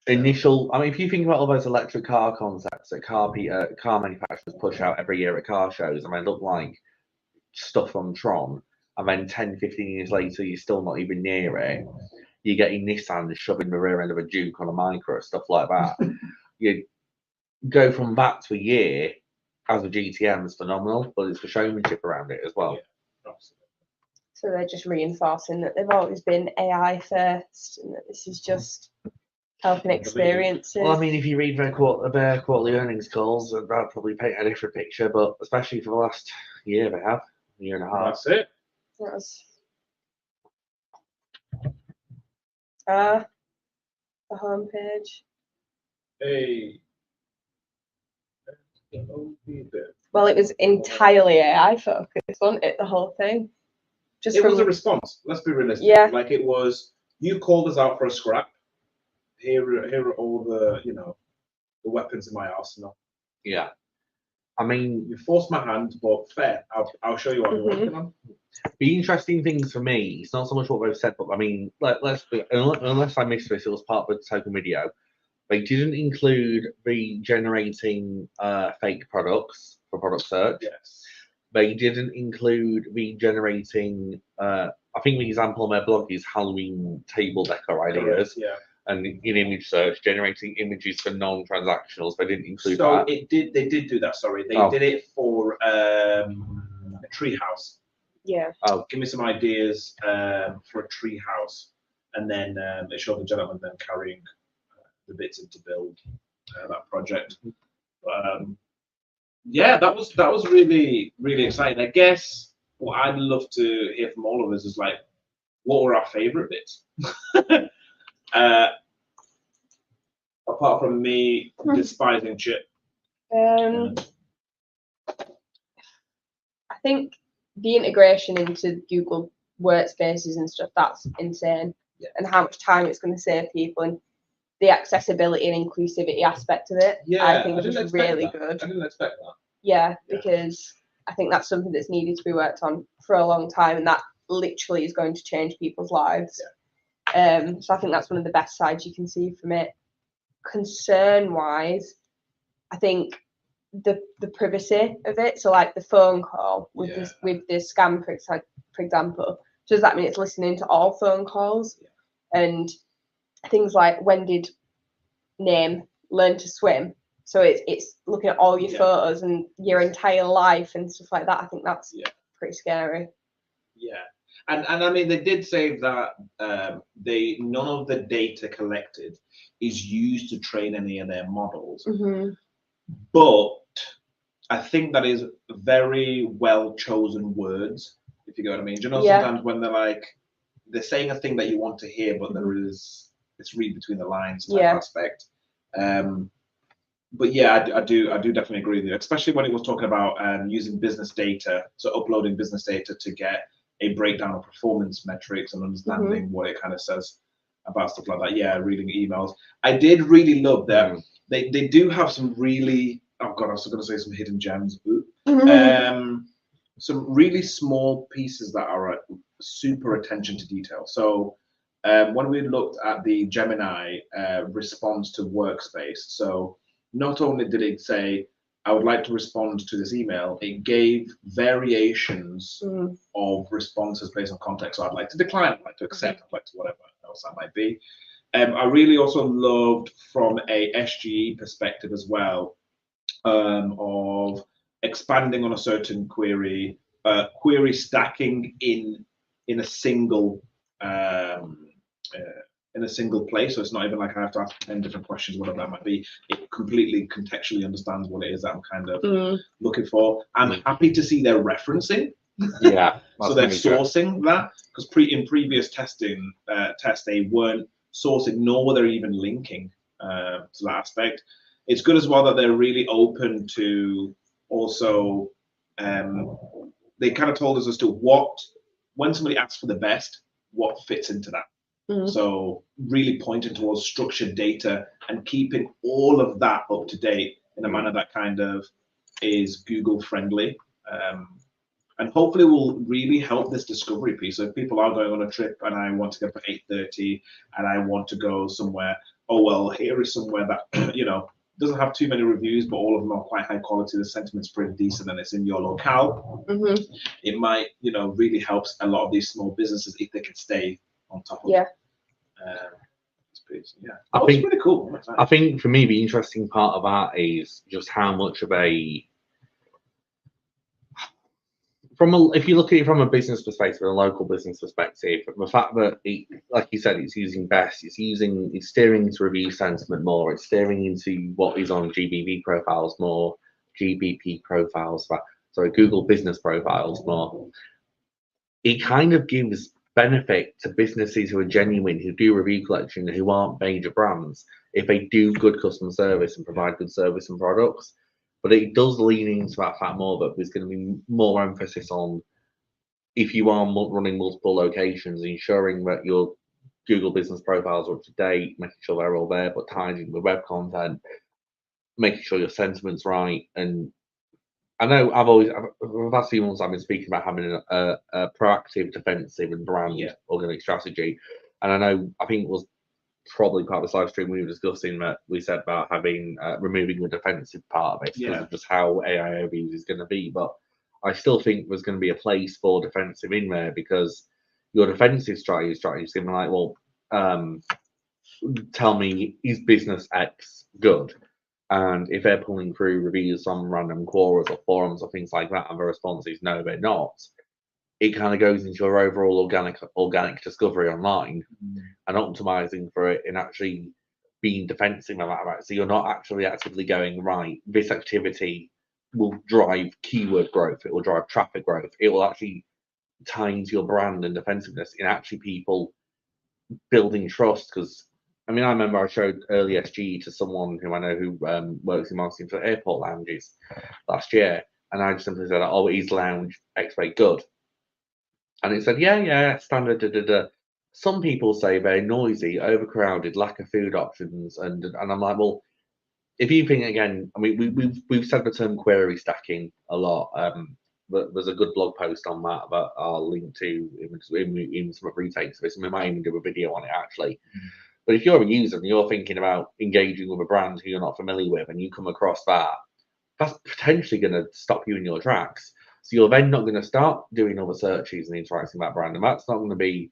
initial. I mean, if you think about all those electric car concepts that car manufacturers push out every year at car shows, I mean, look like stuff on Tron, and then 10, 15 years later, you're still not even near it. You're getting Nissan shoving the rear end of a Duke on a Micra, stuff like that. You go from that to a year as a GTM is phenomenal, but it's the showmanship around it as well. Yeah, absolutely. so they're just reinforcing that they've always been AI first and that this is just helping experiences. Well, I mean, if you read their quarterly earnings calls, they'll probably paint a different picture, but especially for the last year, they have, year and a half. That's it. That was, the homepage. Hey. Well, it was entirely AI focused, wasn't it? The whole thing. Just It from was a response. Let's be realistic. Yeah. Like it was, you called us out for a scrap. Here are all the the weapons in my arsenal. Yeah. I mean, You forced my hand, but fair. I'll show you what I'm working on. the interesting things for me, it's not so much what they've said, but I mean, let's be, unless I missed this, it was part of the token video. They didn't include regenerating fake products for product search. Yes. They didn't include regenerating. I think the example on their blog is Halloween table decor ideas. Yeah. And in image search, generating images for non-transactionals. They didn't include So that. they did do that. Sorry, they Oh. did it for a treehouse. Yeah. Oh, Give me some ideas for a treehouse, and then they showed the gentleman then carrying the bits in to build that project. But, yeah, that was really exciting. I guess what I'd love to hear from all of us is like, what were our favorite bits? Apart from me despising chip. I think the integration into Google workspaces and stuff, that's insane. Yeah. And how much time it's going to save people, and the accessibility and inclusivity aspect of it, Yeah, I think I is didn't just expect really that. good. I didn't expect that. Yeah, Yeah. because I think that's something that's needed to be worked on for a long time, and that literally is going to change people's lives. So I think that's one of the best sides you can see from it. Concern-wise, I think the privacy of it. So like the phone call with Yeah. with the scam, for example, does that mean it's listening to all phone calls? Yeah. And things like when did name learn to swim? So it's looking at all your photos and your entire life and stuff like that. I think that's pretty scary. Yeah, and I mean they did say that none of the data collected is used to train any of their models, but I think that is very well chosen words, if you get what I mean. Do you know sometimes when they're saying a thing that you want to hear, but it's read between the lines type aspect. But yeah, I do definitely agree with you, especially when it was talking about using business data, so uploading business data to get a breakdown of performance metrics and understanding what it kind of says about stuff like that. Yeah, reading emails. I did really love that they do have some really, oh god, I was going to say some hidden gems. Some really small pieces that are super attention to detail. So when we looked at the Gemini response to workspace, so not only did it say, I would like to respond to this email, it gave variations of responses based on context. So I'd like to decline, I'd like to accept, I'd like to whatever else that might be. I really also loved from a SGE perspective as well, of expanding on a certain query, query stacking in a single place, so it's not even like I have to ask 10 different questions, whatever that might be. It completely contextually understands what it is that I'm kind of looking for. I'm happy to see they're referencing. Yeah. So they're sourcing that, because in previous tests they weren't sourcing, nor were they even linking to that aspect. It's good as well that they're really open to also. They kind of told us as to when somebody asks for the best, what fits into that. So really pointing towards structured data and keeping all of that up to date in a manner that kind of is Google friendly, and hopefully will really help this discovery piece. So if people are going on a trip and I want to go for 8:30 and I want to go somewhere, oh well, here is somewhere that doesn't have too many reviews, but all of them are quite high quality. The sentiment's pretty decent, and it's in your locale. It might, really helps a lot of these small businesses if they can stay on top of it. I think pretty cool. I think for me the interesting part of that is just how much of if you look at it from a business perspective, a local business perspective, the fact that like you said, it's using best, it's steering into review sentiment more, it's steering into what is on GBP profiles more, Google business profiles more. It kind of gives benefit to businesses who are genuine, who do review collection, who aren't major brands, if they do good customer service and provide good service and products. But it does lean into that fact more that there's going to be more emphasis on, if you are running multiple locations, ensuring that your Google business profiles are up to date, making sure they're all there, but tied in with web content, making sure your sentiment's right, and I know for the past few months I've been speaking about having a proactive, defensive, and brand organic strategy, and I think it was probably part of this live stream we were discussing that we said about having removing the defensive part of it because of just how AI overuse is going to be. But I still think there's going to be a place for defensive in there because your defensive strategy is going to be like, well, tell me, is business X good? And if they're pulling through reviews on random quarters or forums or things like that, and the response is no, they're not, it kind of goes into your overall organic discovery online and optimizing for it and actually being defensive about that. So you're not actually actively going, right, this activity will drive keyword growth, it will drive traffic growth, it will actually tie into your brand and defensiveness in actually people building trust. Because I mean, I remember I showed early SG to someone who I know who works in marketing for airport lounges last year, and I just simply said, "Oh, is lounge X-ray good?" And it said, "Yeah, standard." Some people say very noisy, overcrowded, lack of food options, and I'm like, well, if you think again, I mean, we've said the term query stacking a lot. But there's a good blog post on that I'll link to in some retakes of this, and we might even do a video on it actually. But if you're a user and you're thinking about engaging with a brand who you're not familiar with, and you come across that, that's potentially going to stop you in your tracks. So you're then not going to start doing other searches and interacting with that brand, and that's not going to be.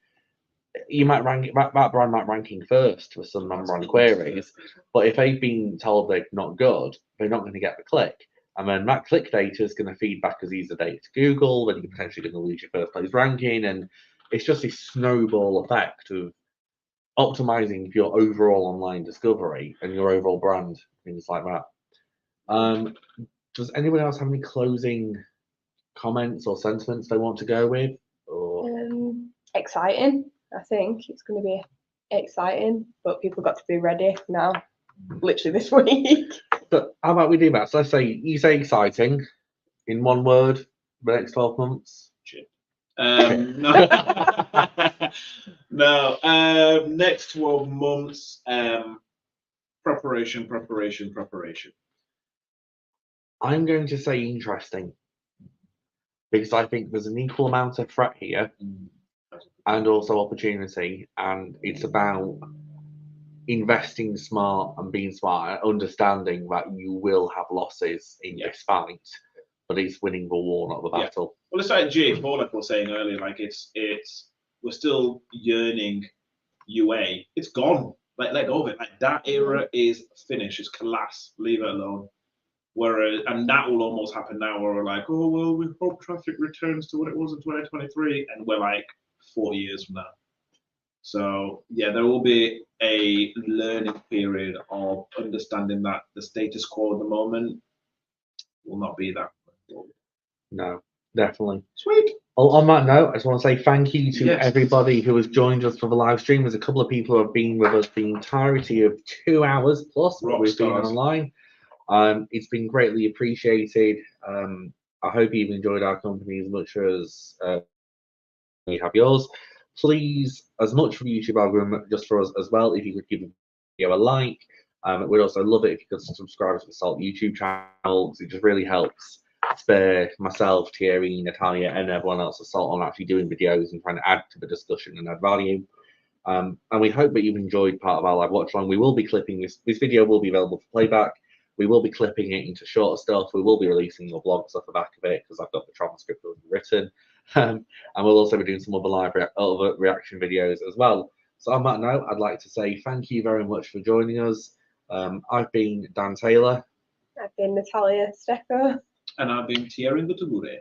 You might rank that brand might ranking first for some non-brand queries, but if they've been told they're not good, they're not going to get the click, and then that click data is going to feed back as user data to Google. Then you're potentially going to lose your first place ranking, and it's just this snowball effect of optimizing your overall online discovery and your overall brand, things like that. Does anyone else have any closing comments or sentiments they want to go with? Or Exciting. I think it's going to be exciting, but people got to be ready now. Literally this week. So how about we do that? So let's say you say exciting in one word the next 12 months. No. No. Next 12 months, preparation. I'm going to say interesting because I think there's an equal amount of threat here and also opportunity, and it's about investing smart and being smart and understanding that you will have losses in this fight, but it's winning the war, not the battle. Well, it's like GA4, like I was saying earlier, like it's we're still yearning UA. It's gone. Like, let go of it. Like, that era is finished. It's collapsed. Leave it alone. Whereas, and that will almost happen now, where we're like, oh well, we hope traffic returns to what it was in 2023, and we're like 4 years from now. So yeah, there will be a learning period of understanding that the status quo at the moment will not be that. No, definitely. Sweet. Well, on that note, I just want to say thank you to everybody who has joined us for the live stream. There's a couple of people who have been with us the entirety of 2 hours plus that we've been online. It's been greatly appreciated. I hope you've enjoyed our company as much as we have yours. Please, as much for the YouTube algorithm, just for us as well, if you could give the video a like. We'd also love it if you could subscribe to the SALT YouTube channel, because it just really helps spare myself, Thierry, Natalya, and everyone else at SALT on actually doing videos and trying to add to the discussion and add value. And we hope that you've enjoyed part of our live watch along. We will be clipping this video will be available for playback. We will be clipping it into shorter stuff. We will be releasing more vlogs off the back of it because I've got the transcript already written. And we'll also be doing some other live reaction videos as well. So on that note, I'd like to say thank you very much for joining us. I've been Dan Taylor. I've been Natalya Stecco. And I've been Thierry Ngutugure.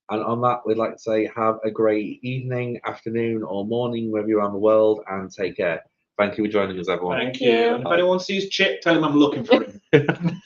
And on that, we'd like to say have a great evening, afternoon, or morning, wherever you're around the world, and take care. Thank you for joining us, everyone. Thank you. And if anyone sees Chip, tell him I'm looking for him.